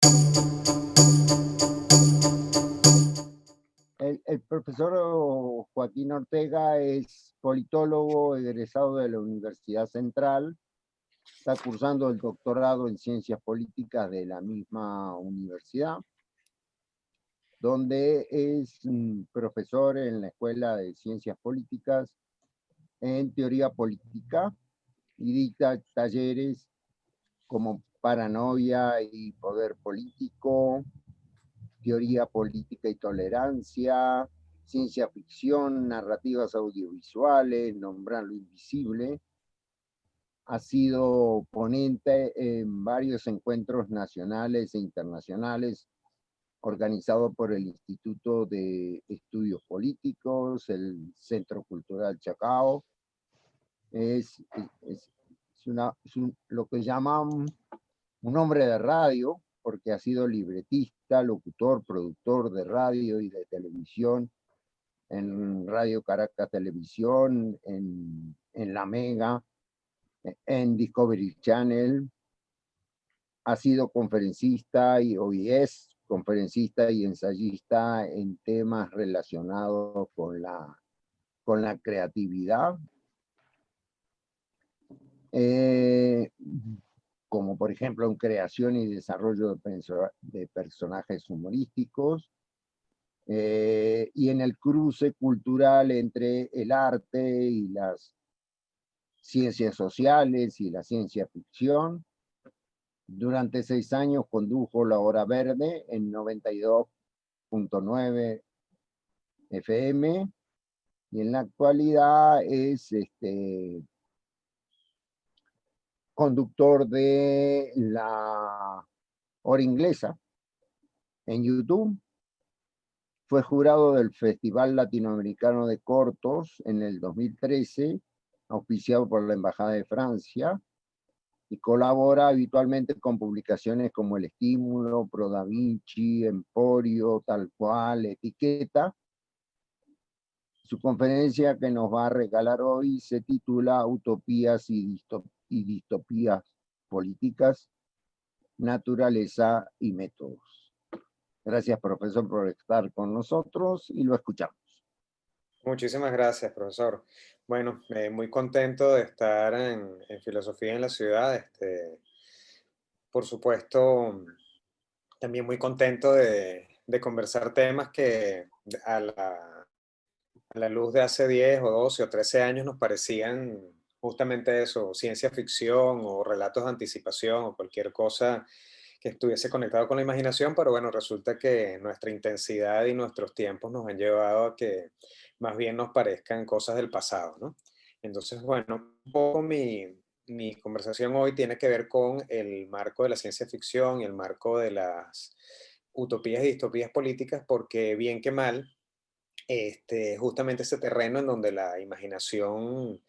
El profesor Joaquín Ortega es politólogo egresado de la Universidad Central. Está cursando el doctorado en Ciencias Políticas de la misma universidad, donde es profesor en la Escuela de Ciencias Políticas en Teoría Política y dicta talleres como Paranoia y Poder Político, Teoría Política y Tolerancia, Ciencia Ficción, Narrativas Audiovisuales, Nombrar lo Invisible. Ha sido ponente en varios encuentros nacionales e internacionales organizados por el Instituto de Estudios Políticos, el Centro Cultural Chacao. Es lo que llaman un hombre de radio, porque ha sido libretista, locutor, productor de radio y de televisión, en Radio Caracas Televisión, en La Mega, en Discovery Channel. Ha sido conferencista y hoy es conferencista y ensayista en temas relacionados con la creatividad, eh, como por ejemplo en creación y desarrollo de personajes humorísticos, y en el cruce cultural entre el arte y las ciencias sociales y la ciencia ficción. Durante 6 años condujo La Hora Verde en 92.9 FM y en la actualidad es conductor de La Hora Inglesa en YouTube. Fue jurado del Festival Latinoamericano de Cortos en el 2013, auspiciado por la Embajada de Francia, y colabora habitualmente con publicaciones como El Estímulo, Pro Da Vinci, Emporio, Tal Cual, Etiqueta. Su conferencia que nos va a regalar hoy se titula Utopías y distopías políticas, naturaleza y métodos. Gracias, profesor, por estar con nosotros y lo escuchamos. Muchísimas gracias, profesor. Bueno, muy contento de estar en Filosofía en la Ciudad. Por supuesto, también muy contento de conversar temas que a la luz de hace 10 o 12 o 13 años nos parecían justamente eso, ciencia ficción o relatos de anticipación o cualquier cosa que estuviese conectado con la imaginación, pero bueno, resulta que nuestra intensidad y nuestros tiempos nos han llevado a que más bien nos parezcan cosas del pasado, ¿no? Entonces, bueno, un poco mi conversación hoy tiene que ver con el marco de la ciencia ficción y el marco de las utopías y distopías políticas, porque bien que mal, justamente ese terreno en donde la imaginación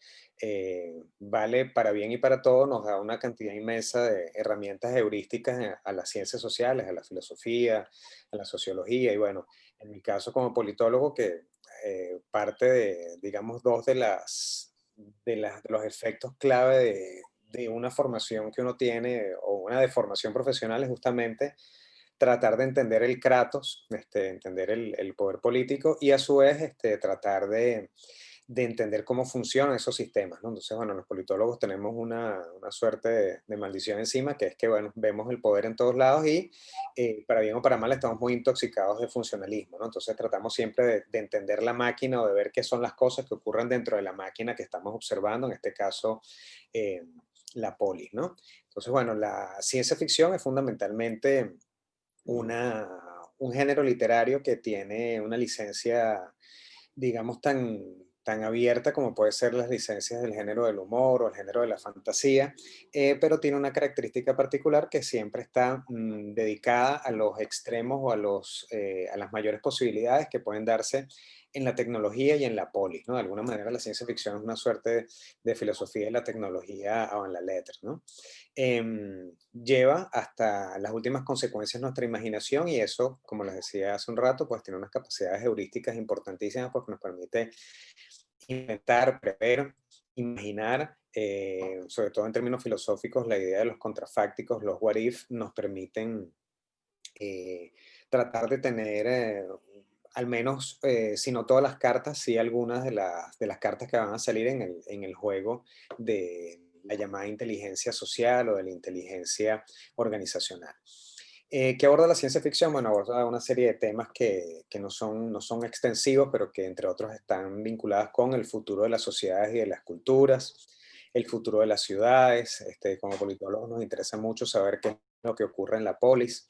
vale para bien y para todo, nos da una cantidad inmensa de herramientas heurísticas a las ciencias sociales, a la filosofía, a la sociología. Y bueno, en mi caso como politólogo, que parte de, digamos, dos de los efectos clave de una formación que uno tiene o una deformación profesional es justamente tratar de entender el kratos, entender el poder político y a su vez tratar de entender cómo funcionan esos sistemas, ¿no? Entonces, bueno, los politólogos tenemos una suerte de maldición encima, que es que, bueno, vemos el poder en todos lados y para bien o para mal estamos muy intoxicados de funcionalismo, ¿no? Entonces tratamos siempre de entender la máquina o de ver qué son las cosas que ocurren dentro de la máquina que estamos observando, en este caso, eh, la polis, ¿no? Entonces, bueno, la ciencia ficción es fundamentalmente una, un género literario que tiene una licencia, digamos, tan abierta como puede ser las licencias del género del humor o el género de la fantasía, pero tiene una característica particular que siempre está dedicada a los extremos o a las mayores posibilidades que pueden darse en la tecnología y en la polis, ¿no? De alguna manera la ciencia ficción es una suerte de filosofía de la tecnología o en la letra, ¿no? Lleva hasta las últimas consecuencias nuestra imaginación y eso, como les decía hace un rato, pues tiene unas capacidades heurísticas importantísimas porque nos permite inventar, prever, imaginar, sobre todo en términos filosóficos, la idea de los contrafácticos, los what if, nos permiten eh, tratar de tener al menos, si no todas las cartas, sí algunas de las cartas que van a salir en el juego de la llamada inteligencia social o de la inteligencia organizacional. ¿Qué aborda la ciencia ficción? Bueno, aborda una serie de temas que no son extensivos, pero que entre otros están vinculados con el futuro de las sociedades y de las culturas, el futuro de las ciudades. Como politólogos nos interesa mucho saber qué es lo que ocurre en la polis,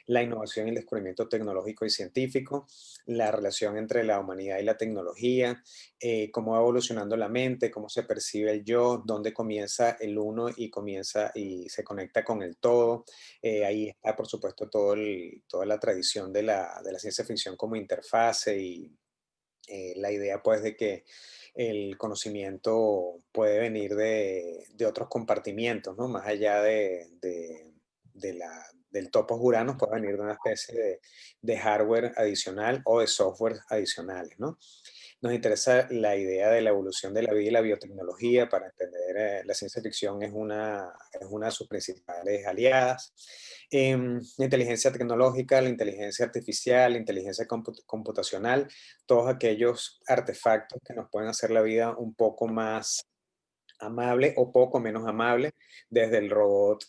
la innovación y el descubrimiento tecnológico y científico, la relación entre la humanidad y la tecnología, cómo va evolucionando la mente, cómo se percibe el yo, dónde comienza el uno y comienza y se conecta con el todo. Ahí está, por supuesto, toda la tradición de la ciencia ficción como interfase y la idea, pues, de que el conocimiento puede venir de otros compartimientos, ¿no? Más allá del topos uranos, puede venir de una especie de hardware adicional o de software adicionales, ¿no? Nos interesa la idea de la evolución de la vida y la biotecnología para entender la ciencia ficción es una de sus principales aliadas. La inteligencia tecnológica, la inteligencia artificial, la inteligencia computacional, todos aquellos artefactos que nos pueden hacer la vida un poco más amable o poco menos amable, desde el robot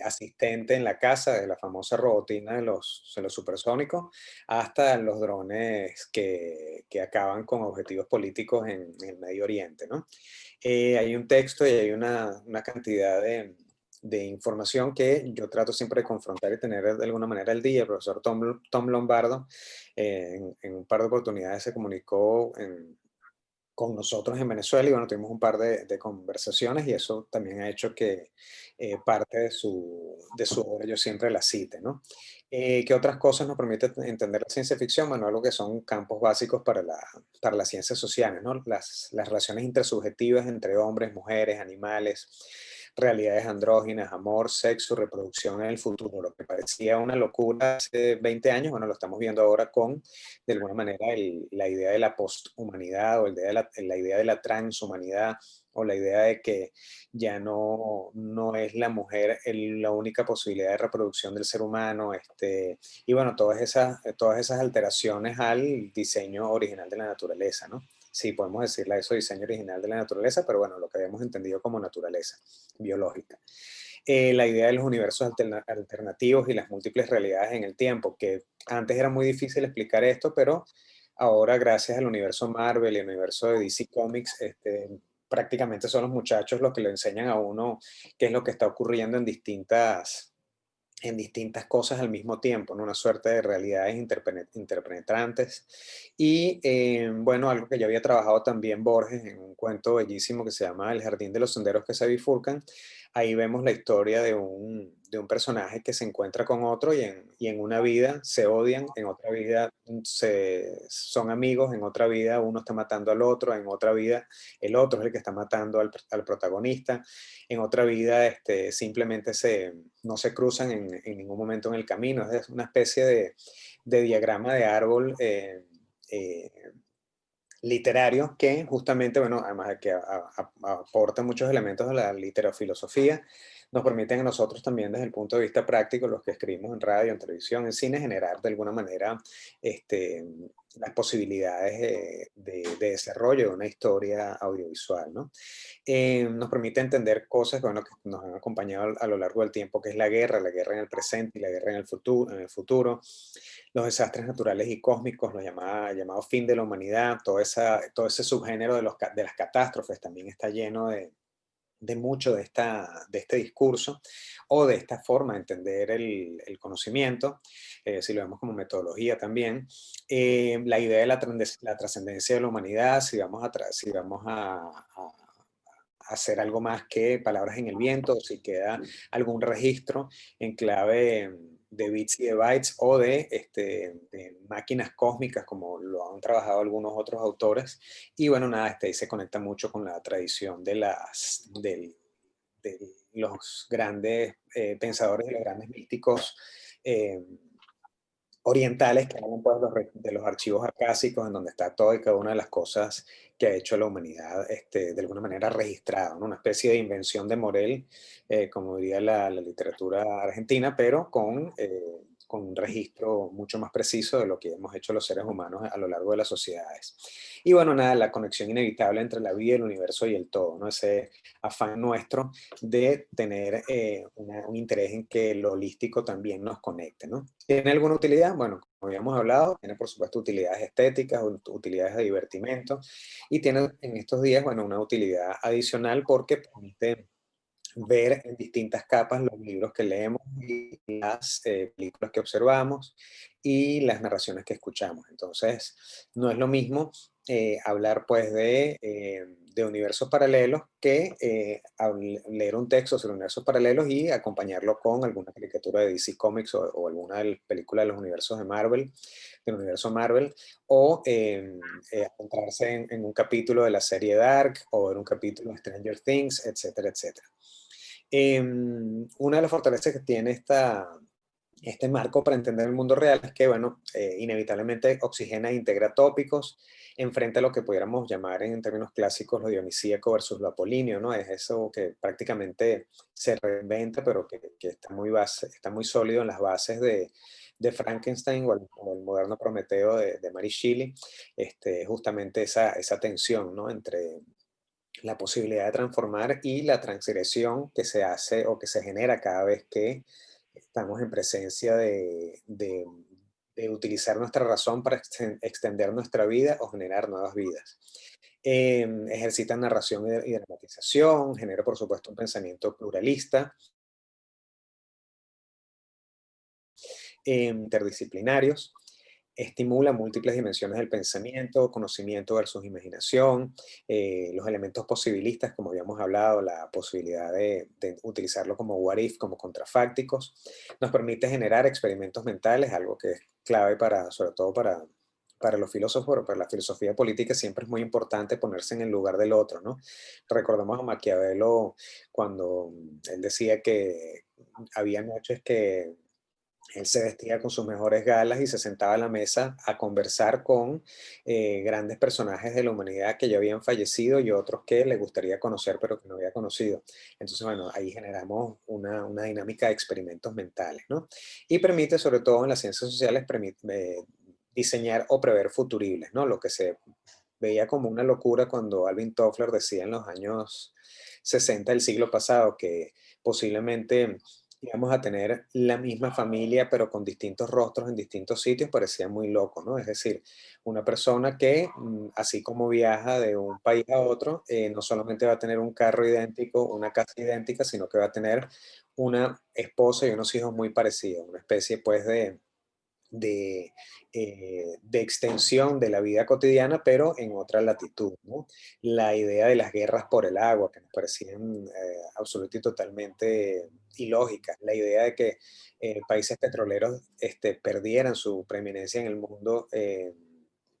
asistente en la casa, de la famosa robotina de los supersónicos, hasta los drones que acaban con objetivos políticos en el Medio Oriente, ¿no? Hay un texto y hay una cantidad de información que yo trato siempre de confrontar y tener de alguna manera al día. El profesor Tom Lombardo en un par de oportunidades se comunicó con nosotros en Venezuela y bueno, tuvimos un par de conversaciones y eso también ha hecho que parte de su obra yo siempre la cite, ¿no? ¿Qué otras cosas nos permite entender la ciencia ficción? Bueno, algo que son campos básicos para las ciencias sociales, ¿no? Las relaciones intersubjetivas entre hombres, mujeres, animales, realidades andróginas, amor, sexo, reproducción en el futuro. Lo que parecía una locura hace 20 años, bueno, lo estamos viendo ahora con de alguna manera la idea de la posthumanidad o la idea de la transhumanidad o la idea de que ya no es la mujer la única posibilidad de reproducción del ser humano, y bueno, todas esas alteraciones al diseño original de la naturaleza, ¿no? Sí, podemos decirle a eso diseño original de la naturaleza, pero bueno, lo que habíamos entendido como naturaleza biológica. La idea de los universos alternativos y las múltiples realidades en el tiempo, que antes era muy difícil explicar esto, pero ahora gracias al universo Marvel y al universo de DC Comics, prácticamente son los muchachos los que le enseñan a uno qué es lo que está ocurriendo en distintas cosas al mismo tiempo, ¿no? Una suerte de realidades interpenetrantes. Y bueno, algo que ya había trabajado también Borges en un cuento bellísimo que se llama El jardín de los senderos que se bifurcan. Ahí vemos la historia de un personaje que se encuentra con otro y en una vida se odian, en otra vida son amigos, en otra vida uno está matando al otro, en otra vida el otro es el que está matando al protagonista, en otra vida simplemente no se cruzan en ningún momento en el camino. Es una especie de diagrama de árbol eh, literario que justamente, bueno, además de que aporta muchos elementos de la literofilosofía, nos permiten a nosotros también desde el punto de vista práctico, los que escribimos en radio, en televisión, en cine, generar de alguna manera este, las posibilidades de desarrollo de una historia audiovisual, ¿no? Nos permite entender cosas, bueno, que nos han acompañado a lo largo del tiempo, que es la guerra en el presente y la guerra en el futuro, los desastres naturales y cósmicos, llamado fin de la humanidad, todo ese subgénero de las catástrofes también está lleno de mucho de este discurso o de esta forma de entender el conocimiento, si lo vemos como metodología también. La idea de la trascendencia de la humanidad, si vamos a hacer algo más que palabras en el viento, o si queda algún registro en clave de bits y de bytes o de máquinas cósmicas, como lo han trabajado algunos otros autores. Y bueno, nada, ahí se conecta mucho con la tradición de los grandes pensadores, de los grandes místicos eh, orientales que hablan pues, de los archivos acásicos, en donde está toda y cada una de las cosas que ha hecho la humanidad de alguna manera registrada, ¿no? Una especie de invención de Morel, como diría la literatura argentina, pero con con un registro mucho más preciso de lo que hemos hecho los seres humanos a lo largo de las sociedades. Y bueno, nada, la conexión inevitable entre la vida, el universo y el todo, ¿no? Ese afán nuestro de tener un interés en que lo holístico también nos conecte, ¿no? ¿Tiene alguna utilidad? Bueno, como habíamos hablado, tiene por supuesto utilidades estéticas, utilidades de divertimento y tiene en estos días, bueno, una utilidad adicional porque permite ver en distintas capas los libros que leemos y las películas que observamos y las narraciones que escuchamos. Entonces, no es lo mismo hablar pues de universos paralelos que leer un texto sobre universos paralelos y acompañarlo con alguna caricatura de DC Comics o alguna de las películas de los universos de Marvel, del universo Marvel, o encontrarse en un capítulo de la serie Dark o en un capítulo de Stranger Things, etcétera, etcétera. Una de las fortalezas que tiene este marco para entender el mundo real es que, bueno, inevitablemente oxigena e integra tópicos, enfrente a lo que pudiéramos llamar en términos clásicos lo dionisíaco versus lo apolíneo, ¿no? Es eso que prácticamente se reinventa, pero que está muy sólido en las bases de Frankenstein o el moderno Prometeo de Mary Shelley, justamente esa tensión, ¿no? Entre la posibilidad de transformar y la transgresión que se hace o que se genera cada vez que estamos en presencia de utilizar nuestra razón para extender nuestra vida o generar nuevas vidas. Ejercita narración y dramatización, genera por supuesto un pensamiento pluralista, interdisciplinarios, estimula múltiples dimensiones del pensamiento, conocimiento versus imaginación, los elementos posibilistas, como habíamos hablado, la posibilidad de utilizarlo como what if, como contrafácticos, nos permite generar experimentos mentales, algo que es clave sobre todo para los filósofos, para la filosofía política siempre es muy importante ponerse en el lugar del otro, ¿no? Recordamos a Maquiavelo cuando él decía que había noches que él se vestía con sus mejores galas y se sentaba a la mesa a conversar con grandes personajes de la humanidad que ya habían fallecido y otros que le gustaría conocer pero que no había conocido. Entonces, bueno, ahí generamos una dinámica de experimentos mentales, ¿no? Y permite, sobre todo en las ciencias sociales, diseñar o prever futuribles, ¿no? Lo que se veía como una locura cuando Alvin Toffler decía en los años 60 del siglo pasado que posiblemente íbamos a tener la misma familia, pero con distintos rostros en distintos sitios, parecía muy loco, ¿no? Es decir, una persona que, así como viaja de un país a otro, no solamente va a tener un carro idéntico, una casa idéntica, sino que va a tener una esposa y unos hijos muy parecidos, una especie, pues, de, de extensión de la vida cotidiana, pero en otra latitud, ¿no? La idea de las guerras por el agua, que nos parecían absolutamente y totalmente ilógicas, la idea de que países petroleros perdieran su preeminencia en el mundo,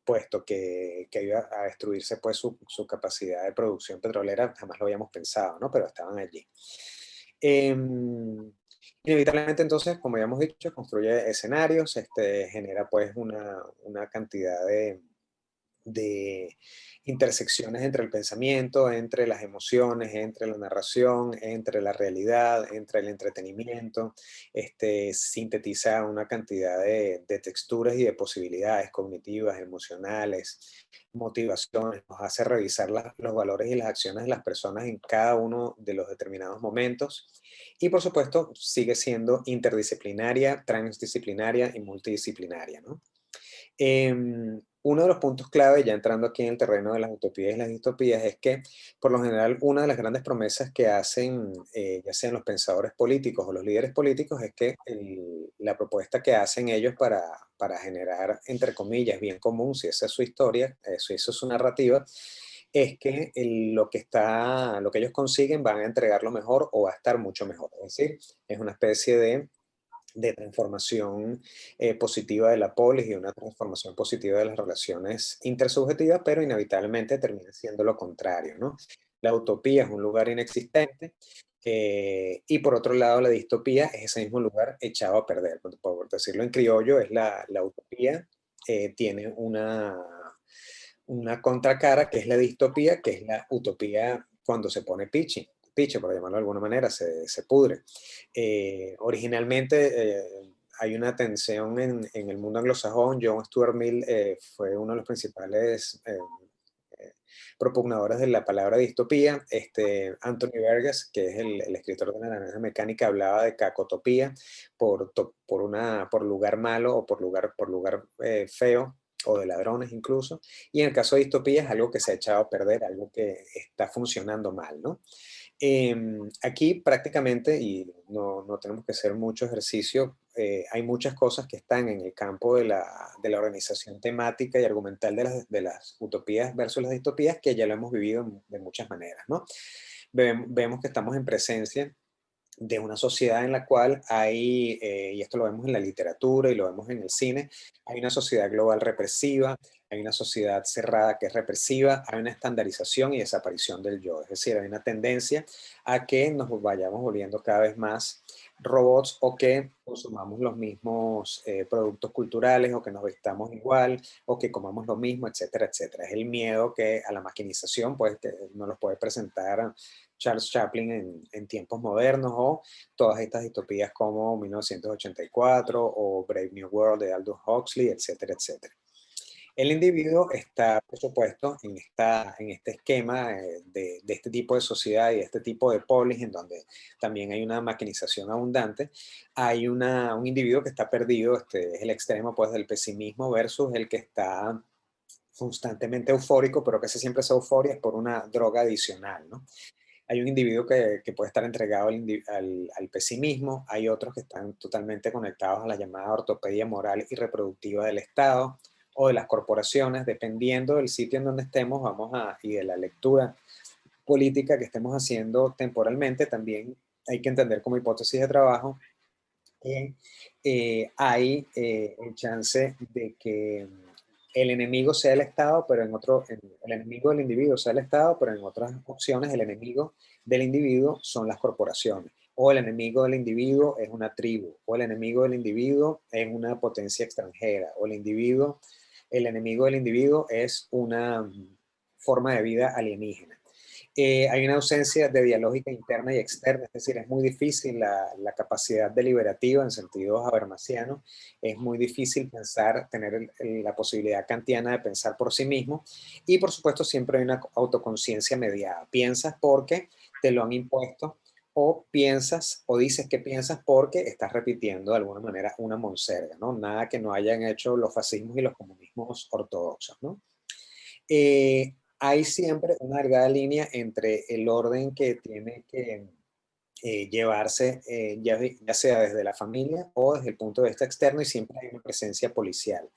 puesto que iba a destruirse pues su capacidad de producción petrolera, jamás lo habíamos pensado, ¿no? Pero estaban allí. Em, Inevitablemente entonces, como ya hemos dicho, construye escenarios, genera pues una cantidad de intersecciones entre el pensamiento, entre las emociones, entre la narración, entre la realidad, entre el entretenimiento, sintetiza una cantidad de texturas y de posibilidades cognitivas, emocionales, motivaciones, nos hace revisar los valores y las acciones de las personas en cada uno de los determinados momentos y por supuesto sigue siendo interdisciplinaria, transdisciplinaria y multidisciplinaria, ¿no? Uno de los puntos clave, ya entrando aquí en el terreno de las utopías y las distopías, es que por lo general una de las grandes promesas que hacen, ya sean los pensadores políticos o los líderes políticos, es que la propuesta que hacen ellos para generar, entre comillas, bien común, si esa es su historia, si eso es su narrativa, es que lo que ellos consiguen van a entregar lo mejor o va a estar mucho mejor. Es decir, es una especie de transformación positiva de la polis y una transformación positiva de las relaciones intersubjetivas, pero inevitablemente termina siendo lo contrario, ¿no? La utopía es un lugar inexistente y por otro lado la distopía es ese mismo lugar echado a perder. Por decirlo en criollo, es la utopía, tiene una contracara que es la distopía, que es la utopía cuando se pone piche, por llamarlo de alguna manera, se pudre. Originalmente hay una tensión en el mundo anglosajón. John Stuart Mill fue uno de los principales eh, propugnadores de la palabra distopía. Anthony Burgess, que es el escritor de La Naranja Mecánica, hablaba de cacotopía por lugar malo o por lugar feo, o de ladrones incluso. Y en el caso de distopía es algo que se ha echado a perder, algo que está funcionando mal, ¿no? Aquí prácticamente, y no tenemos que hacer mucho ejercicio, hay muchas cosas que están en el campo de la organización temática y argumental de las utopías versus las distopías, que ya lo hemos vivido de muchas maneras, ¿no? Vemos que estamos en presencia de una sociedad en la cual hay, y esto lo vemos en la literatura y lo vemos en el cine, hay una sociedad global represiva, hay una sociedad cerrada que es represiva, hay una estandarización y desaparición del yo, es decir, hay una tendencia a que nos vayamos volviendo cada vez más robots o que consumamos los mismos productos culturales o que nos vistamos igual o que comamos lo mismo, etcétera, etcétera. Es el miedo que a la maquinización, pues, que nos los puede presentar Charles Chaplin en tiempos modernos, o todas estas distopías como 1984 o Brave New World de Aldous Huxley, etcétera, etcétera. El individuo está, por supuesto, en este esquema de este tipo de sociedad y de este tipo de polis, en donde también hay una maquinización abundante. Hay un individuo que está perdido, es el extremo, pues, del pesimismo versus el que está constantemente eufórico, pero que esa siempre esa euforia es por una droga adicional, ¿no? Hay un individuo que puede estar entregado al pesimismo, hay otros que están totalmente conectados a la llamada ortopedia moral y reproductiva del Estado o de las corporaciones, dependiendo del sitio en donde estemos, y de la lectura política que estemos haciendo temporalmente. También hay que entender como hipótesis de trabajo que hay el chance de que el enemigo sea el Estado, pero el enemigo del individuo sea el Estado, pero en otras opciones el enemigo del individuo son las corporaciones, o el enemigo del individuo es una tribu, o el enemigo del individuo es una potencia extranjera, o el enemigo del individuo es una forma de vida alienígena. Hay una ausencia de dialógica interna y externa, es decir, es muy difícil la capacidad deliberativa en sentido habermasiano, es muy difícil pensar, tener la posibilidad kantiana de pensar por sí mismo, y por supuesto siempre hay una autoconciencia mediada. Piensas porque te lo han impuesto, o piensas o dices que piensas porque estás repitiendo de alguna manera una monserga, ¿no? Nada que no hayan hecho los fascismos y los comunismos ortodoxos, ¿no? Hay siempre una delgada línea entre el orden que tiene que llevarse, ya sea desde la familia o desde el punto de vista externo, y siempre hay una presencia policial.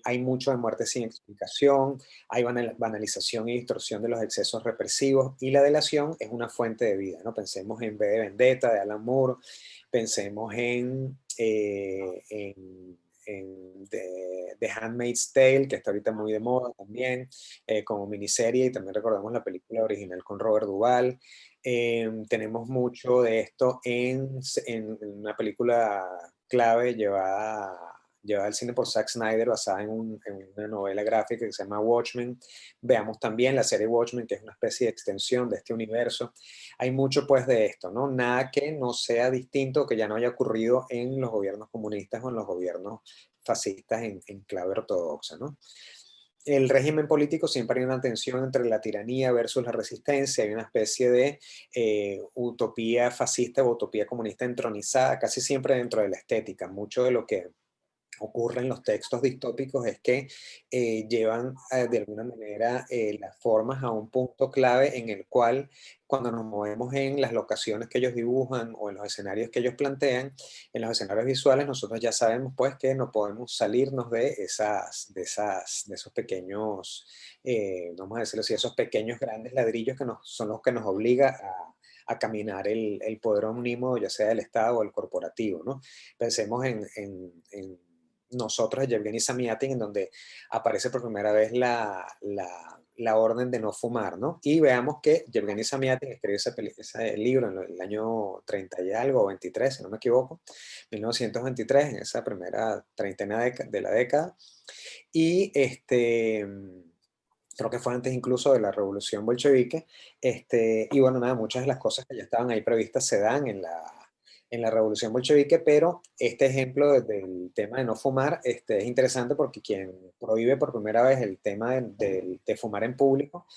Hay mucho de muerte sin explicación, hay banalización y distorsión de los excesos represivos, y la delación es una fuente de vida, ¿no? Pensemos en V de Vendetta, de Alan Moore, pensemos en The Handmaid's Tale, que está ahorita muy de moda también, como miniserie, y también recordamos la película original con Robert Duvall. Tenemos mucho de esto en una película clave llevada al cine por Zack Snyder, basada en una novela gráfica que se llama Watchmen. Veamos también la serie Watchmen, que es una especie de extensión de este universo. Hay mucho, pues, de esto, ¿no? Nada que no sea distinto, que ya no haya ocurrido en los gobiernos comunistas o en los gobiernos fascistas en clave ortodoxa, ¿no? El régimen político siempre hay una tensión entre la tiranía versus la resistencia, hay una especie de utopía fascista o utopía comunista entronizada, casi siempre dentro de la estética. Mucho de lo que ocurre en los textos distópicos es que llevan de alguna manera las formas a un punto clave en el cual, cuando nos movemos en las locaciones que ellos dibujan o en los escenarios que ellos plantean, en los escenarios visuales, nosotros ya sabemos, pues, que no podemos salirnos de esos pequeños, vamos a decirlo así, esos pequeños grandes ladrillos son los que nos obliga a caminar el poder omnímodo, ya sea del Estado o el corporativo, ¿no? Pensemos en Nosotros, de Yevgeny Zamyatin, en donde aparece por primera vez la orden de no fumar, ¿no? Y veamos que Yevgeny Zamyatin escribió ese libro en el año 30 y algo, o 23, si no me equivoco, 1923, en esa primera treintena de la década, y creo que fue antes incluso de la revolución bolchevique, y bueno, nada, muchas de las cosas que ya estaban ahí previstas se dan en la revolución bolchevique, pero este ejemplo del tema de no fumar es interesante porque quien prohíbe por primera vez el tema de fumar en público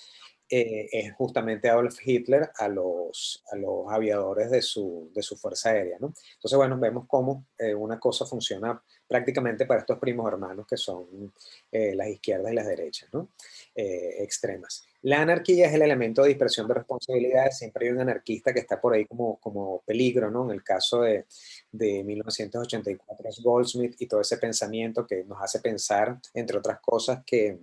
es justamente Adolf Hitler a los aviadores de su Fuerza Aérea, ¿no? Entonces, bueno, vemos cómo una cosa funciona prácticamente para estos primos hermanos que son las izquierdas y las derechas, ¿no? Extremas. La anarquía es el elemento de dispersión de responsabilidades. Siempre hay un anarquista que está por ahí como peligro, ¿no? En el caso de 1984 es Goldsmith y todo ese pensamiento que nos hace pensar, entre otras cosas, que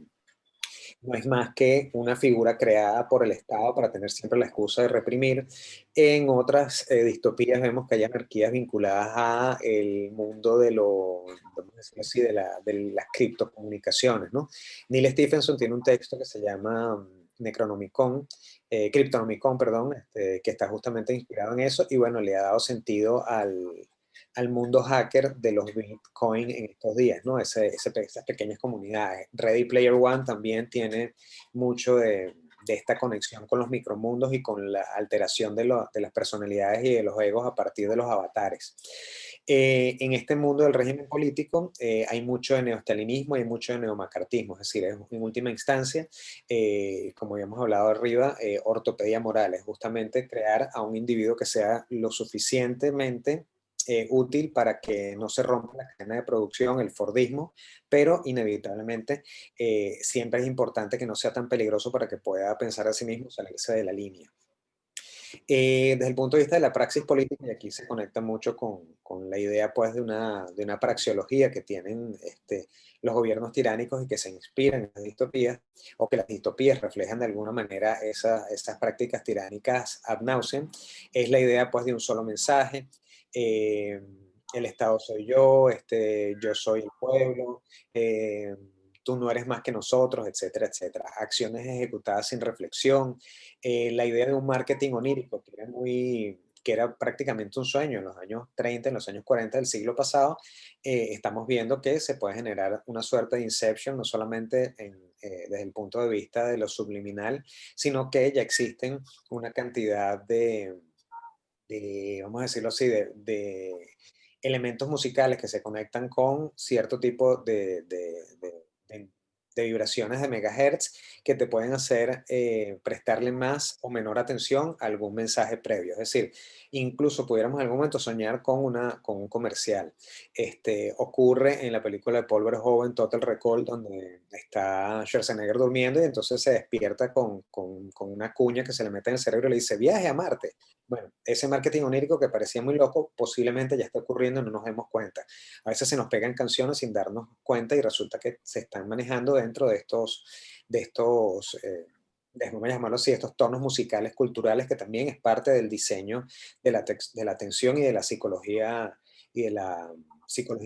no es más que una figura creada por el Estado para tener siempre la excusa de reprimir. En otras distopías vemos que hay anarquías vinculadas a el mundo vamos a decirlo así, de las criptocomunicaciones, ¿no? Neil Stephenson tiene un texto que se llama Necronomicon, Cryptonomicon, perdón, que está justamente inspirado en eso y bueno, le ha dado sentido al mundo hacker de los Bitcoin en estos días, ¿no? Esas pequeñas comunidades. Ready Player One también tiene mucho de esta conexión con los micromundos y con la alteración de las personalidades y de los egos a partir de los avatares. En este mundo del régimen político hay mucho de neostalinismo y hay mucho de neomacartismo, es decir, en última instancia, como ya hemos hablado arriba, ortopedia moral, es justamente crear a un individuo que sea lo suficientemente útil para que no se rompa la cadena de producción, el Fordismo, pero inevitablemente siempre es importante que no sea tan peligroso para que pueda pensar a sí mismo salirse de la línea. Desde el punto de vista de la praxis política, y aquí se conecta mucho con la idea pues, de una praxeología que tienen los gobiernos tiránicos y que se inspiran en las distopías, o que las distopías reflejan de alguna manera esas prácticas tiránicas ad nauseam, es la idea pues, de un solo mensaje. eh, el Estado soy yo soy el pueblo, tú no eres más que nosotros, etcétera, etcétera. Acciones ejecutadas sin reflexión, la idea de un marketing onírico, que era prácticamente un sueño en los años 30, en los años 40 del siglo pasado, estamos viendo que se puede generar una suerte de inception, no solamente desde el punto de vista de lo subliminal, sino que ya existen una cantidad vamos a decirlo así, de elementos musicales que se conectan con cierto tipo de vibraciones de megahertz que te pueden hacer prestarle más o menor atención a algún mensaje previo. Es decir, incluso pudiéramos en algún momento soñar con un comercial. Ocurre en la película de Paul Verhoeven, Total Recall, donde está Schwarzenegger durmiendo y entonces se despierta con una cuña que se le mete en el cerebro y le dice, viaje a Marte. Bueno, ese marketing onírico que parecía muy loco, posiblemente ya está ocurriendo y no nos demos cuenta. A veces se nos pegan canciones sin darnos cuenta y resulta que se están manejando dentro de estos vamos a llamarlo así, estos tonos musicales culturales que también es parte del diseño de la atención y de la psicología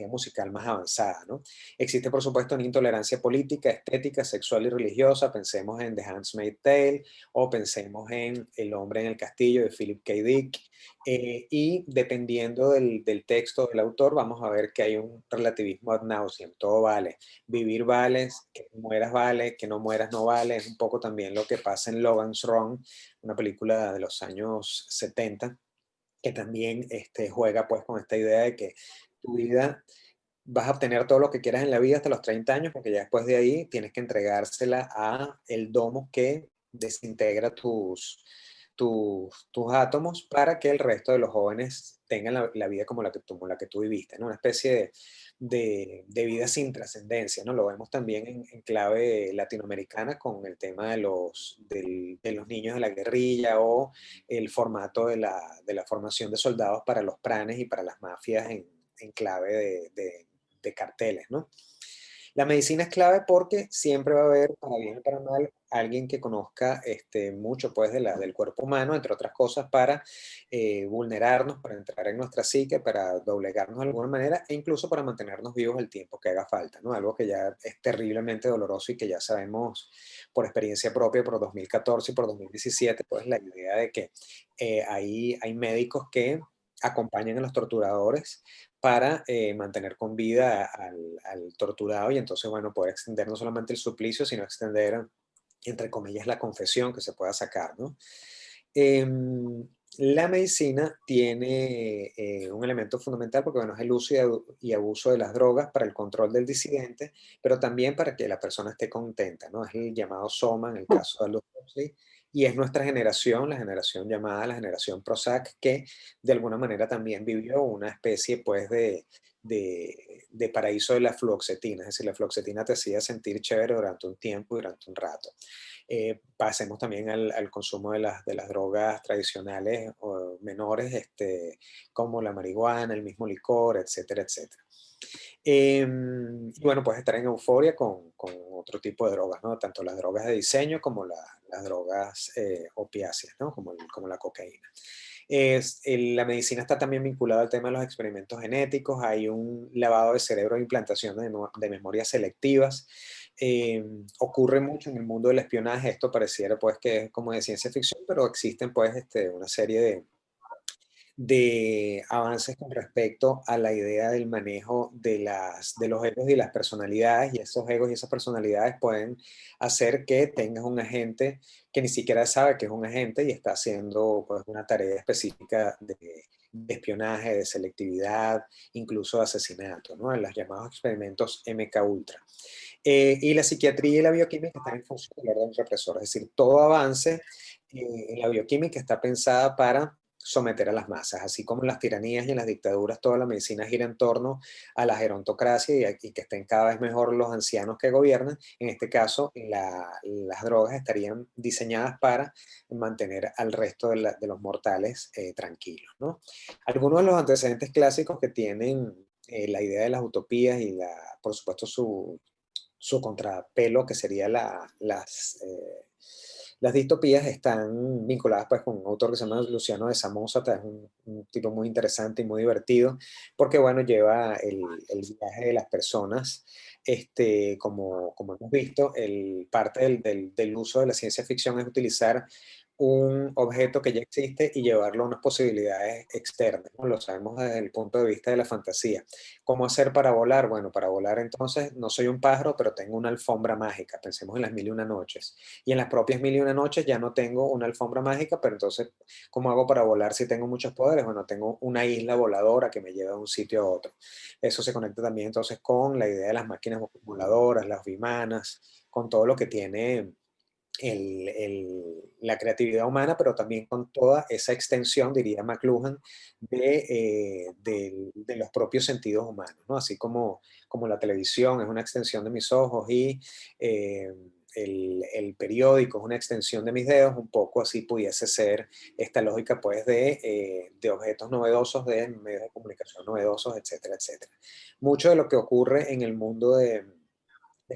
musical más avanzada, ¿no? Existe, por supuesto, una intolerancia política, estética, sexual y religiosa. Pensemos en The Handmaid's Tale o pensemos en El hombre en el castillo de Philip K. Dick. Y dependiendo del texto del autor, vamos a ver que hay un relativismo ad nauseam, todo vale. Vivir vale, que mueras vale, que no mueras no vale. Es un poco también lo que pasa en Logan's Run, una película de los años 70, que también juega pues con esta idea de que tu vida vas a obtener todo lo que quieras en la vida hasta los 30 años, porque ya después de ahí tienes que entregársela a el domo que desintegra tus átomos para que el resto de los jóvenes tengan la vida como la que tú viviste, ¿no? Una especie de vida sin trascendencia, ¿no? Lo vemos también en clave latinoamericana con el tema de los niños de la guerrilla o el formato de la formación de soldados para los pranes y para las mafias en clave de carteles, ¿no? La medicina es clave porque siempre va a haber, para bien o para mal, alguien que conozca mucho pues, del cuerpo humano, entre otras cosas, para vulnerarnos, para entrar en nuestra psique, para doblegarnos de alguna manera e incluso para mantenernos vivos el tiempo que haga falta, ¿no? Algo que ya es terriblemente doloroso y que ya sabemos por experiencia propia por 2014 y por 2017, pues la idea de que hay médicos que acompañan a los torturadores para mantener con vida al torturado y entonces, bueno, poder extender no solamente el suplicio, sino extender, entre comillas, la confesión que se pueda sacar, ¿no? la medicina tiene un elemento fundamental porque, bueno, es el uso y abuso de las drogas para el control del disidente, pero también para que la persona esté contenta, ¿no? Es el llamado soma en el caso de Aldous Huxley, y es nuestra generación, la generación llamada la generación Prozac, que de alguna manera también vivió una especie, pues, de paraíso de la fluoxetina, es decir, la fluoxetina te hacía sentir chévere durante un tiempo y durante un rato. Pasemos también al consumo de las drogas tradicionales o menores, como la marihuana, el mismo licor, etcétera, etcétera. Y bueno, puedes estar en euforia con otro tipo de drogas, ¿no? Tanto las drogas de diseño como las drogas opiáceas, ¿no? Como la cocaína. La medicina está también vinculada al tema de los experimentos genéticos, hay un lavado de cerebro e implantación de memorias selectivas. Ocurre mucho en el mundo del espionaje, esto pareciera pues que es como de ciencia ficción, pero existen pues una serie de avances con respecto a la idea del manejo de los egos y las personalidades, y esos egos y esas personalidades pueden hacer que tengas un agente que ni siquiera sabe que es un agente y está haciendo pues, una tarea específica de espionaje, de selectividad, incluso de asesinato, ¿no? En los llamados experimentos MK Ultra. Y la psiquiatría y la bioquímica están en función del orden represor, es decir, todo avance en la bioquímica está pensada para someter a las masas, así como en las tiranías y en las dictaduras toda la medicina gira en torno a la gerontocracia y que estén cada vez mejor los ancianos que gobiernan. En este caso, las drogas estarían diseñadas para mantener al resto de los mortales tranquilos, ¿no? Algunos de los antecedentes clásicos que tienen la idea de las utopías y por supuesto su contrapelo, que sería las distopías, están vinculadas pues, con un autor que se llama Luciano de Samosata, es un tipo muy interesante y muy divertido, porque bueno, lleva el viaje de las personas, como hemos visto, parte del uso de la ciencia ficción es utilizar un objeto que ya existe y llevarlo a unas posibilidades externas, ¿no? Lo sabemos desde el punto de vista de la fantasía. ¿Cómo hacer para volar? Bueno, para volar entonces no soy un pájaro, pero tengo una alfombra mágica. Pensemos en las mil y una noches. Y en las propias mil y una noches ya no tengo una alfombra mágica, pero entonces, ¿cómo hago para volar si tengo muchos poderes? Bueno, tengo una isla voladora que me lleva de un sitio a otro. Eso se conecta también entonces con la idea de las máquinas voladoras, las bimanas, con todo lo que tiene la creatividad humana, pero también con toda esa extensión, diría McLuhan, de los propios sentidos humanos, ¿no? Así como la televisión es una extensión de mis ojos y el periódico es una extensión de mis dedos, un poco así pudiese ser esta lógica pues de objetos novedosos, de medios de comunicación novedosos, etcétera, etcétera. Mucho de lo que ocurre en el mundo de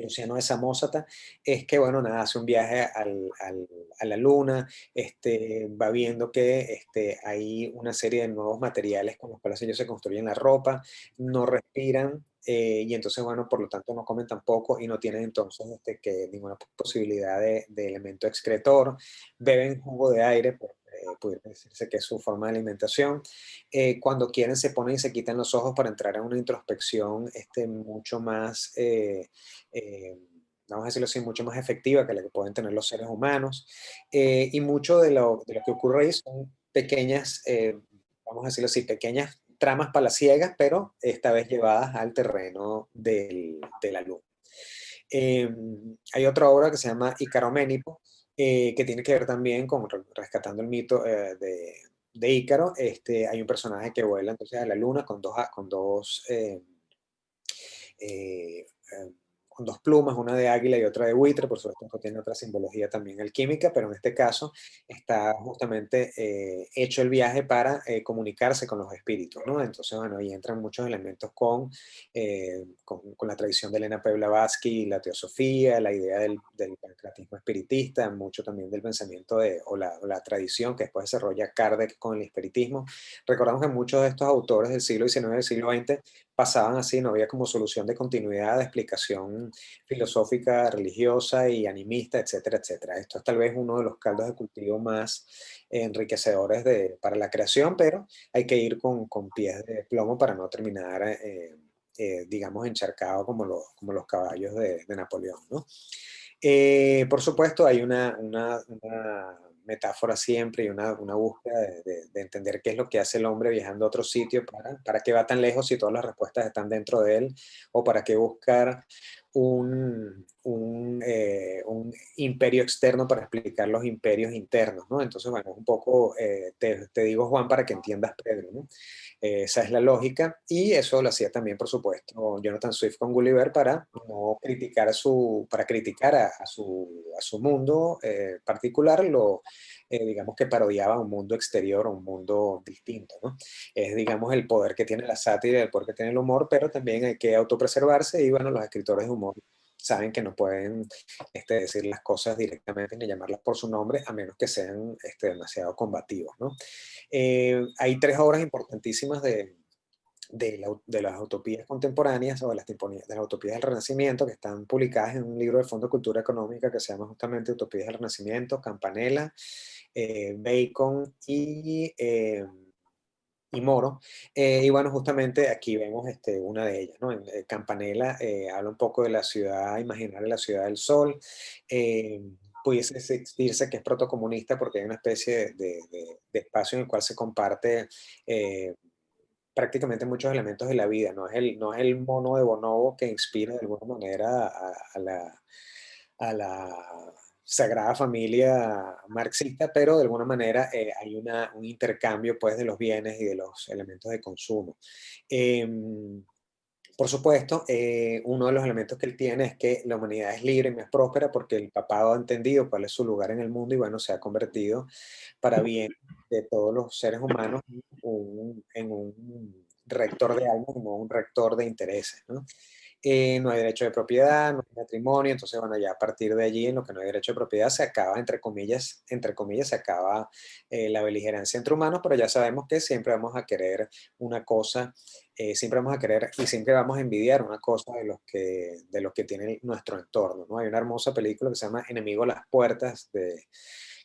Luciano de Samosata, es que, bueno, nada, hace un viaje a la luna, va viendo que hay una serie de nuevos materiales con los cuales ellos se construyen la ropa, no respiran, y entonces, bueno, por lo tanto no comen tampoco y no tienen entonces ninguna posibilidad de elemento excretor, beben jugo de aire, pudiera decirse que es su forma de alimentación. Cuando quieren se ponen y se quitan los ojos para entrar en una introspección mucho más eh, vamos a decirlo así, mucho más efectiva que la que pueden tener los seres humanos. Y mucho de lo que ocurre ahí son pequeñas, vamos a decirlo así, pequeñas tramas palaciegas, pero esta vez llevadas al terreno de la luna. Eh, Hay otra obra que se llama Icaroménico, que tiene que ver también con rescatando el mito de Ícaro. Hay un personaje que vuela entonces a la luna eh, eh, con dos plumas, una de águila y otra de buitre, por supuesto esto tiene otra simbología también alquímica, pero en este caso está justamente hecho el viaje para comunicarse con los espíritus, ¿no? Entonces, bueno, ahí entran muchos elementos con la tradición de Elena Blavatsky, la teosofía, la idea del pancreatismo espiritista, mucho también del pensamiento o la tradición que después desarrolla Kardec con el espiritismo. Recordamos que muchos de estos autores del siglo XIX y del siglo XX pasaban así, no había como solución de continuidad, de explicación filosófica, religiosa y animista, etcétera, etcétera. Esto es tal vez uno de los caldos de cultivo más enriquecedores para la creación, pero hay que ir con pies de plomo para no terminar, digamos, encharcado como los caballos de Napoleón, ¿no? Por supuesto, hay una metáfora siempre y una búsqueda de entender qué es lo que hace el hombre viajando a otro sitio, para qué va tan lejos si todas las respuestas están dentro de él, o para qué buscar un imperio externo para explicar los imperios internos, ¿no? Entonces, bueno, un poco, te digo, Juan, para que entiendas, Pedro, ¿no? Esa es la lógica, y eso lo hacía también, por supuesto, Jonathan Swift con Gulliver para no criticar para criticar a su mundo particular, digamos que parodiaba un mundo exterior, un mundo distinto, ¿no? Es, digamos, el poder que tiene la sátira, el poder que tiene el humor, pero también hay que autopreservarse y, bueno, los escritores de humor saben que no pueden decir las cosas directamente ni llamarlas por su nombre, a menos que sean demasiado combativos, ¿no? Hay tres obras importantísimas de las utopías contemporáneas o de las utopías del Renacimiento que están publicadas en un libro del Fondo de Cultura Económica que se llama justamente Utopías del Renacimiento: Campanella, Bacon y Moro. Y bueno, justamente aquí vemos una de ellas, ¿no? Campanella habla un poco de la ciudad imaginaria, la ciudad del sol. eh, Pudiese decirse que es protocomunista porque hay una especie de espacio en el cual se comparte eh, prácticamente muchos elementos de la vida. No es el mono de Bonobo que inspira de alguna manera a la Sagrada Familia marxista, pero de alguna manera hay un intercambio, pues, de los bienes y de los elementos de consumo. Em, por supuesto, uno de los elementos que él tiene es que la humanidad es libre y más próspera porque el papado ha entendido cuál es su lugar en el mundo y, bueno, se ha convertido para bien de todos los seres humanos en un rector de almas, no un rector de intereses, ¿no? No hay derecho de propiedad, no hay matrimonio, entonces, bueno, ya a partir de allí, en lo que no hay derecho de propiedad, se acaba, entre comillas, se acaba la beligerancia entre humanos, pero ya sabemos que siempre vamos a querer una cosa, siempre vamos a querer y siempre vamos a envidiar una cosa de los que tiene nuestro entorno, ¿no? Hay una hermosa película que se llama Enemigo a las Puertas,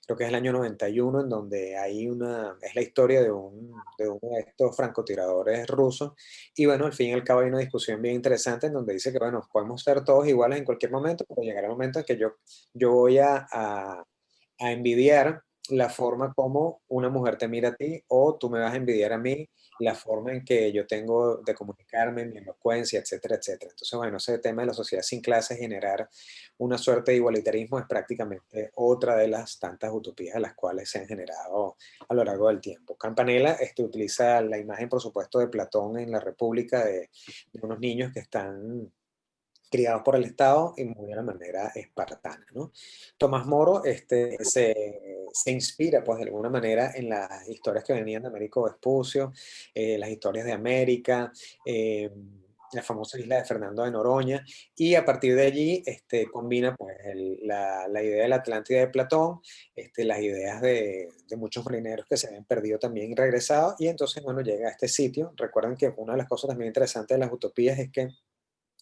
creo que es el año 91, en donde es la historia de uno de estos francotiradores rusos. Y, bueno, al fin y al cabo hay una discusión bien interesante en donde dice que, bueno, podemos ser todos iguales en cualquier momento, pero llegará el momento en que yo voy a envidiar la forma como una mujer te mira a ti, o tú me vas a envidiar a mí la forma en que yo tengo de comunicarme, mi elocuencia, etcétera, etcétera. Entonces, bueno, ese tema de la sociedad sin clases, generar una suerte de igualitarismo, es prácticamente otra de las tantas utopías de las cuales se han generado a lo largo del tiempo. Campanella utiliza la imagen, por supuesto, de Platón en la República, de unos niños que están criados por el Estado y muy de la manera espartana, ¿no? Tomás Moro se inspira, pues, de alguna manera en las historias que venían de Américo Vespucio, las historias de América, eh, la famosa isla de Fernando de Noroña, y a partir de allí combina, pues, la idea de la Atlántida de Platón, las ideas de muchos marineros que se habían perdido también y regresado, y entonces, bueno, llega a este sitio. Recuerden que una de las cosas también interesantes de las utopías es que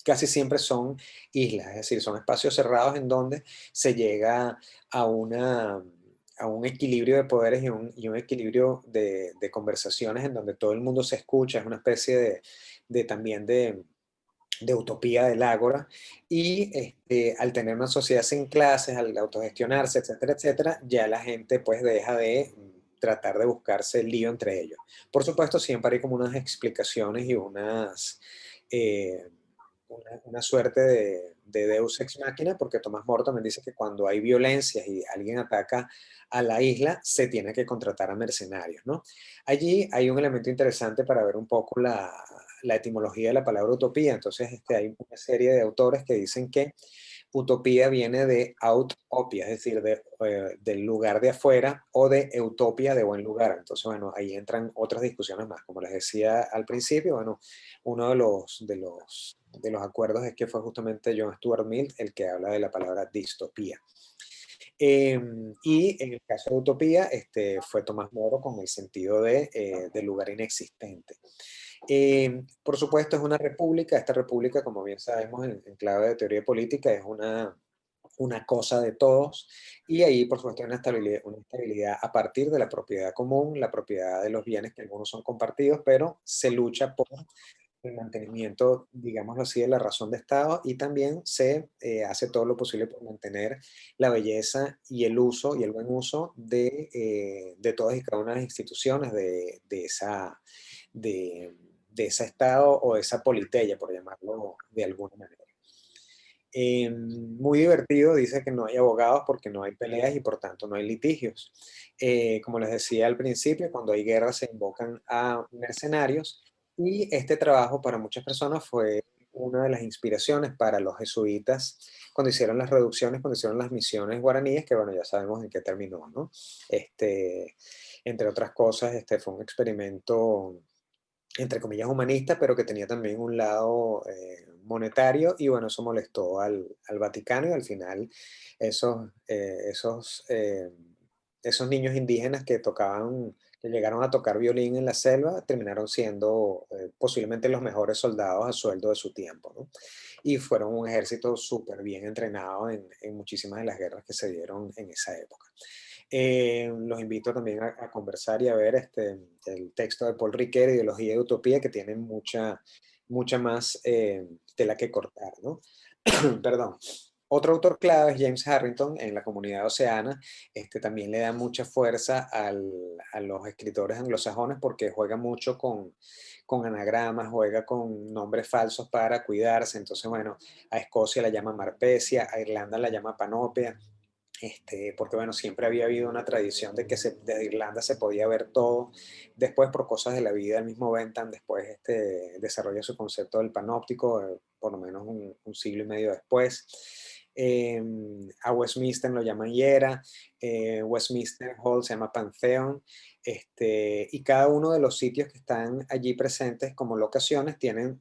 casi siempre son islas, es decir, son espacios cerrados en donde se llega a, a un equilibrio de poderes y un equilibrio de conversaciones en donde todo el mundo se escucha. Es una especie también de utopía del ágora, y al tener una sociedad sin clases, al autogestionarse, etcétera, etcétera, ya la gente, pues, deja de tratar de buscarse el lío entre ellos. Por supuesto, siempre hay como unas explicaciones y eh, una suerte de Deus ex machina, porque Tomás Moro también dice que cuando hay violencias y alguien ataca a la isla, se tiene que contratar a mercenarios, ¿no? Allí hay un elemento interesante para ver un poco la etimología de la palabra utopía. Entonces, hay una serie de autores que dicen que utopía viene de autopia, es decir, del lugar de afuera, o de utopia, de buen lugar. Entonces, bueno, ahí entran otras discusiones más. Como les decía al principio, bueno, uno de los acuerdos es que fue justamente John Stuart Mill el que habla de la palabra distopía. Y en el caso de utopía, fue Tomás Moro con el sentido de lugar inexistente. Por supuesto, es una república. Esta república, como bien sabemos, en clave de teoría política, es una cosa de todos, y ahí, por supuesto, hay una estabilidad a partir de la propiedad común, la propiedad de los bienes, que algunos son compartidos, pero se lucha por el mantenimiento, digámoslo así, de la razón de Estado, y también se hace todo lo posible por mantener la belleza y el uso y el buen uso de todas y cada una de las instituciones de, de ese Estado o de esa politeia, por llamarlo de alguna manera. Muy divertido, dice que no hay abogados porque no hay peleas y por tanto no hay litigios. Como les decía al principio, cuando hay guerra se invocan a mercenarios, y este trabajo para muchas personas fue una de las inspiraciones para los jesuitas cuando hicieron las reducciones, cuando hicieron las misiones guaraníes, que bueno, ya sabemos en qué terminó, ¿no? Este, entre otras cosas, fue un experimento entre comillas, humanista, pero que tenía también un lado monetario, y bueno, eso molestó al Vaticano, y al final esos, esos niños indígenas que tocaban, que llegaron a tocar violín en la selva, terminaron siendo posiblemente los mejores soldados a sueldo de su tiempo, ¿no? Y fueron un ejército súper bien entrenado en muchísimas de las guerras que se dieron en esa época. Los invito también a conversar y a ver el texto de Paul Ricoeur, Ideología y Utopía, que tiene mucha más tela que cortar, ¿no? Perdón. Otro autor clave es James Harrington en la comunidad oceana. También le da mucha fuerza a los escritores anglosajones porque juega mucho con anagramas, juega con nombres falsos para cuidarse. Entonces, bueno, a Escocia la llama Marpesia, a Irlanda la llama Panopia, porque bueno, siempre había habido una tradición de que desde Irlanda se podía ver todo. Después, por cosas de la vida, el mismo Bentham después desarrolla su concepto del panóptico, por lo menos un siglo y medio después. Eh, a Westminster lo llaman Hiera, Westminster Hall se llama Pantheon, y cada uno de los sitios que están allí presentes como locaciones tienen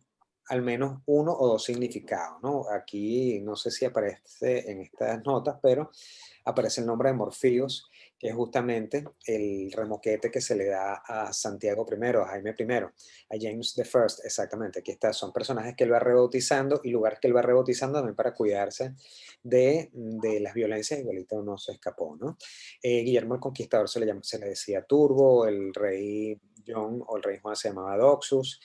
al menos uno o dos significados, ¿no? Aquí no sé si aparece en estas notas, pero aparece el nombre de Morpheus, que es justamente el remoquete que se le da a Santiago I, a Jaime I, a James I, exactamente. Aquí está, son personajes que él va rebautizando y lugares que él va rebautizando también para cuidarse de las violencias, igualito no se escapó, ¿no? Guillermo el Conquistador se le decía Turbo, el rey John o el rey Juan se llamaba Doxus,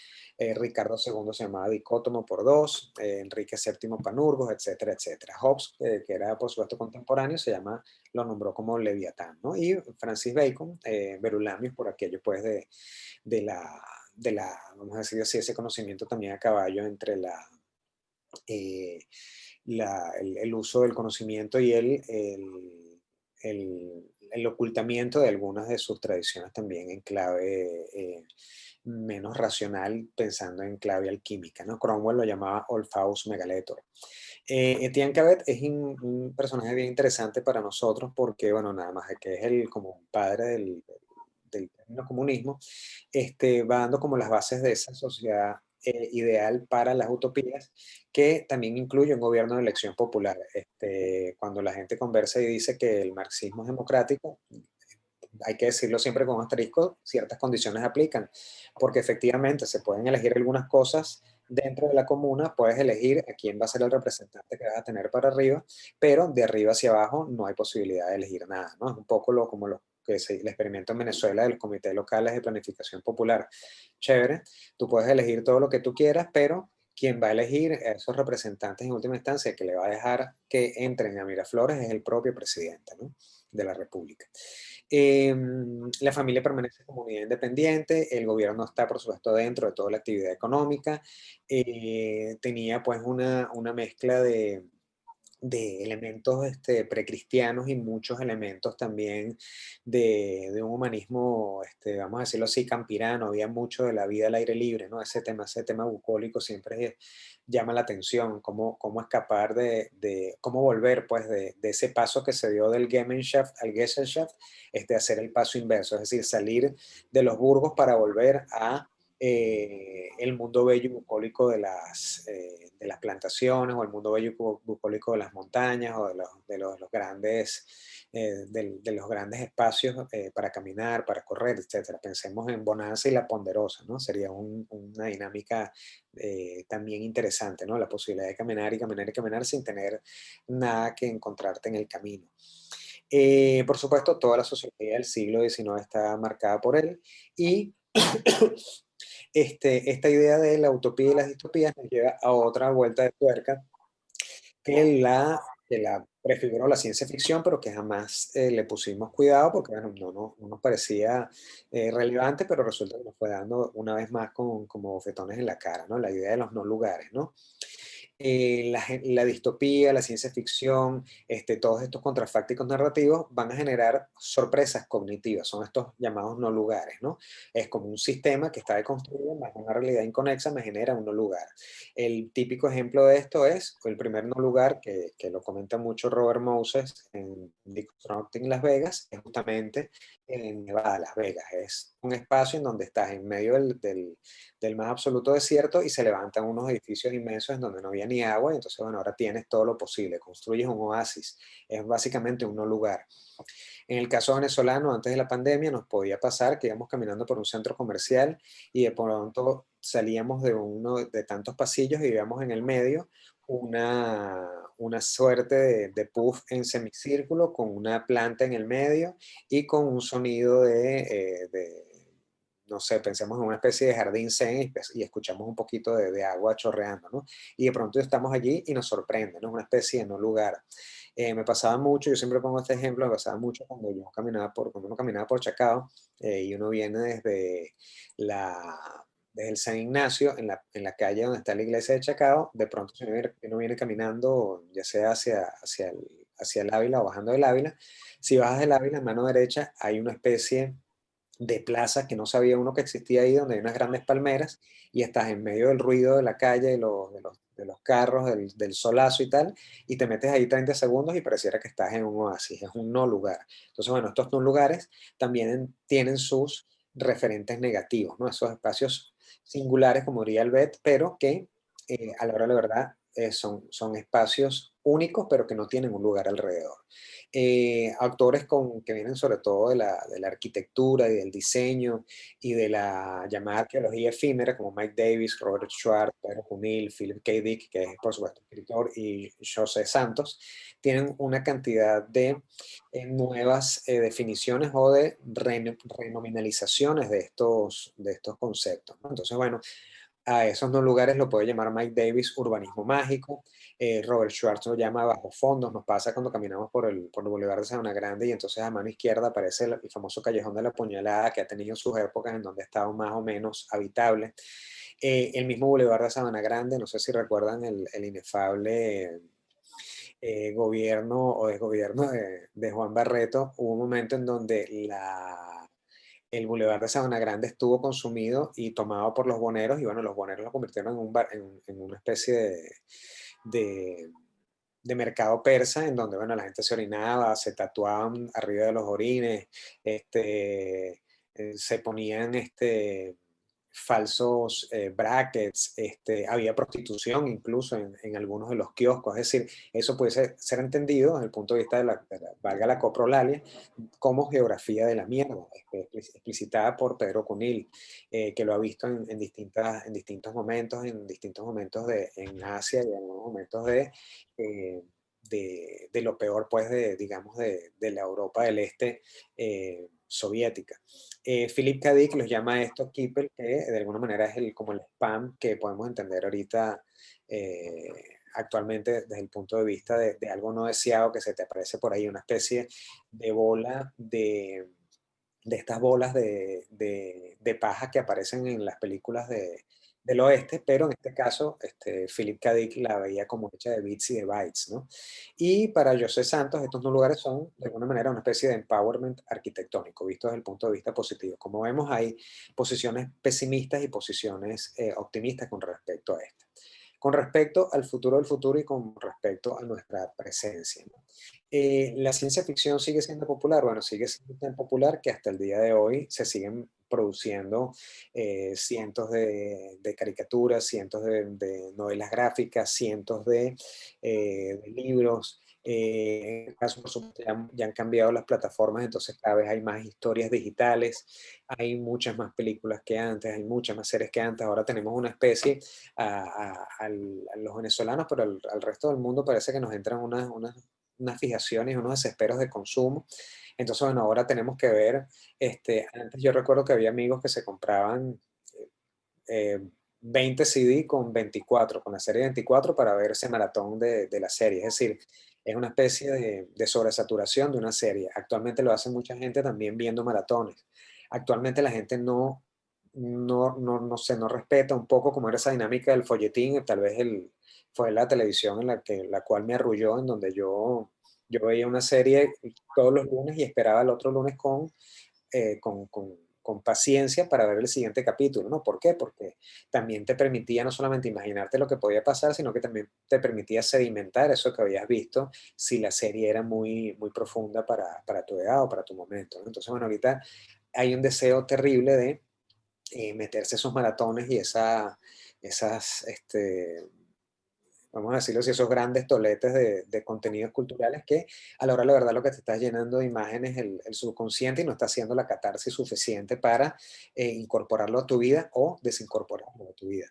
Ricardo II se llamaba Dicótomo por dos, Enrique VII Panurgos, etcétera, etcétera. Hobbes, que era por supuesto contemporáneo, lo nombró como Leviatán, ¿no? Y Francis Bacon, Verulamius, por aquello pues de la, vamos a decir así, ese conocimiento también a caballo entre eh, el uso del conocimiento y el ocultamiento de algunas de sus tradiciones también en clave menos racional, pensando en clave alquímica, ¿no? Cromwell lo llamaba Orpheus Megaletor. Etienne Cabet es un personaje bien interesante para nosotros porque, bueno, nada más de que es como un padre del término comunismo, va dando como las bases de esa sociedad ideal para las utopías, que también incluye un gobierno de elección popular. Cuando la gente conversa y dice que el marxismo es democrático, hay que decirlo siempre con asterisco, ciertas condiciones aplican, porque efectivamente se pueden elegir algunas cosas dentro de la comuna, puedes elegir a quién va a ser el representante que vas a tener para arriba, pero de arriba hacia abajo no hay posibilidad de elegir nada, ¿no? Es un poco como lo que el experimento en Venezuela de los comités locales de planificación popular. Chévere, tú puedes elegir todo lo que tú quieras, pero quien va a elegir a esos representantes en última instancia, que le va a dejar que entren a Miraflores, es el propio presidente, ¿no?, de la República. La familia permanece como unidad independiente, el gobierno está, por supuesto, dentro de toda la actividad económica. Tenía pues una mezcla de elementos precristianos y muchos elementos también de un humanismo, vamos a decirlo así, campirano. Había mucho de la vida al aire libre, ¿no? Ese tema bucólico siempre llama la atención, cómo escapar cómo volver pues de ese paso que se dio del Gemeinschaft al Gesellschaft, hacer el paso inverso, es decir, salir de los burgos para volver a el mundo bello y bucólico de las plantaciones, o el mundo bello y bucólico de las montañas, o de los grandes, de los grandes espacios para caminar, para correr, etcétera. Pensemos en Bonanza y La Ponderosa, ¿no? Sería una dinámica también interesante, ¿no? La posibilidad de caminar y caminar y caminar sin tener nada que encontrarte en el camino. Por supuesto, toda la sociología del siglo XIX está marcada por él, y esta idea de la utopía y las distopías nos lleva a otra vuelta de tuerca que la prefiguró la ciencia ficción, pero que jamás le pusimos cuidado porque bueno, no nos parecía relevante, pero resulta que nos fue dando una vez más como bofetones en la cara, ¿no? La idea de los no lugares, ¿no? La distopía, la ciencia ficción, todos estos contrafácticos narrativos van a generar sorpresas cognitivas, son estos llamados no lugares, ¿no? Es como un sistema que está deconstruido, más una realidad inconexa me genera un no lugar. El típico ejemplo de esto es el primer no lugar que lo comenta mucho Robert Moses en Deconstructing Las Vegas, es justamente en Nevada, Las Vegas. Es un espacio en donde estás en medio del más absoluto desierto y se levantan unos edificios inmensos en donde no había ni agua y entonces, bueno, ahora tienes todo lo posible, construyes un oasis, es básicamente un no lugar. En el caso venezolano, antes de la pandemia, nos podía pasar que íbamos caminando por un centro comercial y de pronto salíamos de uno de tantos pasillos y veíamos en el medio una suerte de puff en semicírculo con una planta en el medio y con un sonido no sé, pensemos en una especie de jardín zen y escuchamos un poquito de agua chorreando, ¿no? Y de pronto estamos allí y nos sorprende, ¿no? Es una especie de no lugar. Me pasaba mucho, yo siempre pongo este ejemplo, me pasaba mucho cuando uno caminaba por Chacao y uno viene desde el San Ignacio, en la calle donde está la iglesia de Chacao, de pronto si uno viene caminando, ya sea hacia el Ávila o bajando del Ávila, si bajas del Ávila, en mano derecha, hay una especie de plaza que no sabía uno que existía ahí, donde hay unas grandes palmeras y estás en medio del ruido de la calle, de los carros, del solazo y tal, y te metes ahí 30 segundos y pareciera que estás en un oasis, es un no lugar. Entonces, bueno, estos no lugares también tienen sus referentes negativos, ¿no? Esos espacios singulares, como diría Albert, pero que a la hora de la verdad son espacios únicos, pero que no tienen un lugar alrededor. Autores que vienen sobre todo de la arquitectura y del diseño y de la llamada arqueología efímera, como Mike Davis, Robert Schwartz, Pedro Junil, Philip K. Dick, que es por supuesto escritor, y José Santos, tienen una cantidad de nuevas definiciones o de renominalizaciones de estos conceptos, ¿no? Entonces, bueno, a esos no lugares lo puede llamar Mike Davis urbanismo mágico, Robert Schwartz lo llama bajo fondos, nos pasa cuando caminamos por el Boulevard de Sabana Grande y entonces a mano izquierda aparece el famoso Callejón de la Puñalada que ha tenido sus épocas en donde ha estado más o menos habitable. El mismo Boulevard de Sabana Grande, no sé si recuerdan el inefable gobierno o desgobierno de Juan Barreto, hubo un momento en donde el Boulevard de Sabana Grande estuvo consumido y tomado por los boneros, y bueno, los boneros lo convirtieron en una especie de, de mercado persa, en donde, bueno, la gente se orinaba, se tatuaban arriba de los orines, se ponían falsos brackets, había prostitución incluso en algunos de los kioscos, es decir, eso puede ser entendido desde el punto de vista valga la coprolalia, como geografía de la mierda, explicitada por Pedro Cunil, que lo ha visto en distintos momentos en Asia y en algunos momentos eh, de lo peor, pues, digamos, de la Europa del Este soviética. Philip K. Dick los llama a esto Keeper, que de alguna manera es como el spam que podemos entender ahorita eh, actualmente desde el punto de vista de algo no deseado que se te aparece por ahí, una especie de bola de estas bolas de paja que aparecen en las películas del oeste, pero en este caso Philip K. Dick la veía como hecha de bits y de bytes, ¿no? Y para José Santos estos dos lugares son de alguna manera una especie de empowerment arquitectónico, visto desde el punto de vista positivo. Como vemos, hay posiciones pesimistas y posiciones optimistas con respecto a esto. Con respecto al futuro del futuro y con respecto a nuestra presencia, ¿no? La ciencia ficción sigue siendo popular, bueno, sigue siendo tan popular que hasta el día de hoy se siguen produciendo cientos de caricaturas, cientos de novelas gráficas, cientos de libros. En el caso, por supuesto, ya han cambiado las plataformas, entonces cada vez hay más historias digitales, hay muchas más películas que antes, hay muchas más series que antes. Ahora tenemos una especie, a los venezolanos, pero al resto del mundo parece que nos entran unas fijaciones, unos desesperos de consumo. Entonces, bueno, ahora tenemos que ver, antes yo recuerdo que había amigos que se compraban 20 CD con 24, con la serie 24 para ver ese maratón de la serie. Es decir, es una especie de sobresaturación de una serie. Actualmente lo hace mucha gente también viendo maratones. Actualmente la gente no sé, no respeta un poco como era esa dinámica del folletín, tal vez fue la televisión la cual me arrulló, en donde yo veía una serie todos los lunes y esperaba el otro lunes con paciencia para ver el siguiente capítulo, ¿no? ¿Por qué? Porque también te permitía no solamente imaginarte lo que podía pasar, sino que también te permitía sedimentar eso que habías visto si la serie era muy profunda para tu edad o para tu momento, ¿no? Entonces, bueno, ahorita hay un deseo terrible de meterse esos maratones y vamos a decirlo así, esos grandes toletes de contenidos culturales que a la hora de la verdad lo que te está llenando de imágenes el subconsciente y no está haciendo la catarsis suficiente para incorporarlo a tu vida o desincorporarlo a tu vida.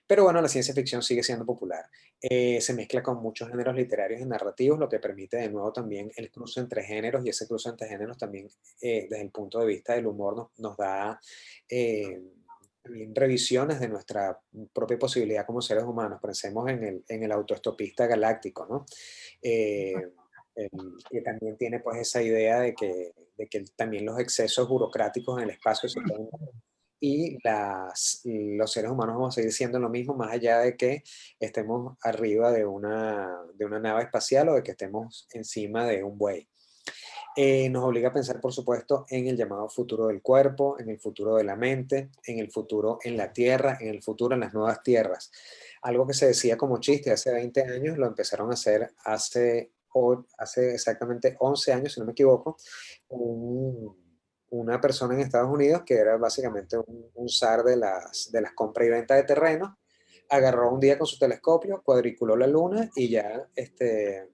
Pero bueno, la ciencia ficción sigue siendo popular. Se mezcla con muchos géneros literarios y narrativos, lo que permite de nuevo también el cruce entre géneros, y ese cruce entre géneros también desde el punto de vista del humor nos da eh, también revisiones de nuestra propia posibilidad como seres humanos. Pensemos en el autoestopista galáctico, ¿no? Eh, que también tiene pues esa idea de que también los excesos burocráticos en el espacio se pueden y los seres humanos vamos a seguir siendo lo mismo, más allá de que estemos arriba de una nave espacial o de que estemos encima de un buey. Nos obliga a pensar, por supuesto, en el llamado futuro del cuerpo, en el futuro de la mente, en el futuro en la Tierra, en el futuro en las nuevas tierras. Algo que se decía como chiste hace 20 años, lo empezaron a hacer hace exactamente 11 años, si no me equivoco, un- una persona en Estados Unidos que era básicamente un zar de las compras y ventas de terrenos. Agarró un día con su telescopio, cuadriculó la luna y ya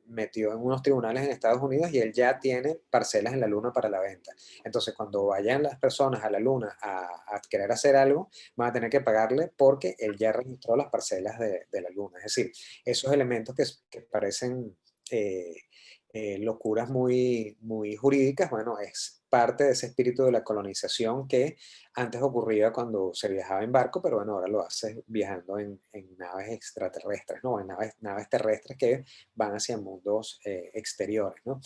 metió en unos tribunales en Estados Unidos y él ya tiene parcelas en la luna para la venta. Entonces, cuando vayan las personas a la luna a querer hacer algo, van a tener que pagarle porque él ya registró las parcelas de la luna. Es decir, esos elementos que parecen locuras muy jurídicas, bueno, es parte de ese espíritu de la colonización que antes ocurría cuando se viajaba en barco, pero bueno, ahora lo haces viajando en naves extraterrestres, ¿no? En naves terrestres que van hacia mundos exteriores, ¿no?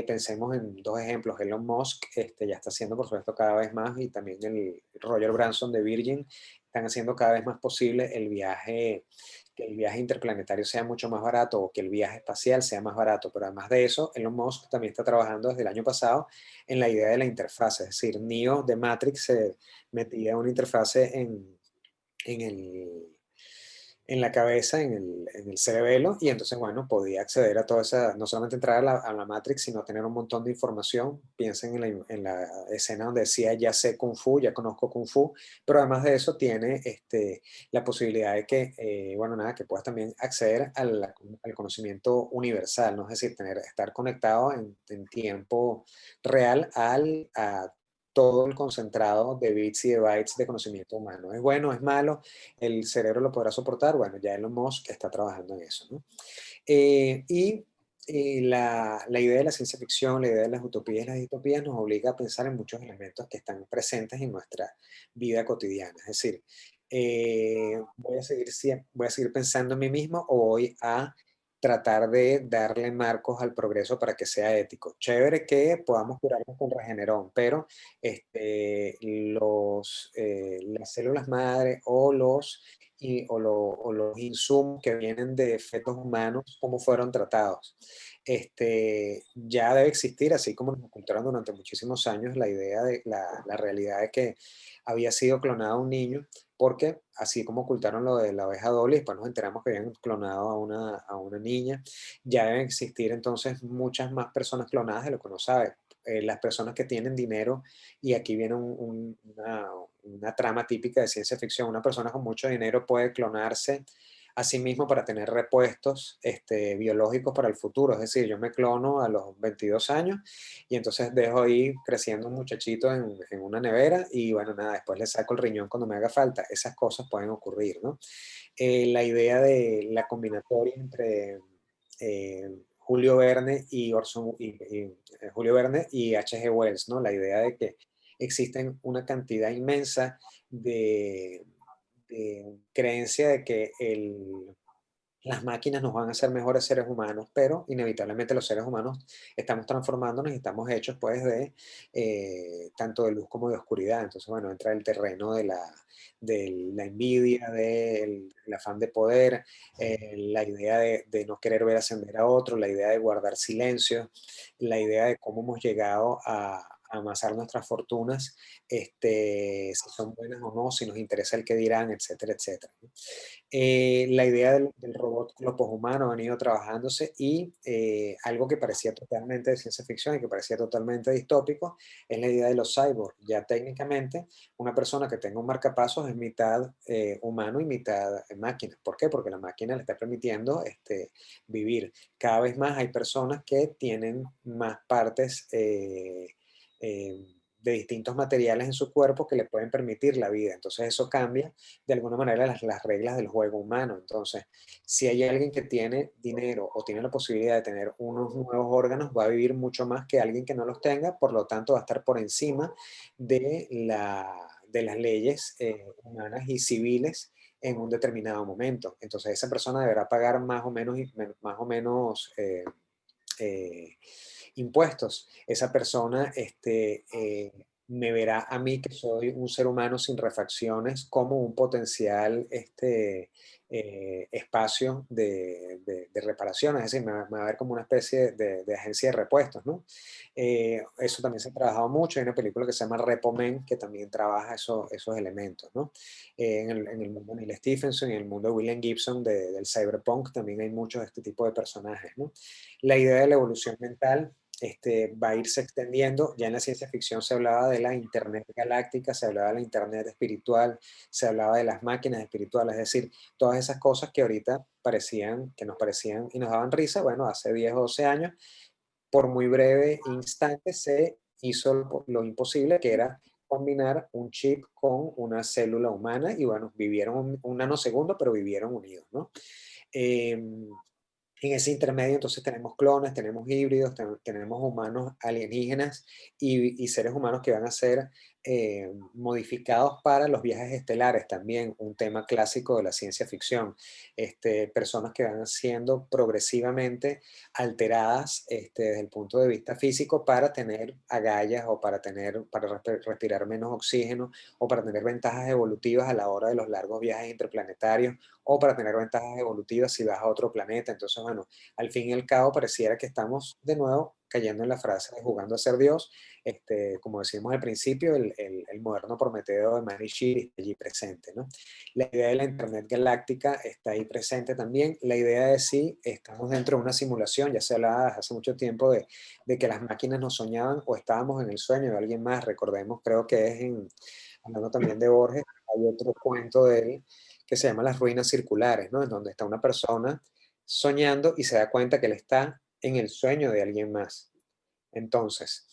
Pensemos en dos ejemplos. Elon Musk ya está haciendo, por supuesto, cada vez más, y también el Roger Branson de Virgin están haciendo cada vez más posible que el viaje interplanetario sea mucho más barato o que el viaje espacial sea más barato. Pero además de eso, Elon Musk también está trabajando desde el año pasado en la idea de la interfaz. Es decir, Neo de Matrix se metía una interfase en en la cabeza, en el cerebelo, y entonces, bueno, podía acceder a toda esa, no solamente entrar a la Matrix, sino tener un montón de información. Piensen en la escena donde decía, ya sé Kung Fu, ya conozco Kung Fu, pero además de eso tiene la posibilidad de que, bueno, nada, que puedas también acceder al conocimiento universal, ¿no? Es decir, estar conectado en tiempo real a todo el concentrado de bits y de bytes de conocimiento humano. ¿Es bueno, es malo? ¿El cerebro lo podrá soportar? Bueno, ya Elon Musk está trabajando en eso, ¿no? La idea de la ciencia ficción, la idea de las utopías y las distopías nos obliga a pensar en muchos elementos que están presentes en nuestra vida cotidiana. Es decir, voy a seguir pensando en mí mismo o voy a tratar de darle marcos al progreso para que sea ético. Chévere que podamos curarnos con Regeneron, pero las células madre o los insumos que vienen de fetos humanos, cómo fueron tratados. Ya debe existir, así como nos ocultaron durante muchísimos años la idea de la realidad de que había sido clonado un niño, porque así como ocultaron lo de la oveja Dolly, después nos enteramos que habían clonado a una niña, ya deben existir entonces muchas más personas clonadas de lo que uno sabe. Las personas que tienen dinero, y aquí viene una trama típica de ciencia ficción. Una persona con mucho dinero puede clonarse a sí mismo para tener repuestos biológicos para el futuro. Es decir, yo me clono a los 22 años y entonces dejo ahí creciendo un muchachito en una nevera y bueno, nada, después le saco el riñón cuando me haga falta. Esas cosas pueden ocurrir, ¿no? La idea de la combinatoria entre Julio Verne y Julio Verne y H.G. Wells, ¿no? La idea de que existen una cantidad inmensa de, de creencia de que las máquinas nos van a hacer mejores seres humanos, pero inevitablemente los seres humanos estamos transformándonos y estamos hechos pues de tanto de luz como de oscuridad. Entonces, bueno, entra el terreno de la envidia, del el afán de poder, la idea de no querer ver ascender a otro, la idea de guardar silencio, la idea de cómo hemos llegado a amasar nuestras fortunas, si son buenas o no, si nos interesa el que dirán, etcétera, etcétera, ¿no? La idea del robot con los poshumanos han ido trabajándose y algo que parecía totalmente de ciencia ficción y que parecía totalmente distópico es la idea de los cyborgs. Ya técnicamente una persona que tenga un marcapasos es mitad humano y mitad máquina. ¿Por qué? Porque la máquina le está permitiendo vivir. Cada vez más hay personas que tienen más partes eh, de distintos materiales en su cuerpo que le pueden permitir la vida. Entonces eso cambia de alguna manera las reglas del juego humano. Entonces, si hay alguien que tiene dinero o tiene la posibilidad de tener unos nuevos órganos, va a vivir mucho más que alguien que no los tenga, por lo tanto va a estar por encima de las leyes humanas y civiles en un determinado momento. Entonces, esa persona deberá pagar más o menos eh, impuestos. Esa persona me verá a mí, que soy un ser humano sin refacciones, como un potencial espacio de reparación, es decir, me va a ver como una especie de agencia de repuestos, ¿no? Eso también se ha trabajado mucho. Hay una película que se llama Repo Man que también trabaja esos elementos, ¿no? En el mundo de Neil Stephenson y en el mundo de William Gibson del cyberpunk también hay muchos de este tipo de personajes, ¿no? La idea de la evolución mental va a irse extendiendo. Ya en la ciencia ficción se hablaba de la Internet galáctica, se hablaba de la Internet espiritual, se hablaba de las máquinas espirituales, es decir, todas esas cosas que ahorita que nos parecían y nos daban risa, bueno, hace 10 o 12 años, por muy breve instante se hizo lo imposible, que era combinar un chip con una célula humana y bueno, vivieron un nanosegundo, pero vivieron unidos, ¿no? Em, en ese intermedio entonces tenemos clones, tenemos híbridos, tenemos humanos alienígenas y seres humanos que van a ser modificados para los viajes estelares, también un tema clásico de la ciencia ficción. Personas que van siendo progresivamente alteradas desde el punto de vista físico para tener agallas o para respirar menos oxígeno o para tener ventajas evolutivas a la hora de los largos viajes interplanetarios o para tener ventajas evolutivas si vas a otro planeta. Entonces, bueno, al fin y al cabo pareciera que estamos de nuevo cayendo en la frase de jugando a ser Dios. Como decíamos al principio, el moderno Prometeo de Manishi está allí presente, ¿no? La idea de la Internet galáctica está ahí presente también. La idea de si estamos dentro de una simulación, ya se hablaba hace mucho tiempo de que las máquinas nos soñaban o estábamos en el sueño de alguien más. Recordemos, creo que hablando también de Borges, hay otro cuento de él que se llama Las ruinas circulares, ¿no? En donde está una persona soñando y se da cuenta que él está en el sueño de alguien más. Entonces,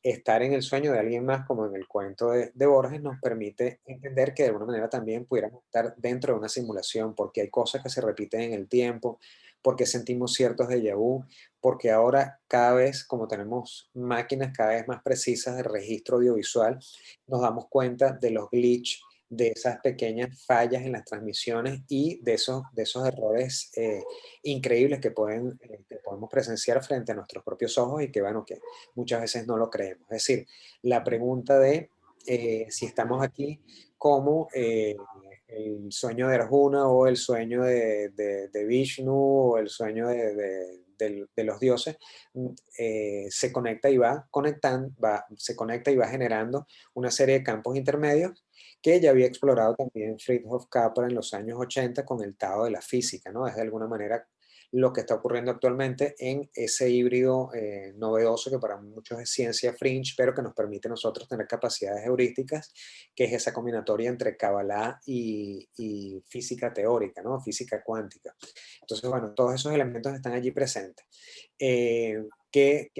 estar en el sueño de alguien más, como en el cuento de Borges, nos permite entender que de alguna manera también pudiéramos estar dentro de una simulación, porque hay cosas que se repiten en el tiempo, porque sentimos ciertos déjà vu, porque ahora cada vez, como tenemos máquinas cada vez más precisas de registro audiovisual, nos damos cuenta de los glitch, de esas pequeñas fallas en las transmisiones y de esos errores increíbles que podemos presenciar frente a nuestros propios ojos y que, bueno, que muchas veces no lo creemos. Es decir, la pregunta de si estamos aquí como el sueño de Arjuna o el sueño de Vishnu o el sueño de los dioses, se conecta y va conectando, se conecta y va generando una serie de campos intermedios que ya había explorado también Fritjof Capra en los años 80 con el Tao de la física, ¿no? Es de alguna manera lo que está ocurriendo actualmente en ese híbrido novedoso que para muchos es ciencia fringe, pero que nos permite a nosotros tener capacidades heurísticas, que es esa combinatoria entre Kabbalah y física teórica, ¿no? Física cuántica. Entonces, bueno, todos esos elementos están allí presentes. ¿Qué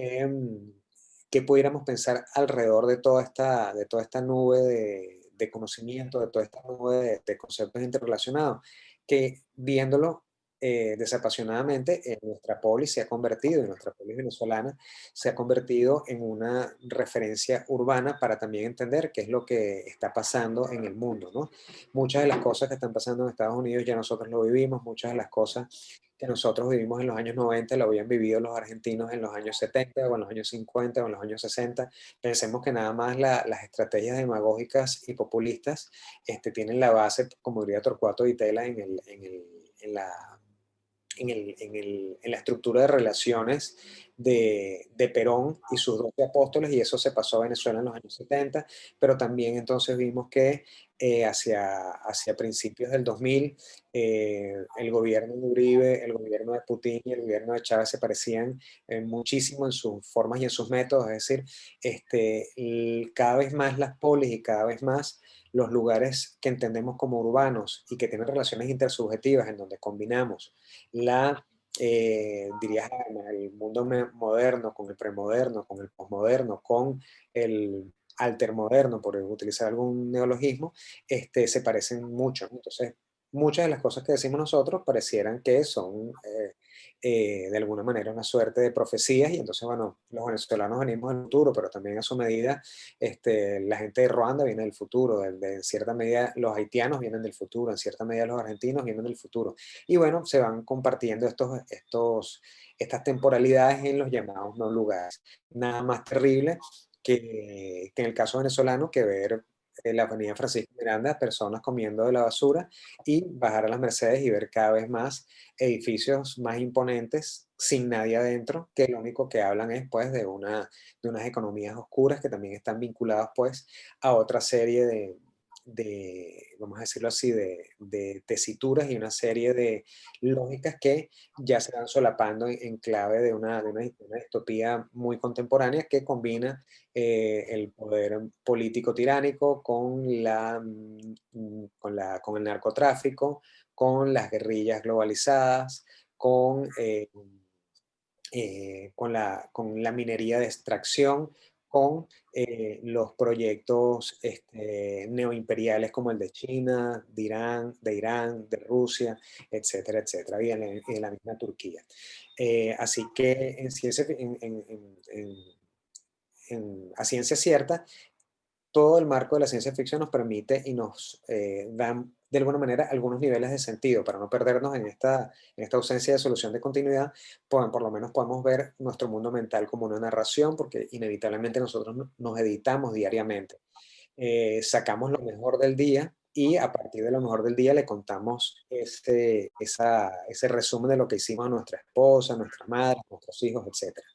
pudiéramos pensar alrededor de toda esta nube de conocimiento, de toda esta nube de conceptos interrelacionados? Que viéndolo desapasionadamente nuestra polis se ha convertido, y nuestra polis venezolana se ha convertido en una referencia urbana para también entender qué es lo que está pasando en el mundo, ¿no? Muchas de las cosas que están pasando en Estados Unidos ya nosotros lo vivimos, muchas de las cosas que nosotros vivimos en los años 90 lo habían vivido los argentinos en los años 70 o en los años 50 o en los años 60. Pensemos que nada más las estrategias demagógicas y populistas tienen la base, como diría Torcuato Di Tella, en la en la estructura de relaciones de Perón y sus 12 apóstoles, y eso se pasó a Venezuela en los años 70, pero también entonces vimos que hacia principios del 2000, el gobierno de Uribe, el gobierno de Putin y el gobierno de Chávez se parecían muchísimo en sus formas y en sus métodos, es decir, cada vez más las polis y cada vez más los lugares que entendemos como urbanos y que tienen relaciones intersubjetivas en donde combinamos la, dirías, el mundo moderno con el premoderno, con el posmoderno, con el altermoderno, por utilizar algún neologismo, se parecen mucho, ¿no? Entonces, muchas de las cosas que decimos nosotros parecieran que son de alguna manera una suerte de profecías, y entonces, bueno, los venezolanos venimos del futuro, pero también a su medida la gente de Ruanda viene del futuro, en cierta medida los haitianos vienen del futuro, en cierta medida los argentinos vienen del futuro. Y bueno, se van compartiendo estas temporalidades en los llamados no lugares. Nada más terrible que en el caso venezolano, que ver la avenida Francisco Miranda, personas comiendo de la basura, y bajar a las Mercedes y ver cada vez más edificios más imponentes sin nadie adentro, que lo único que hablan es pues de unas economías oscuras que también están vinculadas pues a otra serie vamos a decirlo así, de tesituras y una serie de lógicas que ya se van solapando en clave de una distopía muy contemporánea que combina el poder político tiránico con el narcotráfico, con las guerrillas globalizadas, con la minería de extracción, con los proyectos neoimperiales como el de China, de Irán, de Rusia, etcétera, etcétera, y en la misma Turquía. Así que a ciencia cierta, todo el marco de la ciencia ficción nos permite y nos dan de alguna manera algunos niveles de sentido para no perdernos en esta ausencia de solución de continuidad. Por lo menos podemos ver nuestro mundo mental como una narración, porque inevitablemente nosotros nos editamos diariamente. Sacamos lo mejor del día y a partir de lo mejor del día le contamos ese resumen de lo que hicimos a nuestra esposa, a nuestra madre, a nuestros hijos, etcétera.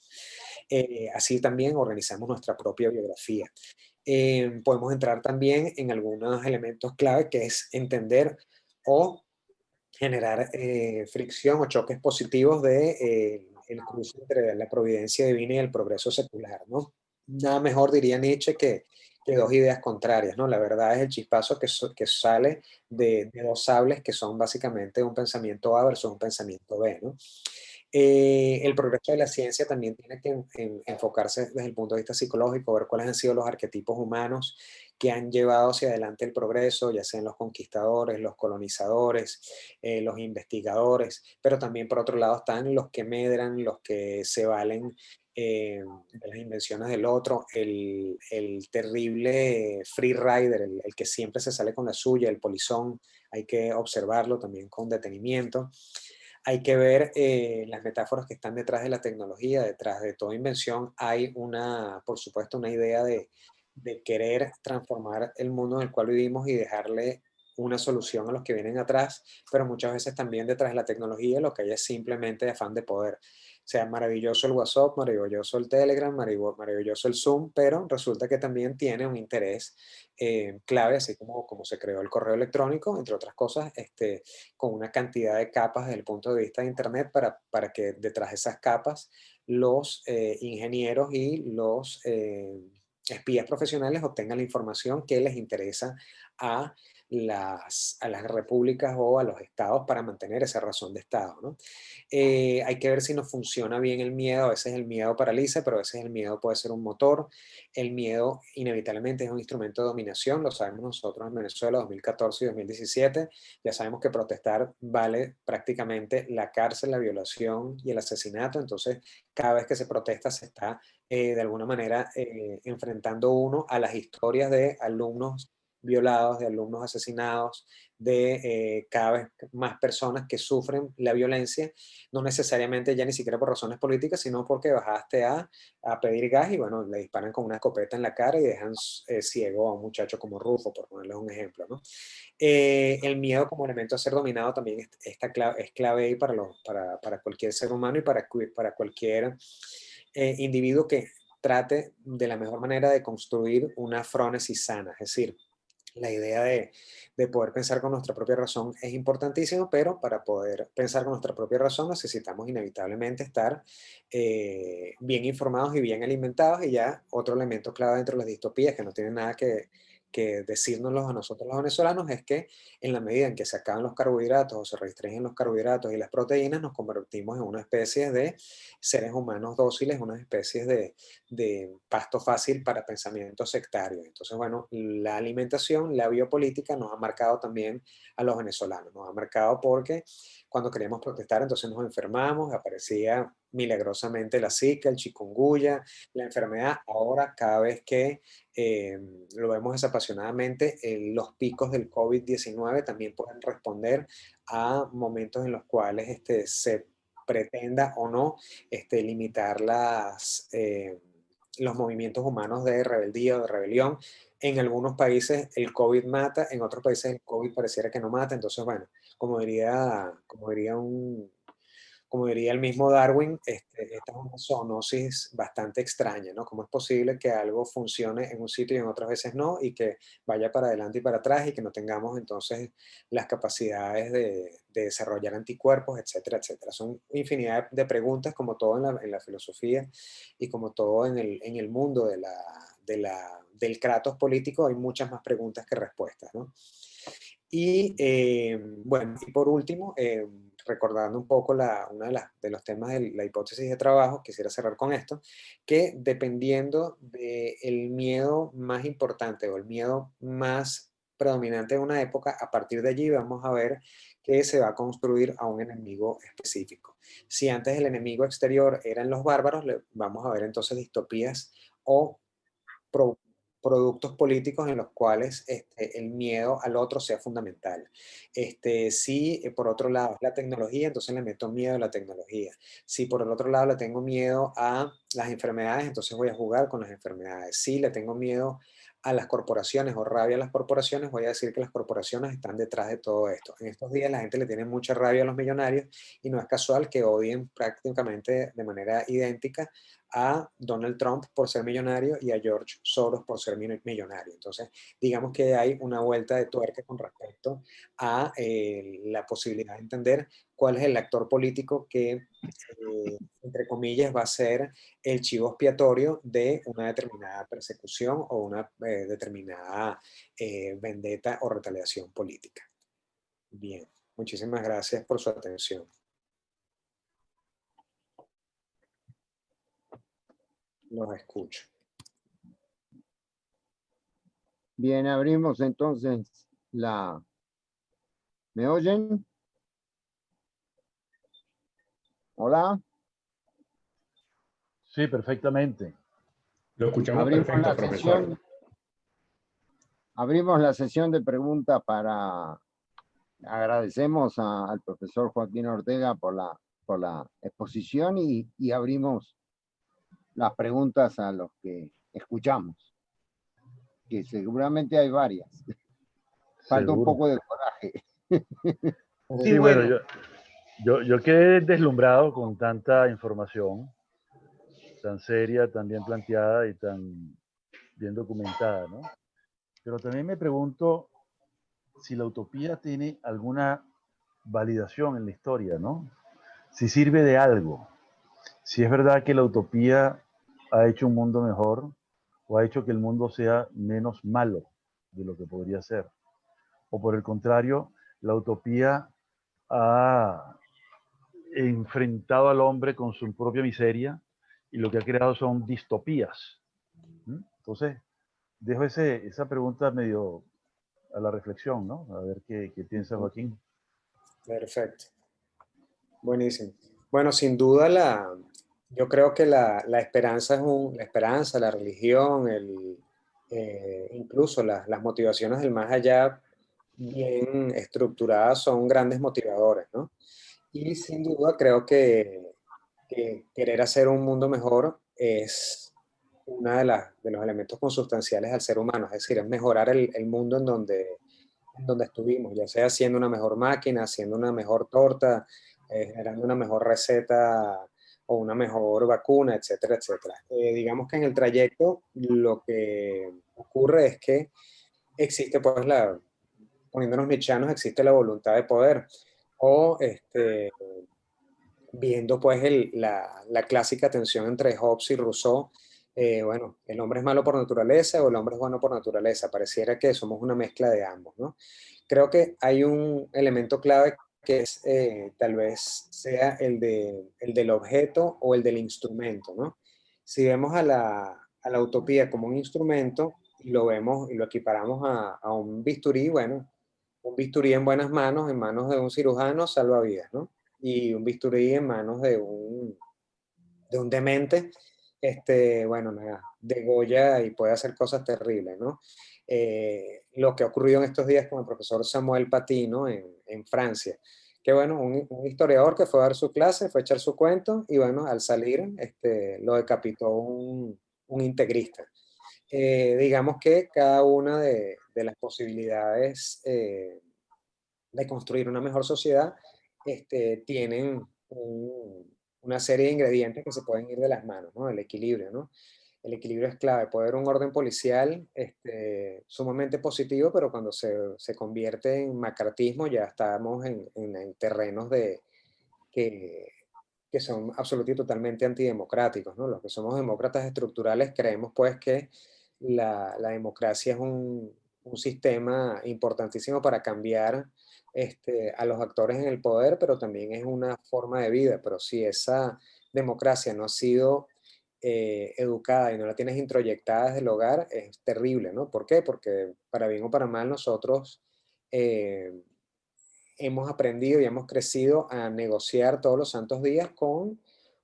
Así también organizamos nuestra propia biografía. Podemos entrar también en algunos elementos clave, que es entender o generar fricción o choques positivos el cruce entre la providencia divina y el progreso secular, ¿no? Nada mejor, diría Nietzsche, que dos ideas contrarias, ¿no? La verdad es el chispazo que sale de dos sables que son básicamente un pensamiento A versus un pensamiento B, ¿no? El progreso de la ciencia también tiene que enfocarse desde el punto de vista psicológico, ver cuáles han sido los arquetipos humanos que han llevado hacia adelante el progreso, ya sean los conquistadores, los colonizadores, los investigadores, pero también por otro lado están los que medran, los que se valen de las invenciones del otro, el terrible free rider, el que siempre se sale con la suya, el polizón, hay que observarlo también con detenimiento. Hay que ver las metáforas que están detrás de la tecnología, detrás de toda invención hay por supuesto, una idea de querer transformar el mundo en el cual vivimos y dejarle una solución a los que vienen atrás, pero muchas veces también detrás de la tecnología lo que hay es simplemente afán de poder. O sea, maravilloso el WhatsApp, maravilloso el Telegram, maravilloso el Zoom, pero resulta que también tiene un interés clave, así como se creó el correo electrónico, entre otras cosas, con una cantidad de capas desde el punto de vista de Internet para que detrás de esas capas los ingenieros y los espías profesionales obtengan la información que les interesa a a las repúblicas o a los estados para mantener esa razón de estado, ¿no? Hay que ver si nos funciona bien el miedo. A veces el miedo paraliza, pero a veces el miedo puede ser un motor. El miedo inevitablemente es un instrumento de dominación, lo sabemos nosotros en Venezuela 2014 y 2017. Ya sabemos que protestar vale prácticamente la cárcel, la violación y el asesinato. Entonces, cada vez que se protesta se está de alguna manera enfrentando uno a las historias de alumnos violados, de alumnos asesinados, de cada vez más personas que sufren la violencia, no necesariamente ya ni siquiera por razones políticas, sino porque bajaste a pedir gas y bueno, le disparan con una escopeta en la cara y dejan ciego a un muchacho como Rufo, por ponerles un ejemplo, ¿no? El miedo como elemento a ser dominado también es clave ahí para cualquier ser humano y para cualquier individuo que trate de la mejor manera de construir una frónesis sana. Es decir, la idea de poder pensar con nuestra propia razón es importantísimo, pero para poder pensar con nuestra propia razón necesitamos inevitablemente estar bien informados y bien alimentados. Y ya otro elemento clave dentro de las distopías que no tiene nada que decírnoslos a nosotros los venezolanos es que en la medida en que se acaban los carbohidratos o se restringen los carbohidratos y las proteínas, nos convertimos en una especie de seres humanos dóciles, una especie de pasto fácil para pensamientos sectarios. Entonces, bueno, la alimentación, la biopolítica nos ha marcado también a los venezolanos, nos ha marcado porque cuando queríamos protestar entonces nos enfermamos, aparecía milagrosamente la Zika, el chikungunya, la enfermedad. Ahora cada vez que eh, lo vemos desapasionadamente, los picos del COVID-19 también pueden responder a momentos en los cuales se pretenda o no limitar los movimientos humanos de rebeldía o de rebelión. En algunos países el COVID mata, en otros países el COVID pareciera que no mata. Entonces, bueno, como diría como diría el mismo Darwin, esta es una zoonosis bastante extraña, ¿no? ¿Cómo es posible que algo funcione en un sitio y en otras veces no, y que vaya para adelante y para atrás, y que no tengamos entonces las capacidades de desarrollar anticuerpos, etcétera, etcétera? Son infinidad de preguntas, como todo en la filosofía y como todo en el mundo del kratos político, hay muchas más preguntas que respuestas, ¿no? Y bueno, y por último, recordando un poco uno de los temas de la hipótesis de trabajo, quisiera cerrar con esto, que dependiendo del miedo más importante o el miedo más predominante de una época, a partir de allí vamos a ver que se va a construir a un enemigo específico. Si antes el enemigo exterior eran los bárbaros, vamos a ver entonces distopías o pro- productos políticos en los cuales el miedo al otro sea fundamental. Si por otro lado es la tecnología, entonces le meto miedo a la tecnología. Si por el otro lado le tengo miedo a las enfermedades, entonces voy a jugar con las enfermedades. Si le tengo miedo a las corporaciones o rabia a las corporaciones, voy a decir que las corporaciones están detrás de todo esto. En estos días la gente le tiene mucha rabia a los millonarios y no es casual que odien prácticamente de manera idéntica a Donald Trump por ser millonario y a George Soros por ser millonario. Entonces, digamos que hay una vuelta de tuerca con respecto a la posibilidad de entender cuál es el actor político que, entre comillas, va a ser el chivo expiatorio de una determinada persecución o una determinada vendetta o retaliación política. Bien, muchísimas gracias por su atención. Los escucho. Bien, abrimos entonces la... ¿Me oyen? Hola. Sí, perfectamente. Lo escuchamos Abrimos perfecto, la profesor. sesión. Abrimos la sesión de preguntas para... Agradecemos al profesor Joaquín Ortega por la exposición y abrimos las preguntas a los que escuchamos, que seguramente hay varias. Falta un Seguro. poco de coraje. Sí, bueno, yo quedé deslumbrado con tanta información, tan seria, tan bien planteada y tan bien documentada, ¿no? Pero también me pregunto si la utopía tiene alguna validación en la historia, ¿no? Si sirve de algo. Si es verdad que la utopía ha hecho un mundo mejor o ha hecho que el mundo sea menos malo de lo que podría ser. o por el contrario, la utopía ha enfrentado al hombre con su propia miseria y lo que ha creado son distopías. Entonces, dejo esa pregunta medio a la reflexión, ¿no? A ver qué piensa Joaquín. Perfecto. Buenísimo. Bueno, sin duda yo creo que la esperanza la esperanza, la religión, incluso las motivaciones del más allá bien estructuradas son grandes motivadores, ¿no? Y sin duda creo que querer hacer un mundo mejor es uno de los elementos consustanciales al ser humano, es decir, es mejorar el mundo en donde estuvimos, ya sea haciendo una mejor máquina, haciendo una mejor torta, generando una mejor receta o una mejor vacuna, etcétera, etcétera. Digamos que en el trayecto lo que ocurre es que existe, pues, poniéndonos nichanos, existe la voluntad de poder. O viendo pues la clásica tensión entre Hobbes y Rousseau, bueno, el hombre es malo por naturaleza o el hombre es bueno por naturaleza, pareciera que somos una mezcla de ambos, ¿no? Creo que hay un elemento clave que es tal vez sea el del objeto o el del instrumento, ¿no? Si vemos a la utopía como un instrumento y lo vemos y lo equiparamos a un bisturí, bueno, un bisturí en manos de un cirujano salva vidas, ¿no? Y un bisturí en manos de un demente, bueno, nada, degolla y puede hacer cosas terribles, ¿no? Lo que ha ocurrido en estos días con el profesor Samuel Paty, ¿no? En Francia, que bueno, un historiador que fue a dar su clase, fue a echar su cuento y bueno, al salir lo decapitó un integrista. Digamos que cada una de las posibilidades de construir una mejor sociedad, tienen una serie de ingredientes que se pueden ir de las manos, ¿no? El equilibrio, ¿no? El equilibrio es clave. Puede haber un orden policial sumamente positivo, pero cuando se convierte en macartismo ya estamos en terrenos que, que son absolutamente y totalmente antidemocráticos, ¿no? Los que somos demócratas estructurales creemos pues que la democracia es un sistema importantísimo para cambiar a los actores en el poder, pero también es una forma de vida. Pero si esa democracia no ha sido educada y no la tienes introyectada desde el hogar, es terrible, ¿no? ¿Por qué? Porque para bien o para mal nosotros eh, hemos aprendido y hemos crecido a negociar todos los santos días con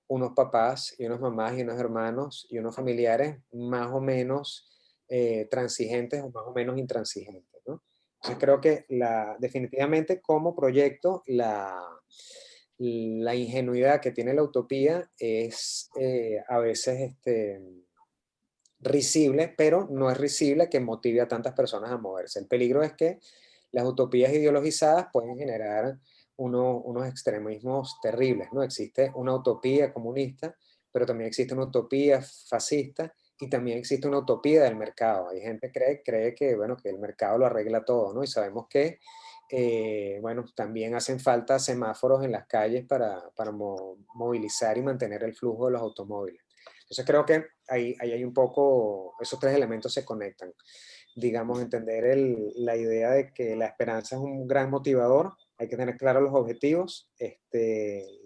unos papás y unas mamás y unos hermanos y unos familiares más o menos transigentes o más o menos intransigentes, ¿no? Entonces creo que definitivamente como proyecto la ingenuidad que tiene la utopía es a veces risible, pero no es risible que motive a tantas personas a moverse. El peligro es que las utopías ideologizadas pueden generar unos extremismos terribles, ¿no? Existe una utopía comunista, pero también existe una utopía fascista y también existe una utopía del mercado. Hay gente que cree que, bueno, que el mercado lo arregla todo, ¿no? Y sabemos que, bueno, también hacen falta semáforos en las calles para movilizar y mantener el flujo de los automóviles. Entonces creo que ahí hay un poco, esos tres elementos se conectan. Digamos, entender la idea de que la esperanza es un gran motivador, hay que tener claros los objetivos,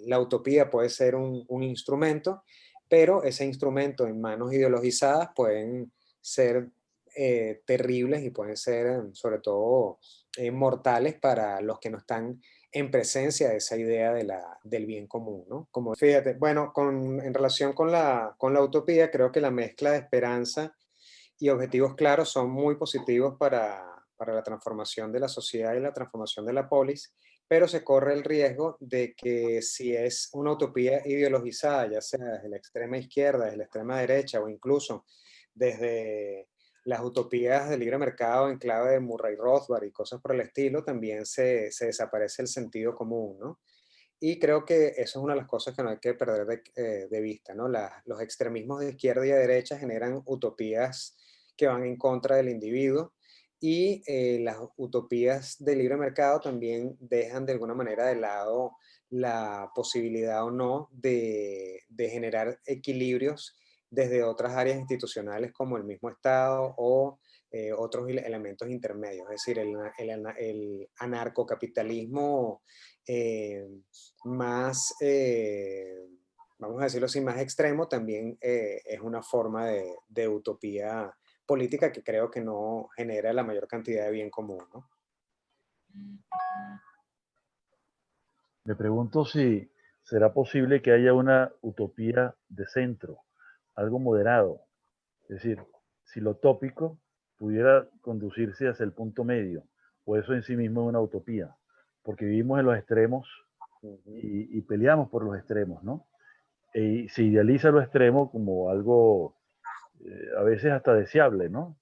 la utopía puede ser un instrumento, pero ese instrumento en manos ideologizadas pueden ser terribles y pueden ser sobre todo mortales para los que no están en presencia de esa idea del bien común, ¿no? Como fíjate, bueno, en relación con la utopía, creo que la mezcla de esperanza y objetivos claros son muy positivos para la transformación de la sociedad y la transformación de la polis, pero se corre el riesgo de que si es una utopía ideologizada, ya sea desde la extrema izquierda, desde la extrema derecha o incluso desde las utopías de libre mercado en clave de Murray Rothbard y cosas por el estilo, también se desaparece el sentido común, ¿no? Y creo que eso es una de las cosas que no hay que perder de vista, ¿no? Los extremismos de izquierda y de derecha generan utopías que van en contra del individuo y las utopías de libre mercado también dejan de alguna manera de lado la posibilidad o no de generar equilibrios desde otras áreas institucionales como el mismo Estado o otros elementos intermedios. Es decir, el anarcocapitalismo más, vamos a decirlo así, más extremo también es una forma de utopía política que creo que no genera la mayor cantidad de bien común, ¿no? Me pregunto si será posible que haya una utopía de centro, algo moderado. Es decir, si lo tópico pudiera conducirse hacia el punto medio, o eso en sí mismo es una utopía, porque vivimos en los extremos y peleamos por los extremos, ¿no? Y se idealiza lo extremo como algo a veces hasta deseable, ¿no?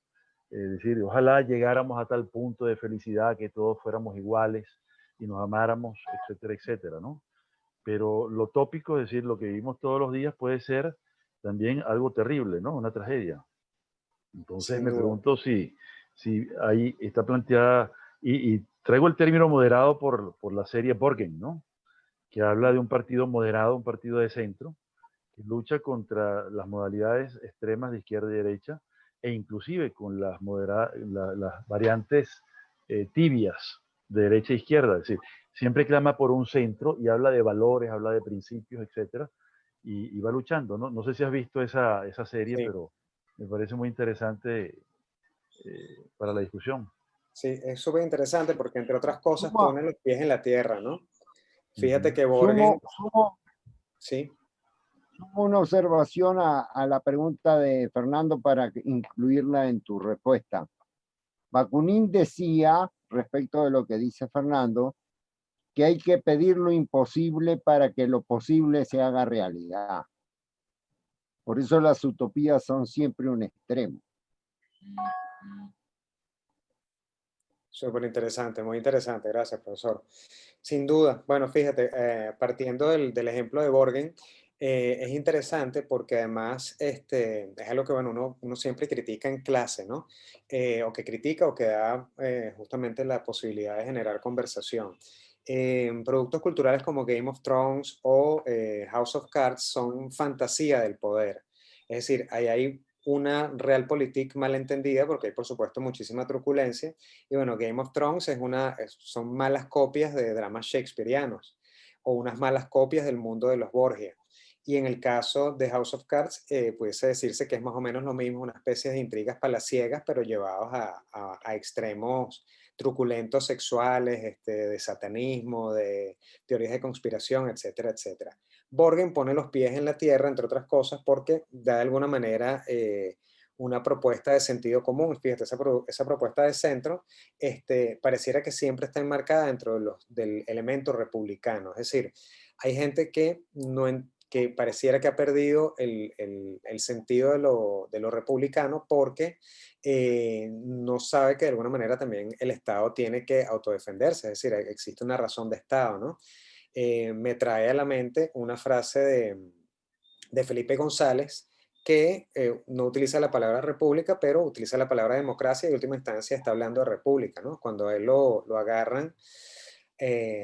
Es decir, ojalá llegáramos a tal punto de felicidad que todos fuéramos iguales y nos amáramos, etcétera, etcétera, ¿no? Pero lo tópico, es decir, lo que vivimos todos los días puede ser también algo terrible, ¿no? Una tragedia. Entonces Sin me duda. pregunto si ahí está planteada, y traigo el término moderado por la serie Borgen, ¿no? Que habla de un partido moderado, un partido de centro, que lucha contra las modalidades extremas de izquierda y derecha, e inclusive con las variantes tibias de derecha e izquierda. Es decir, siempre clama por un centro y habla de valores, habla de principios, etcétera, y va luchando, ¿no? No sé si has visto esa serie, Sí, pero me parece muy interesante para la discusión. sí, es súper interesante porque entre otras cosas Sumo, pone los pies en la tierra, ¿no? Fíjate Ujú. que sumo, Borgen, sumo, sí, sumo una observación a la pregunta de Fernando para incluirla en tu respuesta. Bakunin decía, respecto de lo que dice Fernando, que hay que pedir lo imposible para que lo posible se haga realidad. Por eso las utopías son siempre un extremo. súper interesante, muy interesante, gracias, profesor. Sin duda, bueno, fíjate, partiendo del ejemplo de Borgen, es interesante porque además es algo que, bueno, uno siempre critica en clase, ¿no? O que critica o que da justamente la posibilidad de generar conversación. Productos culturales como Game of Thrones o House of Cards son fantasía del poder. Es decir, ahí hay una realpolitik mal entendida porque hay, por supuesto, muchísima truculencia. Y bueno, Game of Thrones son malas copias de dramas shakespearianos o unas malas copias del mundo de los Borgia. Y en el caso de House of Cards, pudiese decirse que es más o menos lo mismo, una especie de intrigas palaciegas, pero llevados a extremos truculentos sexuales, de satanismo, de teorías de conspiración, etcétera, etcétera. Borgen pone los pies en la tierra, entre otras cosas, porque da de alguna manera una propuesta de sentido común. Fíjate, esa propuesta de centro pareciera que siempre está enmarcada dentro del elemento republicano. Es decir, hay gente que, que pareciera que ha perdido el sentido de lo republicano porque no sabe que de alguna manera también el Estado tiene que autodefenderse, es decir, existe una razón de Estado, ¿no? Me trae a la mente una frase de Felipe González que no utiliza la palabra república, pero utiliza la palabra democracia y en última instancia está hablando de república, ¿no? Cuando a él lo agarran,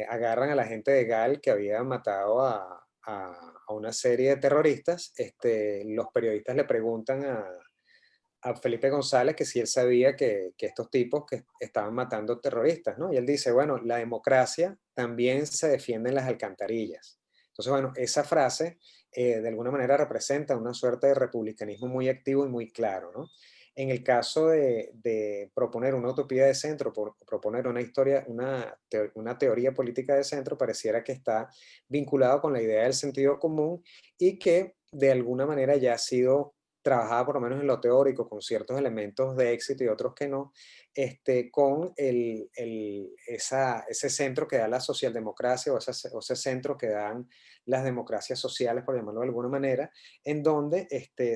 agarran a la gente de GAL que había matado a una serie de terroristas, los periodistas le preguntan a Felipe González que si él sabía que estos tipos que estaban matando terroristas, ¿no? Y él dice, bueno, la democracia también se defiende en las alcantarillas. Entonces, bueno, esa frase de alguna manera representa una suerte de republicanismo muy activo y muy claro, ¿no? En el caso de proponer una utopía de centro, proponer una historia, una teoría política de centro, pareciera que está vinculado con la idea del sentido común y que de alguna manera ya ha sido trabajada por lo menos en lo teórico, con ciertos elementos de éxito y otros que no, con ese centro que da la socialdemocracia o ese centro que dan las democracias sociales, por llamarlo de alguna manera, en donde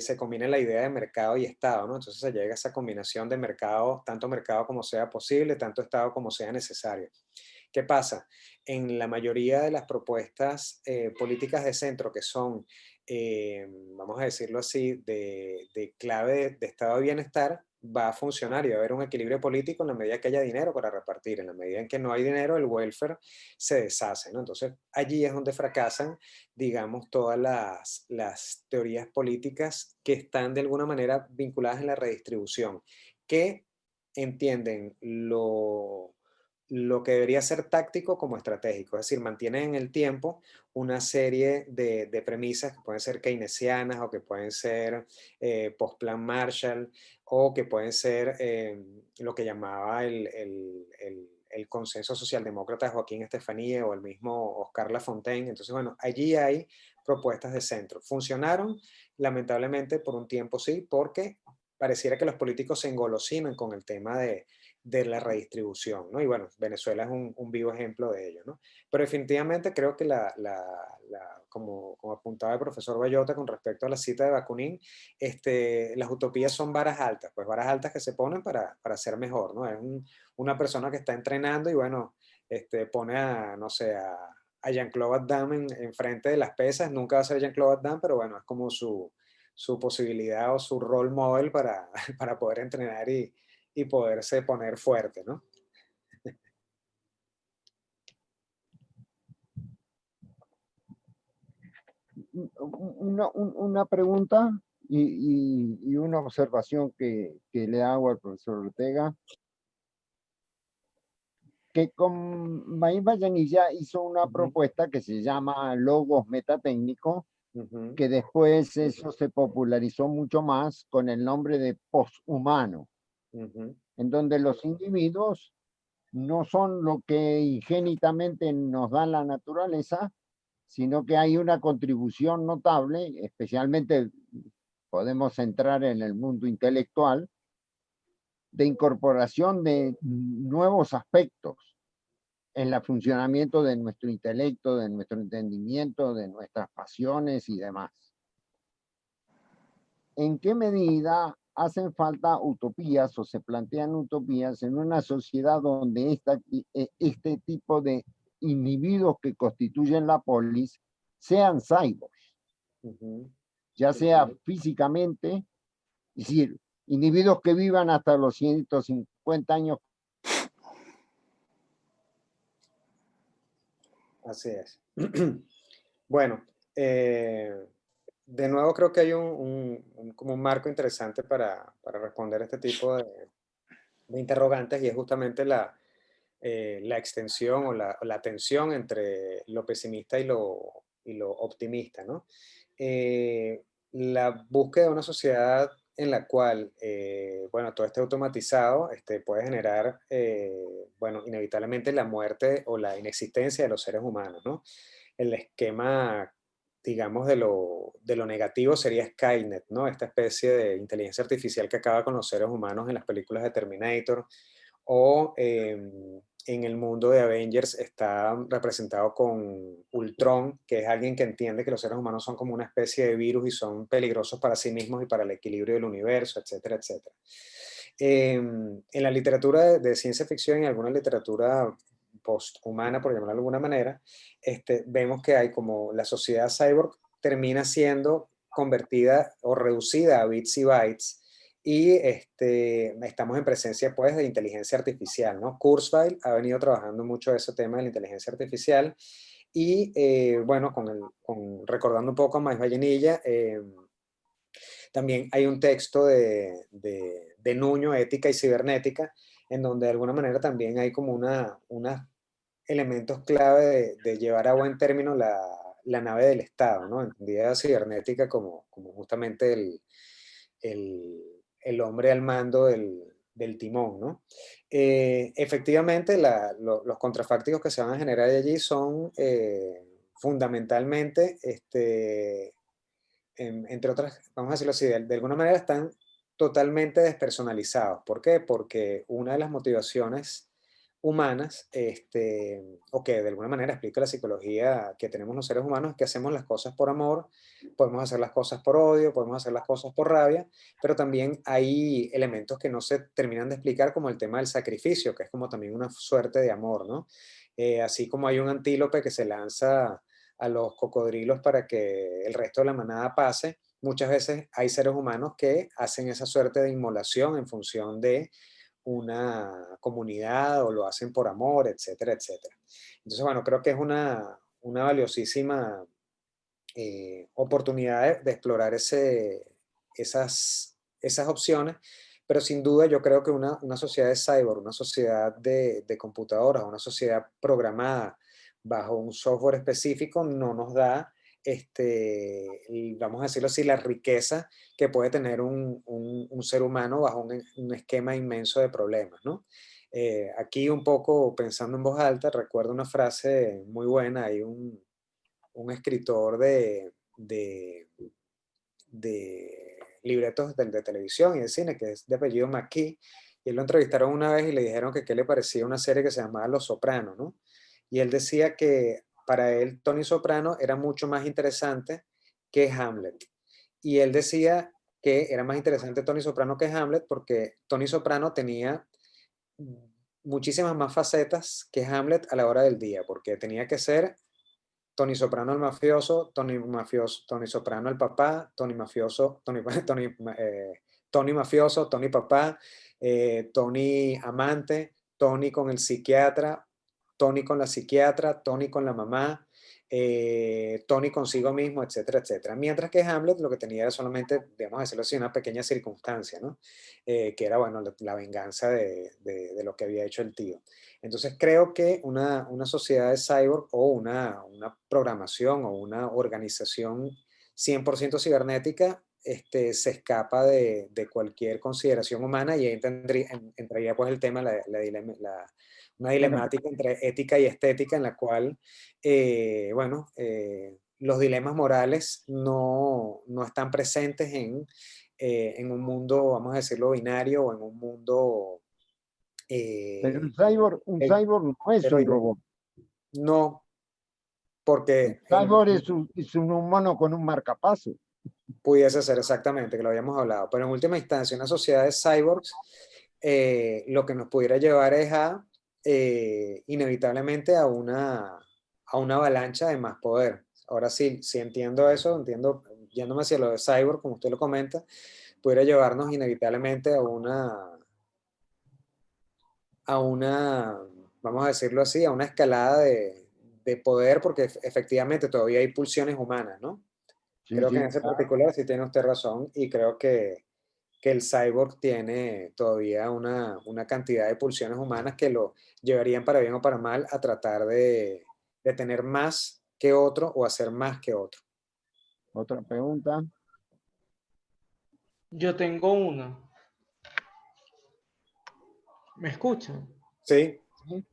se combina la idea de mercado y Estado, ¿no? Entonces se llega a esa combinación de mercado, tanto mercado como sea posible, tanto Estado como sea necesario. ¿Qué pasa? En la mayoría de las propuestas políticas de centro que son, vamos a decirlo así, de clave de estado de bienestar, va a funcionar y va a haber un equilibrio político en la medida que haya dinero para repartir. En la medida en que no hay dinero, el welfare se deshace, ¿no? Entonces, allí es donde fracasan, digamos, todas las teorías políticas que están de alguna manera vinculadas en la redistribución, que entienden lo que debería ser táctico como estratégico, es decir, mantienen en el tiempo una serie de premisas que pueden ser keynesianas o que pueden ser post-plan Marshall o que pueden ser lo que llamaba el consenso socialdemócrata de Joaquín Estefanía o el mismo Oscar Lafontaine. Entonces, bueno, allí hay propuestas de centro. Funcionaron, lamentablemente, por un tiempo sí, porque pareciera que los políticos se engolosinan con el tema de la redistribución, ¿no? Y bueno, Venezuela es un vivo ejemplo de ello, ¿no? Pero definitivamente creo que como apuntaba el profesor Bayota con respecto a la cita de Bakunin, las utopías son varas altas, pues varas altas que se ponen para ser mejor, ¿no? Es una persona que está entrenando y bueno, pone a, no sé, a Jean-Claude Van Damme enfrente de las pesas, nunca va a ser Jean-Claude Van Damme, pero bueno, es como su posibilidad o su role model para poder entrenar y poderse poner fuerte, ¿no? Una pregunta y una observación que le hago al profesor Ortega, que con Maíz Vallenilla hizo una propuesta que se llama Logos Metatécnico, que después eso se popularizó mucho más con el nombre de poshumano, en donde los individuos no son lo que ingénitamente nos da la naturaleza, sino que hay una contribución notable, especialmente podemos entrar en el mundo intelectual, de incorporación de nuevos aspectos en el funcionamiento de nuestro intelecto, de nuestro entendimiento, de nuestras pasiones y demás. ¿En qué medida hacen falta utopías o se plantean utopías en una sociedad donde este tipo de individuos que constituyen la polis sean cyborgs, ya sea físicamente, es decir, individuos que vivan hasta los 150 años? Así es. Bueno, de nuevo creo que hay como un marco interesante para responder este tipo de interrogantes y es justamente la extensión o la tensión entre lo pesimista y lo optimista, ¿no? La búsqueda de una sociedad en la cual, bueno, todo esté automatizado, puede generar, bueno, inevitablemente la muerte o la inexistencia de los seres humanos, ¿no? El esquema, digamos, de lo negativo sería Skynet, ¿no? Esta especie de inteligencia artificial que acaba con los seres humanos en las películas de Terminator, o en el mundo de Avengers está representado con Ultron, que es alguien que entiende que los seres humanos son como una especie de virus y son peligrosos para sí mismos y para el equilibrio del universo, etcétera, etcétera. En la literatura de ciencia ficción y alguna literatura posthumana, por llamarlo de alguna manera, vemos que hay como la sociedad cyborg termina siendo convertida o reducida a bits y bytes y estamos en presencia pues de inteligencia artificial, ¿no? Kurzweil ha venido trabajando mucho ese tema de la inteligencia artificial y bueno, recordando un poco a Maíz Vallenilla, también hay un texto de Nuño, Ética y Cibernética, en donde de alguna manera también hay como unos elementos clave de llevar a buen término la nave del Estado, ¿no? Entendida cibernética como justamente el hombre al mando del timón, ¿no? Efectivamente, los contrafácticos que se van a generar allí son fundamentalmente, entre otras, vamos a decirlo así, de alguna manera están totalmente despersonalizados. ¿Por qué? Porque una de las motivaciones humanas, o que de alguna manera explica la psicología que tenemos los seres humanos, es que hacemos las cosas por amor, podemos hacer las cosas por odio, podemos hacer las cosas por rabia, pero también hay elementos que no se terminan de explicar, como el tema del sacrificio, que es como también una suerte de amor, ¿no? Así como hay un antílope que se lanza a los cocodrilos para que el resto de la manada pase, muchas veces hay seres humanos que hacen esa suerte de inmolación en función de una comunidad o lo hacen por amor, etcétera, etcétera. Entonces, bueno, creo que es una valiosísima oportunidad de explorar esas opciones, pero sin duda yo creo que una sociedad de cyborg, una sociedad de computadoras, una sociedad programada bajo un software específico no nos da, vamos a decirlo así, la riqueza que puede tener un ser humano bajo un esquema inmenso de problemas, ¿no? Aquí un poco pensando en voz alta, recuerdo una frase muy buena, hay un escritor de libretos de televisión y de cine, que es de apellido McKee, y él lo entrevistaron una vez y le dijeron que qué le parecía una serie que se llamaba Los Sopranos, ¿no? Y él decía que para él Tony Soprano era mucho más interesante que Hamlet. Y él decía que era más interesante Tony Soprano que Hamlet porque Tony Soprano tenía muchísimas más facetas que Hamlet a la hora del día, porque tenía que ser Tony Soprano el mafioso, Tony Soprano el papá, Tony mafioso, Tony mafioso, Tony papá, Tony amante, Tony con el psiquiatra, Tony con la psiquiatra, Tony con la mamá, Tony consigo mismo, etcétera, etcétera. Mientras que Hamlet lo que tenía era solamente, digamos decirlo así, una pequeña circunstancia, ¿no? Que era, bueno, la venganza de lo que había hecho el tío. Entonces creo que una sociedad de cyborg o una programación o una organización 100% cibernética se escapa de cualquier consideración humana y ahí entraría pues el tema, una Bueno, dilemática entre ética y estética en la cual, los dilemas morales no están presentes en un mundo, vamos a decirlo, binario o en un mundo pero eh, un cyborg no es un heroico. robot. No, Un porque cyborg es un humano con un marcapaso. pudiese ser exactamente, que lo habíamos hablado, pero en última instancia, una sociedad de cyborgs, lo que nos pudiera llevar es inevitablemente a una avalancha de más poder. Ahora sí, si entiendo eso, entiendo, yéndome hacia lo de cyborg, como usted lo comenta, pudiera llevarnos inevitablemente a una, vamos a decirlo así, a una escalada de poder, porque efectivamente todavía hay pulsiones humanas, ¿no? Sí, Creo que en sí, ese claro. particular sí tiene usted razón y creo que el cyborg tiene todavía una cantidad de pulsiones humanas que lo llevarían para bien o para mal a tratar de tener más que otro o hacer más que otro. Otra pregunta. Yo tengo una. ¿Me escuchan? Sí, ¿Sí?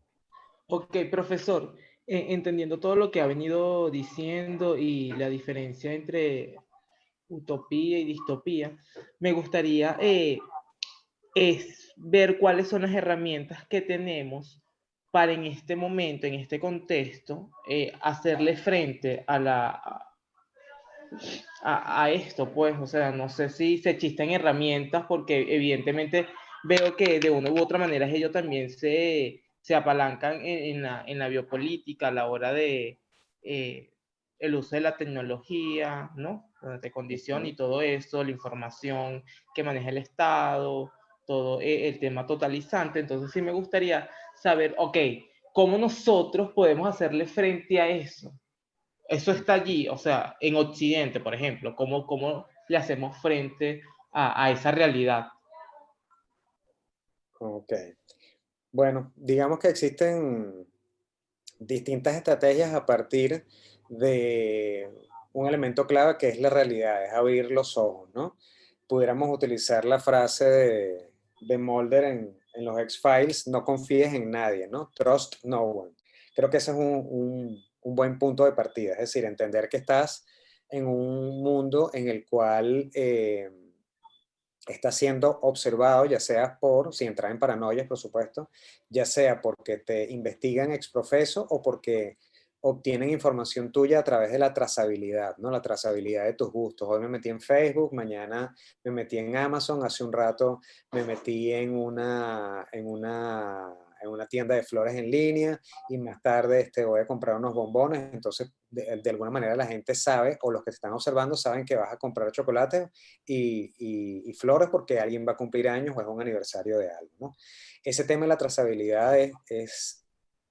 Ok, profesor, entendiendo todo lo que ha venido diciendo y la diferencia entre utopía y distopía, me gustaría es ver cuáles son las herramientas que tenemos para en este momento, en este contexto, hacerle frente a esto, pues, o sea, no sé si se existen herramientas porque evidentemente veo que de una u otra manera ellos también se apalancan en la biopolítica a la hora de el uso de la tecnología, ¿no? Donde te condiciona y todo eso, la información que maneja el Estado, todo el tema totalizante. Entonces sí me gustaría saber, ok, ¿cómo nosotros podemos hacerle frente a eso? Eso está allí, o sea, en Occidente, por ejemplo, ¿cómo le hacemos frente a esa realidad? ok. Bueno, digamos que existen distintas estrategias a partir de un elemento clave que es la realidad, es abrir los ojos, ¿no? Pudiéramos utilizar la frase de Mulder en los X-Files, no confíes en nadie, ¿no? Trust no one. Creo que ese es un buen punto de partida, es decir, entender que estás en un mundo en el cual está siendo observado, ya sea si entrar en paranoias, por supuesto, ya sea porque te investigan ex profeso o porque obtienen información tuya a través de la trazabilidad, ¿no? La trazabilidad de tus gustos. Hoy me metí en Facebook, mañana me metí en Amazon, hace un rato me metí en una tienda de flores en línea y más tarde voy a comprar unos bombones. Entonces, de alguna manera la gente sabe, o los que te están observando saben que vas a comprar chocolate y flores porque alguien va a cumplir años o es un aniversario de algo, ¿no? Ese tema de la trazabilidad es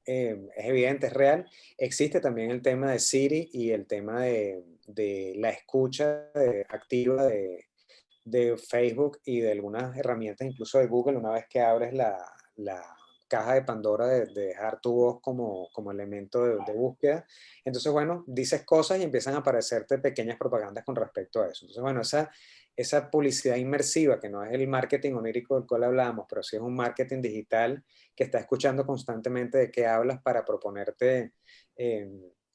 evidente, es real. Existe también el tema de Siri y el tema de la escucha activa de Facebook y de algunas herramientas, incluso de Google, una vez que abres la caja de Pandora de dejar tu voz como elemento de búsqueda. Entonces, bueno, dices cosas y empiezan a aparecerte pequeñas propagandas con respecto a eso. Entonces, bueno, esa publicidad inmersiva, que no es el marketing onírico del cual hablábamos, pero sí es un marketing digital que está escuchando constantemente de qué hablas para proponerte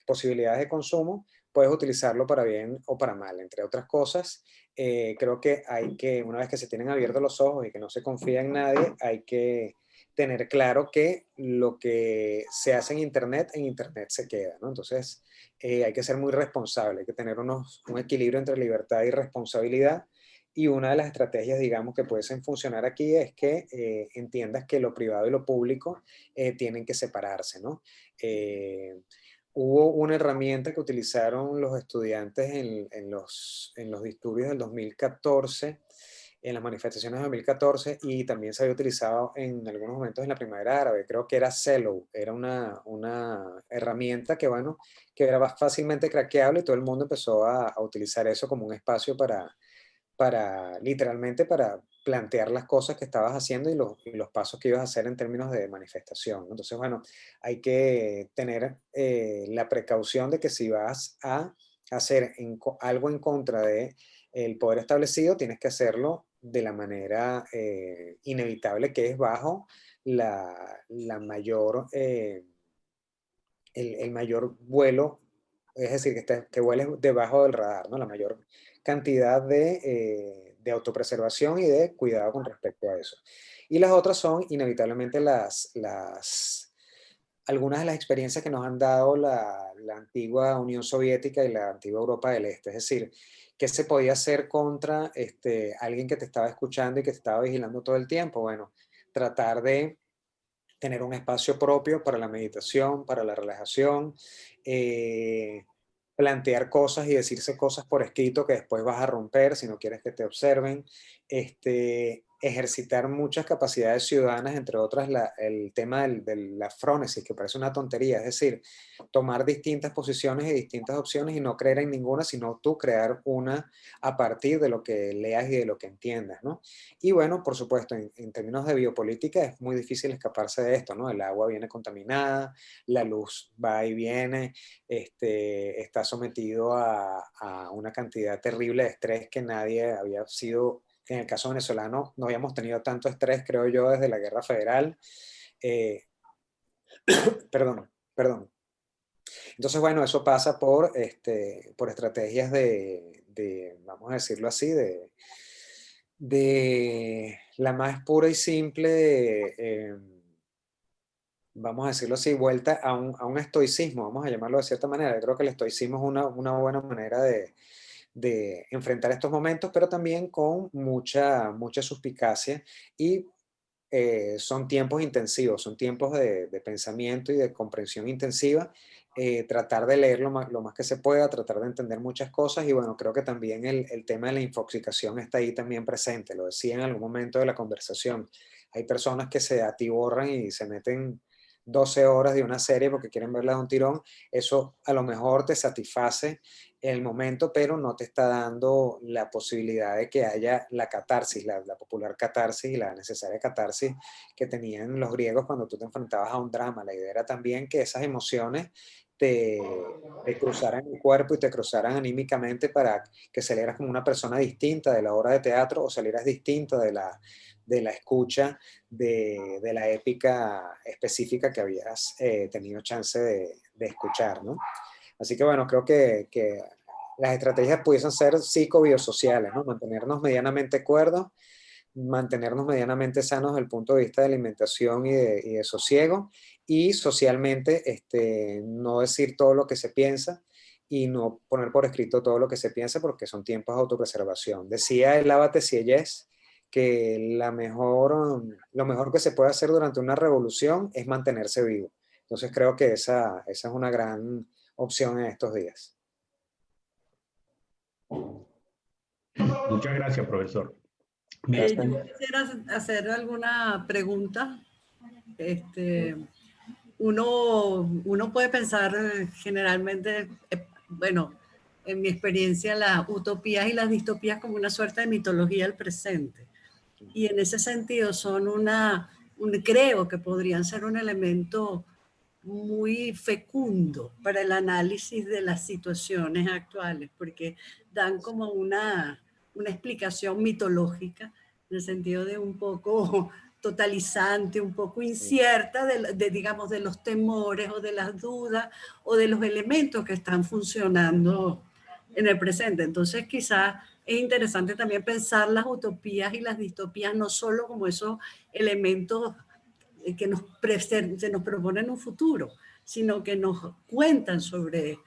posibilidades de consumo, puedes utilizarlo para bien o para mal. Entre otras cosas, creo que una vez que se tienen abiertos los ojos y que no se confía en nadie, hay que tener claro que lo que se hace en Internet se queda, ¿no? Entonces, hay que ser muy responsable, hay que tener un equilibrio entre libertad y responsabilidad. Y una de las estrategias, digamos, que pueden funcionar aquí es que entiendas que lo privado y lo público tienen que separarse, ¿no? Hubo una herramienta que utilizaron los estudiantes en los disturbios del 2014, en las manifestaciones de 2014, y también se había utilizado en algunos momentos en la primavera árabe. Creo que era Zello, era una herramienta que, bueno, que era fácilmente craqueable, y todo el mundo empezó a utilizar eso como un espacio literalmente para plantear las cosas que estabas haciendo y los pasos que ibas a hacer en términos de manifestación, ¿no? Entonces, bueno, hay que tener la precaución de que si vas a hacer algo en contra del poder establecido, tienes que hacerlo de la manera inevitable, que es bajo la mayor, el mayor vuelo, es decir, que vueles debajo del radar, ¿no? La mayor cantidad de autopreservación y de cuidado con respecto a eso. Y las otras son inevitablemente algunas de las experiencias que nos han dado la antigua Unión Soviética y la antigua Europa del Este. Es decir, ¿qué se podía hacer contra alguien que te estaba escuchando y que te estaba vigilando todo el tiempo? Bueno, tratar de tener un espacio propio para la meditación, para la relajación, plantear cosas y decirse cosas por escrito que después vas a romper si no quieres que te observen, ejercitar muchas capacidades ciudadanas, entre otras el tema de la frónesis, que parece una tontería, es decir, tomar distintas posiciones y distintas opciones y no creer en ninguna, sino tú crear una a partir de lo que leas y de lo que entiendas, ¿no? Y bueno, por supuesto, en términos de biopolítica es muy difícil escaparse de esto, ¿no? El agua viene contaminada, la luz va y viene, está sometido a una cantidad terrible de estrés que nadie había sido. En el caso venezolano no habíamos tenido tanto estrés, creo yo, desde la Guerra Federal. Perdón. Entonces, bueno, eso pasa por estrategias vamos a decirlo así, de la más pura y simple, vamos a decirlo así, vuelta a un estoicismo, vamos a llamarlo de cierta manera. Yo creo que el estoicismo es una buena manera de enfrentar estos momentos, pero también con mucha suspicacia, y son tiempos intensivos, son tiempos de pensamiento y de comprensión intensiva, tratar de leer lo más que se pueda, tratar de entender muchas cosas, y bueno, creo que también el tema de la infoxicación está ahí también presente, lo decía en algún momento de la conversación. Hay personas que se atiborran y se meten 12 horas de una serie porque quieren verla de un tirón. Eso a lo mejor te satisface el momento, pero no te está dando la posibilidad de que haya la catarsis, la popular catarsis y la necesaria catarsis que tenían los griegos cuando tú te enfrentabas a un drama. La idea era también que esas emociones te cruzaran el cuerpo y te cruzaran anímicamente para que salieras como una persona distinta de la obra de teatro, o salieras distinta de la escucha de la épica específica que habías tenido chance de escuchar, ¿no? Así que bueno, creo que las estrategias pudiesen ser psicobiosociales, ¿no? Mantenernos medianamente cuerdos, mantenernos medianamente sanos desde el punto de vista de alimentación y de sosiego, y socialmente no decir todo lo que se piensa y no poner por escrito todo lo que se piensa, porque son tiempos de autopreservación. Decía el Abate Sieyès que lo mejor que se puede hacer durante una revolución es mantenerse vivo. Entonces creo que esa es una gran opción en estos días. Muchas gracias, profesor. Yo quisiera hacer alguna pregunta. Uno puede pensar generalmente, bueno, en mi experiencia, las utopías y las distopías como una suerte de mitología del presente. Y en ese sentido son creo que podrían ser un elemento muy fecundo para el análisis de las situaciones actuales, porque dan como una explicación mitológica, en el sentido de un poco totalizante, un poco incierta, digamos, de los temores o de las dudas o de los elementos que están funcionando en el presente. Entonces, quizás es interesante también pensar las utopías y las distopías no solo como esos elementos que se nos proponen un futuro, sino que nos cuentan sobre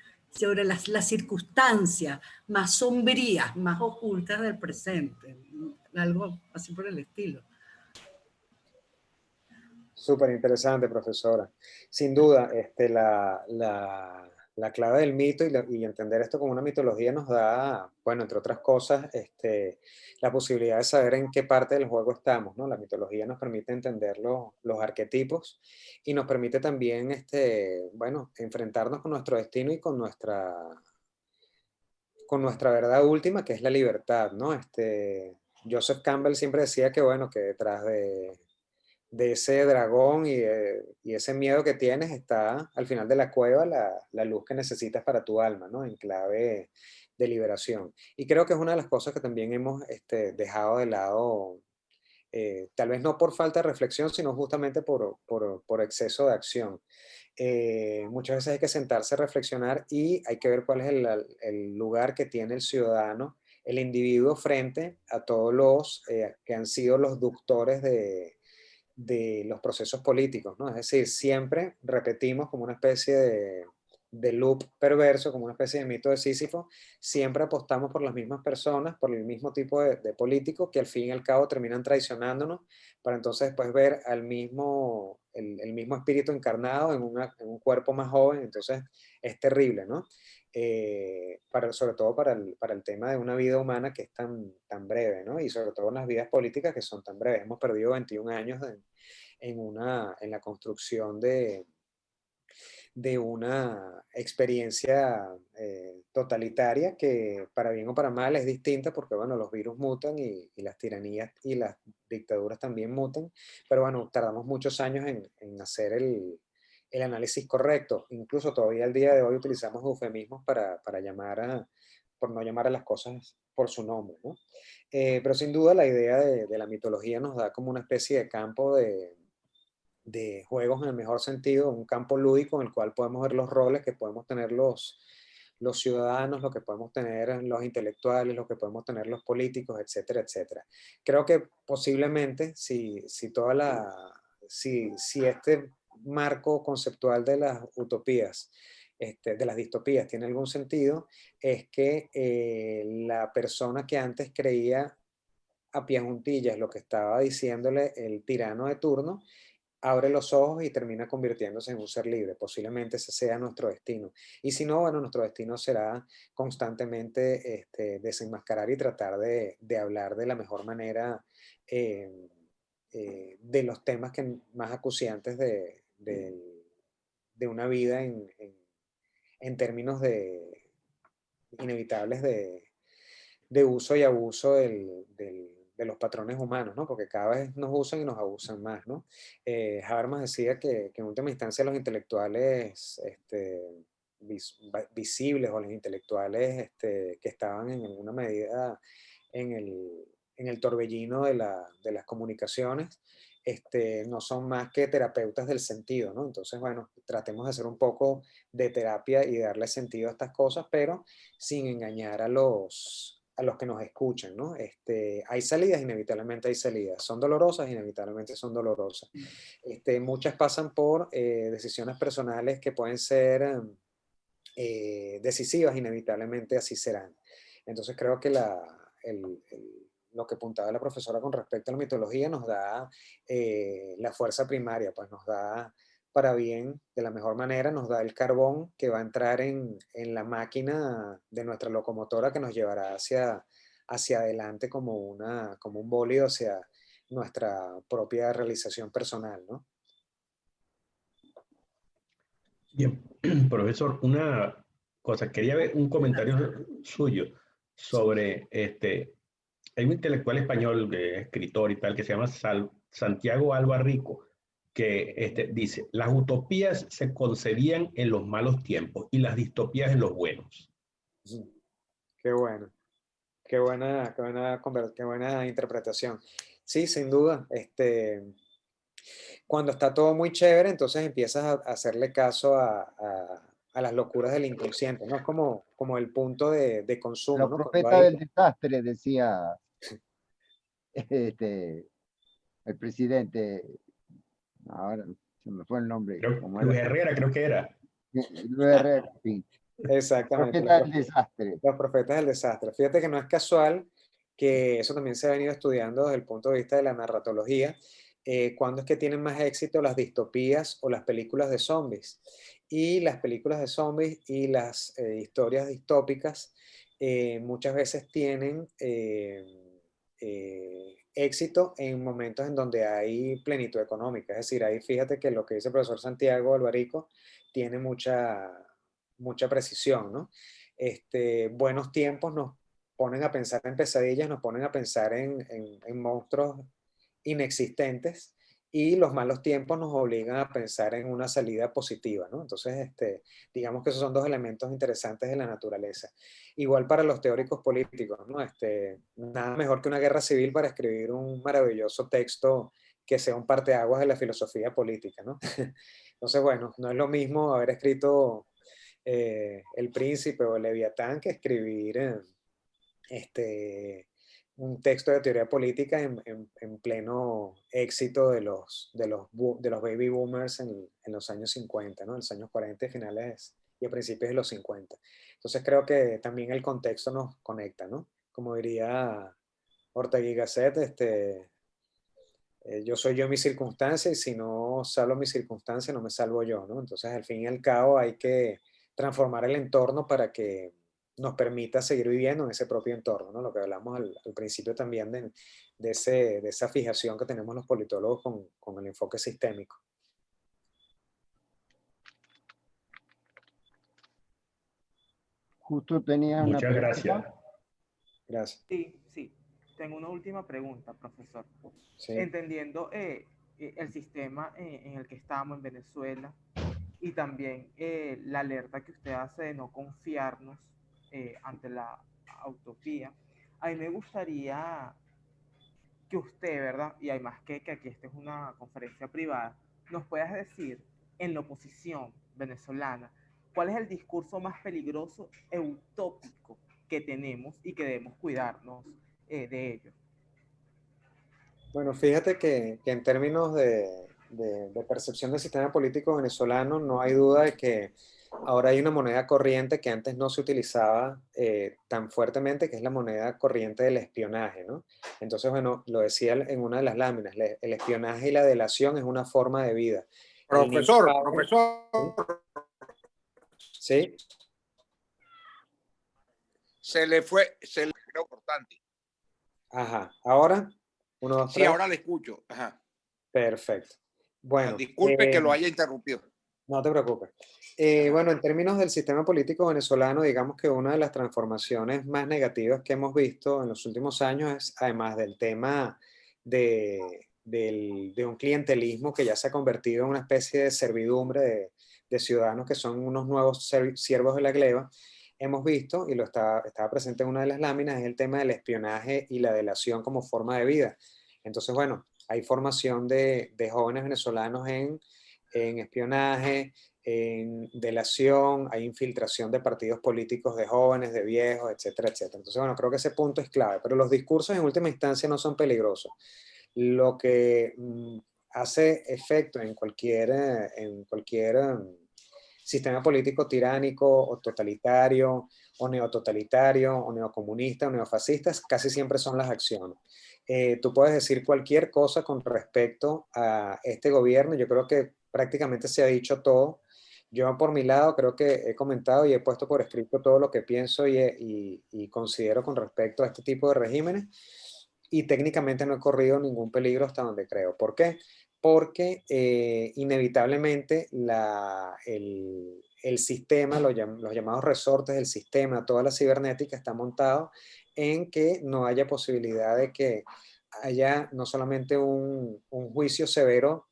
las circunstancias más sombrías, más ocultas del presente. Algo así por el estilo. Súper interesante, profesora. Sin duda, la clave del mito y entender esto como una mitología nos da, bueno, entre otras cosas, la posibilidad de saber en qué parte del juego estamos, ¿no? La mitología nos permite entender los arquetipos y nos permite también, bueno, enfrentarnos con nuestro destino y con nuestra verdad última, que es la libertad, ¿no? Joseph Campbell siempre decía que, bueno, que detrás de ese dragón y ese miedo que tienes está al final de la cueva la luz que necesitas para tu alma, ¿no? En clave de liberación. Y creo que es una de las cosas que también hemos dejado de lado, tal vez no por falta de reflexión, sino justamente por exceso de acción. Muchas veces hay que sentarse a reflexionar y hay que ver cuál es el lugar que tiene el ciudadano, el individuo frente a todos los que han sido los ductores de los procesos políticos, ¿no? Es decir, siempre repetimos como una especie de loop perverso, como una especie de mito de Sísifo, siempre apostamos por las mismas personas, por el mismo tipo de políticos que al fin y al cabo terminan traicionándonos para entonces después ver el mismo espíritu encarnado en un cuerpo más joven, entonces es terrible, ¿no? Sobre todo para el tema de una vida humana que es tan breve, ¿no? Y sobre todo en las vidas políticas que son tan breves. Hemos perdido 21 años en la construcción de una experiencia totalitaria que para bien o para mal es distinta porque, bueno, los virus mutan y las tiranías y las dictaduras también mutan, pero bueno, tardamos muchos años en hacer el análisis correcto. Incluso todavía al día de hoy utilizamos eufemismos para llamar por no llamar a las cosas por su nombre, ¿no? Pero sin duda la idea de la mitología nos da como una especie de campo de juegos en el mejor sentido, un campo lúdico en el cual podemos ver los roles que podemos tener los ciudadanos, lo que podemos tener los intelectuales, lo que podemos tener los políticos, etcétera, etcétera. Creo que posiblemente si este marco conceptual de las utopías, de las distopías tiene algún sentido, es que la persona que antes creía a pie juntillas lo que estaba diciéndole el tirano de turno, abre los ojos y termina convirtiéndose en un ser libre. Posiblemente ese sea nuestro destino. Y si no, bueno, nuestro destino será constantemente desenmascarar y tratar de hablar de la mejor manera de los temas más acuciantes de una vida en términos inevitables de uso y abuso de los patrones humanos, ¿no? Porque cada vez nos usan y nos abusan más, ¿no? Habermas decía que en última instancia los intelectuales visibles o los intelectuales que estaban en alguna medida en el torbellino de las comunicaciones, no son más que terapeutas del sentido, ¿no? Entonces, bueno, tratemos de hacer un poco de terapia y darle sentido a estas cosas, pero sin engañar a los que nos escuchan, ¿no? Hay salidas, inevitablemente hay salidas. Son dolorosas, inevitablemente son dolorosas. Muchas pasan por decisiones personales que pueden ser decisivas, inevitablemente así serán. Entonces creo que lo que apuntaba la profesora con respecto a la mitología nos da la fuerza primaria, pues nos da para bien, de la mejor manera, nos da el carbón que va a entrar en la máquina de nuestra locomotora que nos llevará hacia adelante como un bólido hacia nuestra propia realización personal, ¿no? Bien, profesor, una cosas. Quería ver un comentario suyo sobre, hay un intelectual español, escritor y tal, que se llama Santiago Alba Rico, que dice, las utopías se concebían en los malos tiempos y las distopías en los buenos. Qué bueno, qué buena interpretación. Sí, sin duda. Cuando está todo muy chévere, entonces empiezas a hacerle caso a las locuras del inconsciente, ¿no? Es como el punto de consumo, Los ¿no? profetas del desastre, decía el presidente, ahora se me fue el nombre, como Luis era, Herrera creo que era. Luis Herrera, sí. Exactamente. Profeta del desastre. Los profetas del desastre. Fíjate que no es casual que eso también se ha venido estudiando desde el punto de vista de la narratología. ¿Cuándo es que tienen más éxito las distopías o las películas de zombies? Y las películas de zombies y las historias distópicas muchas veces tienen éxito en momentos en donde hay plenitud económica. Es decir, ahí fíjate que lo que dice el profesor Santiago Alvarico tiene mucha precisión, ¿no? Buenos tiempos nos ponen a pensar en pesadillas, nos ponen a pensar en monstruos inexistentes, y los malos tiempos nos obligan a pensar en una salida positiva, ¿no? Entonces, digamos que esos son dos elementos interesantes de la naturaleza. Igual para los teóricos políticos, ¿no? Nada mejor que una guerra civil para escribir un maravilloso texto que sea un parteaguas de la filosofía política, ¿no? Entonces, bueno, no es lo mismo haber escrito El Príncipe o El Leviatán que escribir un texto de teoría política en pleno éxito de los baby boomers en los años 50, ¿no? En los años 40 y finales y a principios de los 50. Entonces creo que también el contexto nos conecta, ¿no? Como diría Ortega y Gasset, yo soy yo en mi circunstancia, y si no salvo mi circunstancia no me salvo yo, ¿no? Entonces al fin y al cabo hay que transformar el entorno para que nos permita seguir viviendo en ese propio entorno, ¿no? Lo que hablamos al principio también de esa fijación que tenemos los politólogos con el enfoque sistémico. Justo tenía una Muchas pregunta. gracias. Gracias. Sí. Tengo una última pregunta, profesor. Sí. Entendiendo el sistema en el que estamos en Venezuela, y también la alerta que usted hace de no confiarnos ante la utopía, a mí me gustaría que usted, ¿verdad? Y además que aquí esta es una conferencia privada, nos puedas decir, en la oposición venezolana, cuál es el discurso más peligroso e utópico que tenemos y que debemos cuidarnos de ello. Bueno, fíjate que en términos de percepción del sistema político venezolano, no hay duda de que ahora hay una moneda corriente que antes no se utilizaba tan fuertemente, que es la moneda corriente del espionaje, ¿no? Entonces, bueno, lo decía en una de las láminas, el espionaje y la delación es una forma de vida. Profesor, ¿Sí? Se le quedó cortante. Ajá, ¿ahora? 1, 2, 3. Sí, ahora le escucho. Ajá. Perfecto. Bueno. Disculpe que lo haya interrumpido. No te preocupes. Bueno, en términos del sistema político venezolano, digamos que una de las transformaciones más negativas que hemos visto en los últimos años es, además del tema de un clientelismo que ya se ha convertido en una especie de servidumbre de ciudadanos que son unos nuevos siervos de la gleba, hemos visto, y estaba presente en una de las láminas, es el tema del espionaje y la delación como forma de vida. Entonces, bueno, hay formación de jóvenes venezolanos en espionaje, en delación, hay infiltración de partidos políticos de jóvenes, de viejos, etcétera, etcétera. Entonces, bueno, creo que ese punto es clave, pero los discursos en última instancia no son peligrosos. Lo que hace efecto en cualquier sistema político tiránico o totalitario o neototalitario o neocomunista o neofascista casi siempre son las acciones. Tú puedes decir cualquier cosa con respecto a este gobierno, yo creo que prácticamente se ha dicho todo. Yo por mi lado creo que he comentado y he puesto por escrito todo lo que pienso y considero con respecto a este tipo de regímenes, y técnicamente no he corrido ningún peligro hasta donde creo. ¿Por qué? porque inevitablemente el sistema, los llamados resortes del sistema, toda la cibernética está montado en que no haya posibilidad de que haya no solamente un juicio severo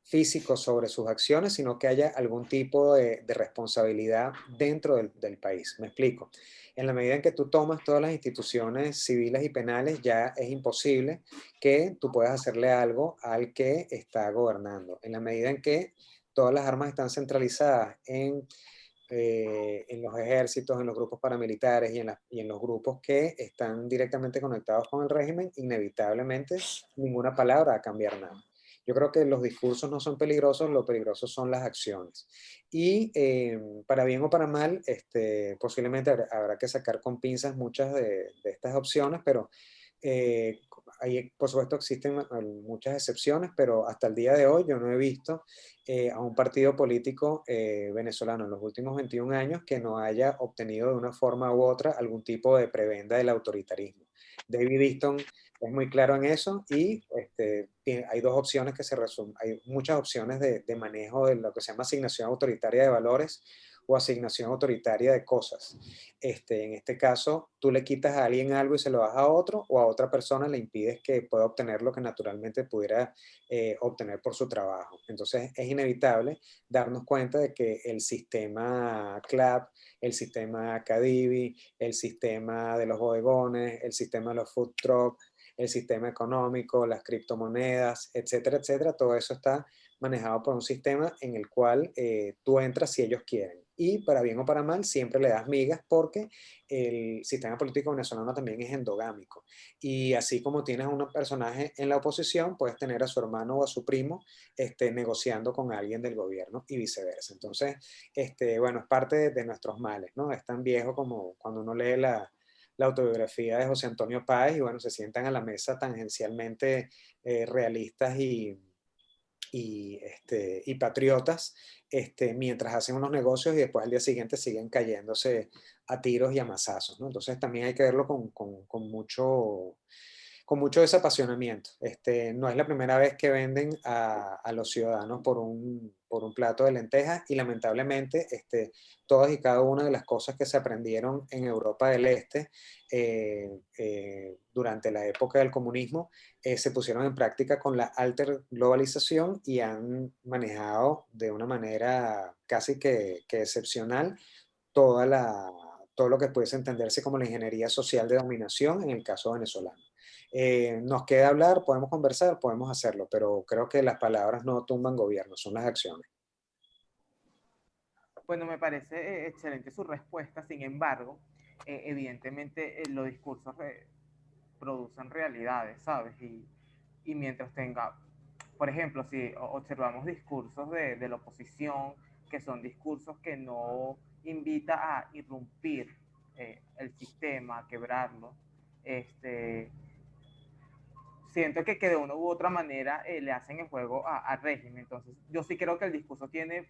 físico sobre sus acciones, sino que haya algún tipo de responsabilidad dentro del país. Me explico. En la medida en que tú tomas todas las instituciones civiles y penales, ya es imposible que tú puedas hacerle algo al que está gobernando. En la medida en que todas las armas están centralizadas en los ejércitos, en los grupos paramilitares y en los grupos que están directamente conectados con el régimen, inevitablemente ninguna palabra va a cambiar nada. Yo creo que los discursos no son peligrosos, lo peligrosos son las acciones. Y para bien o para mal, posiblemente habrá que sacar con pinzas muchas de estas opciones, pero por supuesto existen muchas excepciones, pero hasta el día de hoy yo no he visto a un partido político venezolano en los últimos 21 años que no haya obtenido de una forma u otra algún tipo de prebenda del autoritarismo. David Easton es muy claro en eso y hay dos opciones que se resumen, hay muchas opciones de manejo de lo que se llama asignación autoritaria de valores o asignación autoritaria de cosas. En este caso, tú le quitas a alguien algo y se lo das a otro, o a otra persona le impides que pueda obtener lo que naturalmente pudiera obtener por su trabajo. Entonces, es inevitable darnos cuenta de que el sistema CLAP, el sistema Cadivi, el sistema de los bodegones, el sistema de los food trucks, el sistema económico, las criptomonedas, etcétera, etcétera, todo eso está manejado por un sistema en el cual tú entras si ellos quieren. Y para bien o para mal, siempre le das migas porque el sistema político venezolano también es endogámico. Y así como tienes a un personaje en la oposición, puedes tener a su hermano o a su primo negociando con alguien del gobierno y viceversa. Entonces, bueno, es parte de nuestros males, ¿no? Es tan viejo como cuando uno lee la autobiografía de José Antonio Páez y bueno, se sientan a la mesa tangencialmente realistas y patriotas mientras hacen unos negocios y después al día siguiente siguen cayéndose a tiros y a mazazos, ¿no? Entonces también hay que verlo con mucho desapasionamiento. No es la primera vez que venden a los ciudadanos por un plato de lentejas y lamentablemente todas y cada una de las cosas que se aprendieron en Europa del Este durante la época del comunismo se pusieron en práctica con la alta globalización y han manejado de una manera casi que excepcional todo lo que pudiese entenderse como la ingeniería social de dominación en el caso venezolano. Nos queda hablar, podemos conversar, podemos hacerlo, pero creo que las palabras no tumban gobierno, son las acciones. Bueno, me parece excelente su respuesta, sin embargo, evidentemente los discursos producen realidades, ¿sabes? Y mientras tenga, por ejemplo, si observamos discursos de la oposición, que son discursos que no invitan a irrumpir el sistema, a quebrarlo, siento que de una u otra manera le hacen el juego al régimen. Entonces, yo sí creo que el discurso tiene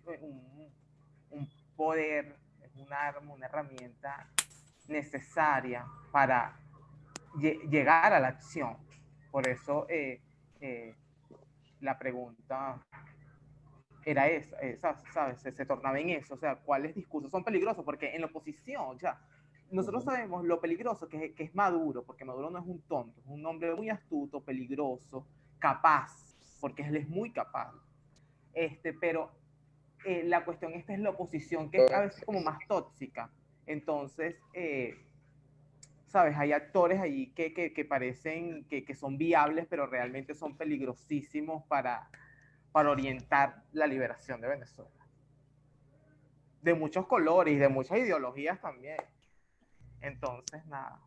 un poder, es un arma, una herramienta necesaria para llegar a la acción. Por eso la pregunta era esa, ¿sabes? Se tornaba en eso, o sea, ¿cuáles discursos son peligrosos? Porque en la oposición, ya, nosotros sabemos lo peligroso que es Maduro, porque Maduro no es un tonto, es un hombre muy astuto, peligroso, capaz, porque él es muy capaz. Pero la cuestión esta es la oposición, que es a veces como más tóxica. Entonces, ¿sabes? Hay actores allí que parecen que son viables, pero realmente son peligrosísimos para orientar la liberación de Venezuela. De muchos colores y de muchas ideologías también. Entonces, nada.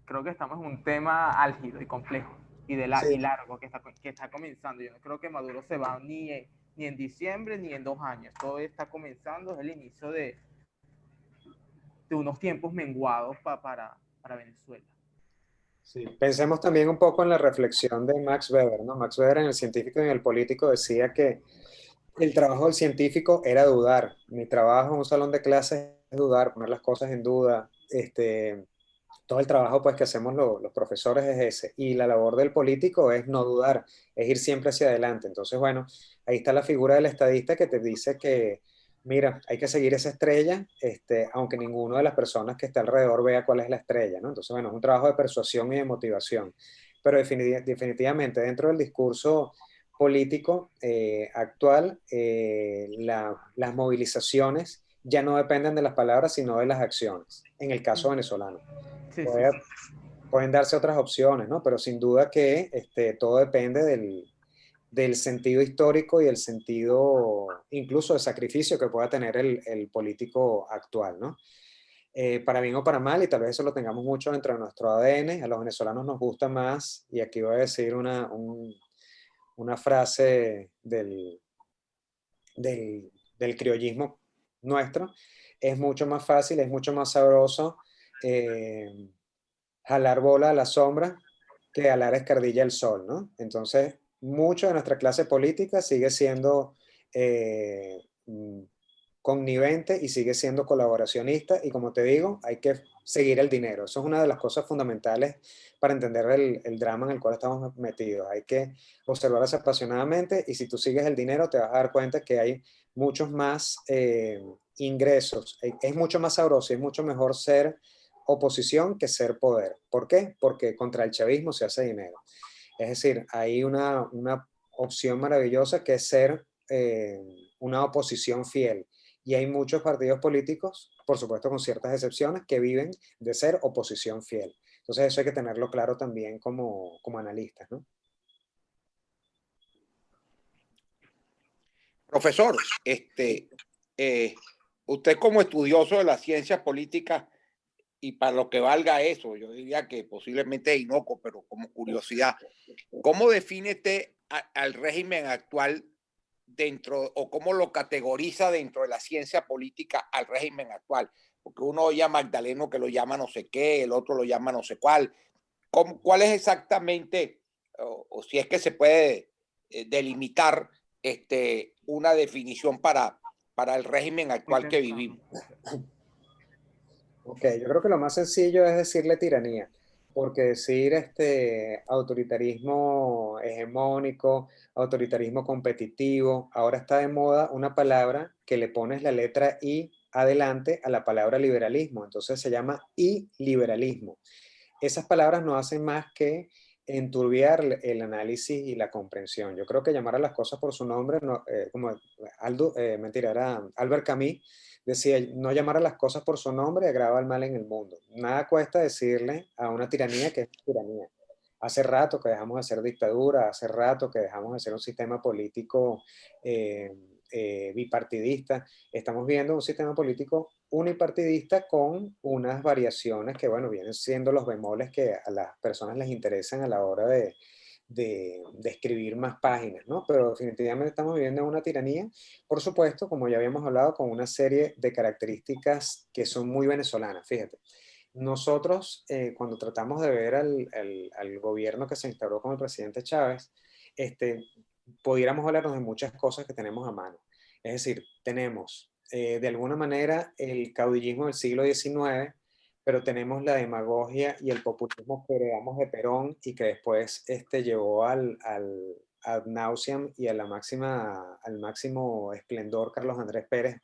Creo que estamos en un tema álgido y complejo y largo que está comenzando. Yo no creo que Maduro se va ni en diciembre ni en 2 años. Todo está comenzando, es el inicio de unos tiempos menguados para Venezuela. Sí. Pensemos también un poco en la reflexión de Max Weber, ¿no? Max Weber en El científico y en el político decía que el trabajo del científico era dudar. Mi trabajo en un salón de clases es dudar, poner las cosas en duda, todo el trabajo pues que hacemos los profesores es ese. Y la labor del político es no dudar, es ir siempre hacia adelante. Entonces, bueno, ahí está la figura del estadista que te dice que, mira, hay que seguir esa estrella, aunque ninguno de las personas que está alrededor vea cuál es la estrella, ¿no? Entonces, bueno, es un trabajo de persuasión y de motivación. Pero definitivamente dentro del discurso político actual, las movilizaciones ya no dependen de las palabras, sino de las acciones, en el caso venezolano. Sí, Puede, pueden darse otras opciones, ¿no? Pero sin duda que todo depende del sentido histórico y el sentido incluso de sacrificio que pueda tener el político actual, ¿no? Para bien o para mal, y tal vez eso lo tengamos mucho dentro de nuestro ADN, a los venezolanos nos gusta más, y aquí voy a decir una frase del criollismo nuestro, es mucho más fácil, es mucho más sabroso jalar bola a la sombra que jalar escardilla al sol, ¿no? Entonces, mucho de nuestra clase política sigue siendo connivente y sigue siendo colaboracionista, y como te digo, hay que seguir el dinero. Eso es una de las cosas fundamentales para entender el drama en el cual estamos metidos. Hay que observarse apasionadamente, y si tú sigues el dinero te vas a dar cuenta que hay muchos más ingresos. Es mucho más sabroso y es mucho mejor ser oposición que ser poder. ¿Por qué? Porque contra el chavismo se hace dinero. Es decir, hay una opción maravillosa que es ser una oposición fiel. Y hay muchos partidos políticos, por supuesto con ciertas excepciones, que viven de ser oposición fiel. Entonces eso hay que tenerlo claro también como analistas, ¿no? Profesor, usted como estudioso de las ciencias políticas, y para lo que valga eso, yo diría que posiblemente es inocuo, pero como curiosidad, ¿cómo define usted al régimen actual dentro, o cómo lo categoriza dentro de la ciencia política al régimen actual? Porque uno oye a Magdaleno que lo llama no sé qué, el otro lo llama no sé cuál. ¿Cuál es exactamente, o si es que se puede delimitar una definición para el régimen actual que vivimos? Ok, yo creo que lo más sencillo es decirle tiranía, porque decir autoritarismo hegemónico, autoritarismo competitivo, ahora está de moda una palabra que le pones la letra I adelante a la palabra liberalismo, entonces se llama iliberalismo. Esas palabras no hacen más que enturbiar el análisis y la comprensión. Yo creo que llamar a las cosas por su nombre, no, como era Albert Camus, decía, no llamar a las cosas por su nombre agrava el mal en el mundo. Nada cuesta decirle a una tiranía que es tiranía. Hace rato que dejamos de hacer dictadura, hace rato que dejamos de hacer un sistema político bipartidista. Estamos viendo un sistema político unipartidista con unas variaciones que, bueno, vienen siendo los bemoles que a las personas les interesan a la hora de escribir más páginas, ¿no? Pero definitivamente estamos viviendo una tiranía, por supuesto, como ya habíamos hablado, con una serie de características que son muy venezolanas, fíjate. Nosotros, cuando tratamos de ver al gobierno que se instauró con el presidente Chávez, pudiéramos hablarnos de muchas cosas que tenemos a mano. Es decir, tenemos de alguna manera el caudillismo del siglo XIX, pero tenemos la demagogia y el populismo que heredamos de Perón y que después llevó al ad nauseam y a al máximo esplendor Carlos Andrés Pérez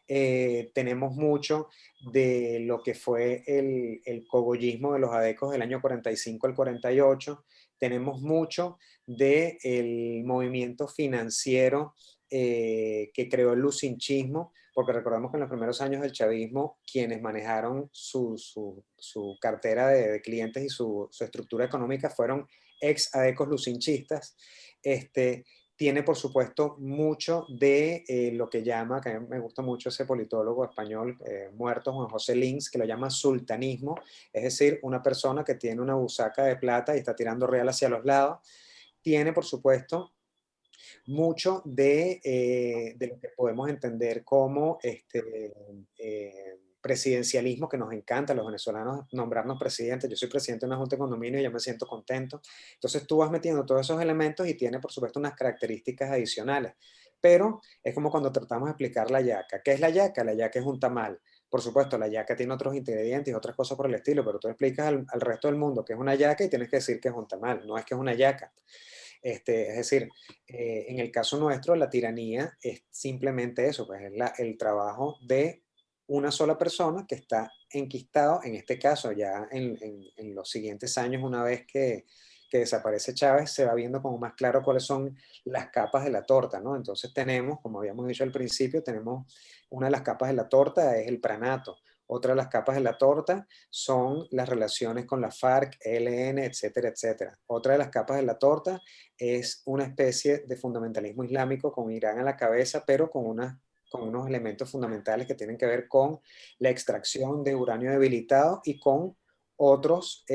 I. Tenemos mucho de lo que fue el cogollismo de los adecos del año 45 al 48. Tenemos mucho del movimiento financiero que creó el lucinchismo, porque recordamos que en los primeros años del chavismo, quienes manejaron su cartera de clientes y su estructura económica fueron ex adecos lucinchistas. Tiene, por supuesto, mucho de lo que llama, que a mí me gusta mucho ese politólogo español muerto, Juan José Lins, que lo llama sultanismo, es decir, una persona que tiene una busaca de plata y está tirando real hacia los lados. Tiene, por supuesto, mucho de lo que podemos entender como presidencialismo, que nos encanta a los venezolanos nombrarnos presidentes. Yo soy presidente de una junta de condominio y yo me siento contento. Entonces tú vas metiendo todos esos elementos y tiene, por supuesto, unas características adicionales. Pero es como cuando tratamos de explicar la yaca. ¿Qué es la yaca? La yaca es un tamal. Por supuesto, la yaca tiene otros ingredientes y otras cosas por el estilo, pero tú explicas al resto del mundo que es una yaca y tienes que decir que es un tamal, no es que es una yaca. Es decir, en el caso nuestro, la tiranía es simplemente eso, pues es el trabajo de una sola persona que está enquistado, en este caso ya en los siguientes años, una vez que desaparece Chávez, se va viendo como más claro cuáles son las capas de la torta, ¿no? Entonces tenemos, como habíamos dicho al principio, tenemos una de las capas de la torta es el pranato, otra de las capas de la torta son las relaciones con la FARC, ELN, etcétera, etcétera. Otra de las capas de la torta es una especie de fundamentalismo islámico con Irán a la cabeza, pero con unos elementos fundamentales que tienen que ver con la extracción de uranio debilitado y con otros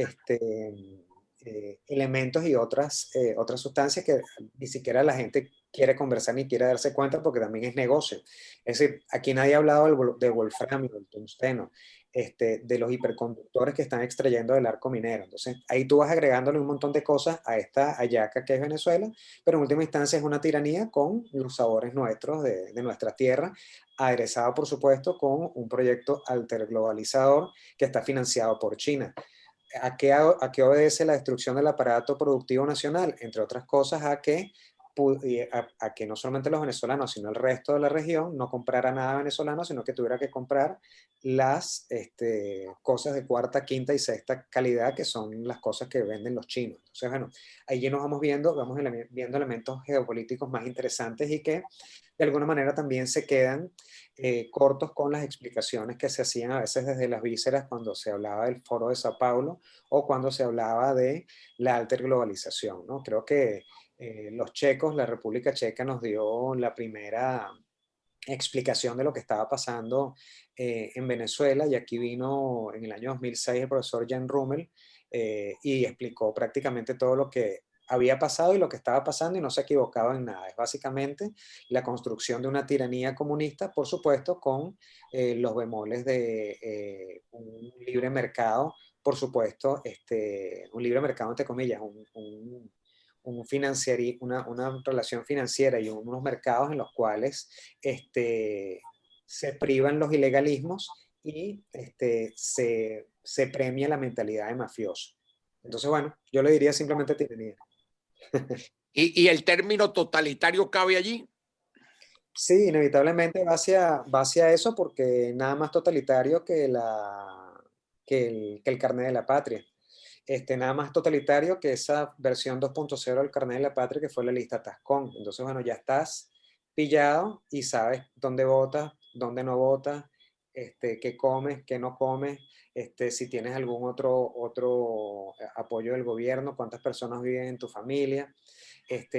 elementos y otras sustancias que ni siquiera la gente quiere conversar ni quiere darse cuenta porque también es negocio. Es decir, aquí nadie ha hablado del wolframio, del tungsteno, de los hiperconductores que están extrayendo del arco minero. Entonces, ahí tú vas agregándole un montón de cosas a esta hallaca que es Venezuela, pero en última instancia es una tiranía con los sabores nuestros de nuestra tierra, aderezado, por supuesto, con un proyecto alterglobalizador que está financiado por China. ¿A qué obedece la destrucción del aparato productivo nacional? Entre otras cosas, a que no solamente los venezolanos, sino el resto de la región no comprara nada venezolano, sino que tuviera que comprar las cosas de cuarta, quinta y sexta calidad, que son las cosas que venden los chinos. Entonces, bueno, ahí nos vamos viendo elementos geopolíticos más interesantes y que de alguna manera también se quedan cortos con las explicaciones que se hacían a veces desde las vísceras cuando se hablaba del Foro de Sao Paulo o cuando se hablaba de la alterglobalización, ¿no? Creo que los checos, la República Checa nos dio la primera explicación de lo que estaba pasando en Venezuela, y aquí vino en el año 2006 el profesor Jan Rummel y explicó prácticamente todo lo que había pasado y lo que estaba pasando y no se equivocaba en nada. Es básicamente la construcción de una tiranía comunista, por supuesto, con los bemoles de un libre mercado, por supuesto, un libre mercado entre comillas, una relación financiera y unos mercados en los cuales se privan los ilegalismos y se premia la mentalidad de mafioso. Entonces, bueno, yo le diría simplemente tiranía. ¿Y el término totalitario cabe allí? Sí, inevitablemente va hacia eso, porque nada más totalitario que el carnet de la patria. Nada más totalitario que esa versión 2.0 del carnet de la patria, que fue la lista Tascón. Entonces, bueno, ya estás pillado y sabes dónde votas, dónde no votas, qué comes, qué no comes, si tienes algún otro apoyo del gobierno, cuántas personas viven en tu familia,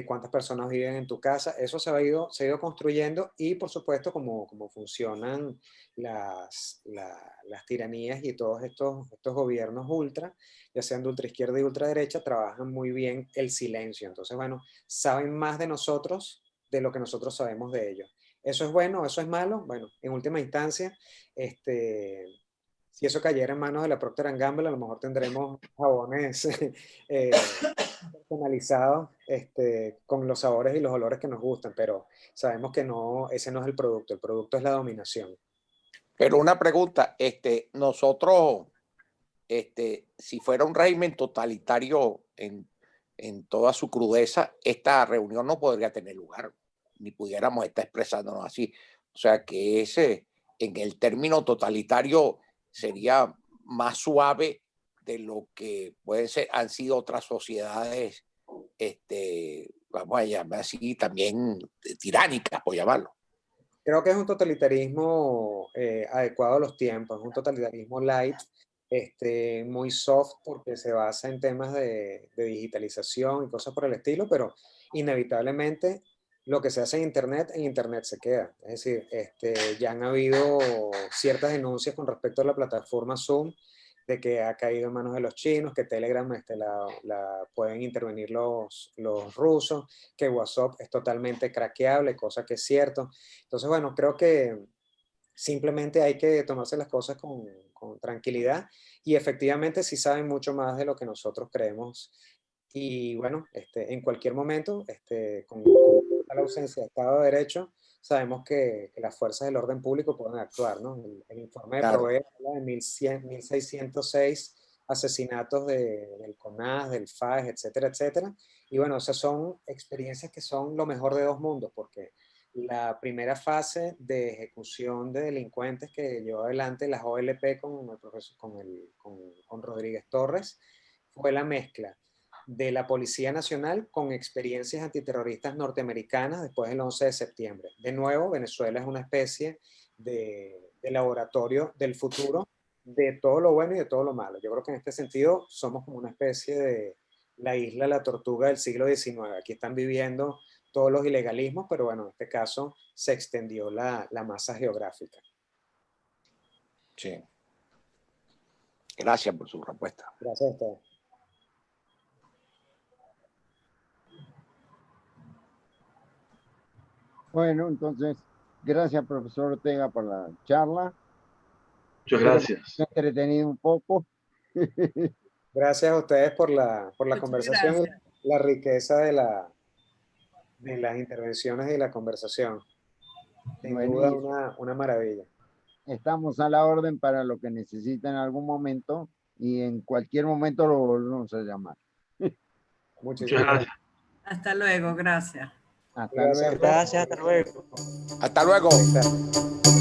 cuántas personas viven en tu casa. Eso se ha ido construyendo, y por supuesto como funcionan las tiranías y todos estos gobiernos ultra, ya sean de ultraizquierda y ultraderecha, trabajan muy bien el silencio. Entonces, bueno, saben más de nosotros de lo que nosotros sabemos de ellos. ¿Eso es bueno? ¿Eso es malo? Bueno, en última instancia, si eso cayera en manos de la Procter & Gamble, a lo mejor tendremos jabones personalizados con los sabores y los olores que nos gustan, pero sabemos que no, ese no es el producto es la dominación. Pero una pregunta, nosotros, si fuera un régimen totalitario en toda su crudeza, esta reunión no podría tener lugar, ni pudiéramos estar expresándonos así. O sea que en el término totalitario sería más suave de lo que han sido otras sociedades, vamos a llamar así, también tiránicas, por llamarlo. Creo que es un totalitarismo adecuado a los tiempos, es un totalitarismo light, muy soft, porque se basa en temas de digitalización y cosas por el estilo, pero inevitablemente lo que se hace en Internet se queda. Es decir, ya han habido ciertas denuncias con respecto a la plataforma Zoom, de que ha caído en manos de los chinos, que Telegram la pueden intervenir los rusos, que WhatsApp es totalmente craqueable, cosa que es cierto. Entonces, bueno, creo que simplemente hay que tomarse las cosas con tranquilidad, y efectivamente sí saben mucho más de lo que nosotros creemos. Y bueno, en cualquier momento, con la ausencia de Estado de Derecho, sabemos que las fuerzas del orden público pueden actuar, ¿no? El informe de Provea habla de 1.606 asesinatos del CONAS, del FAES, etcétera, etcétera. Y bueno, esas son experiencias que son lo mejor de dos mundos, porque la primera fase de ejecución de delincuentes que llevó adelante las OLP con Rodríguez Torres fue la mezcla de la Policía Nacional con experiencias antiterroristas norteamericanas después del 11 de septiembre. De nuevo, Venezuela es una especie de laboratorio del futuro, de todo lo bueno y de todo lo malo. Yo creo que en este sentido somos como una especie de la isla La Tortuga del siglo XIX. Aquí están viviendo todos los ilegalismos, pero bueno, en este caso se extendió la masa geográfica. Sí. Gracias por su respuesta. Gracias a ustedes. Bueno, entonces, gracias, profesor Ortega, por la charla. Muchas gracias. Me he entretenido un poco. Gracias a ustedes por la Muchas conversación gracias. y la riqueza de las intervenciones y la conversación. Sin Bueno, duda una maravilla. estamos a la orden para lo que necesiten en algún momento y en cualquier momento lo volvemos a llamar. Muchísimas gracias. Hasta luego, gracias. Hasta luego. Gracias, hasta luego. Hasta luego. Ahí está.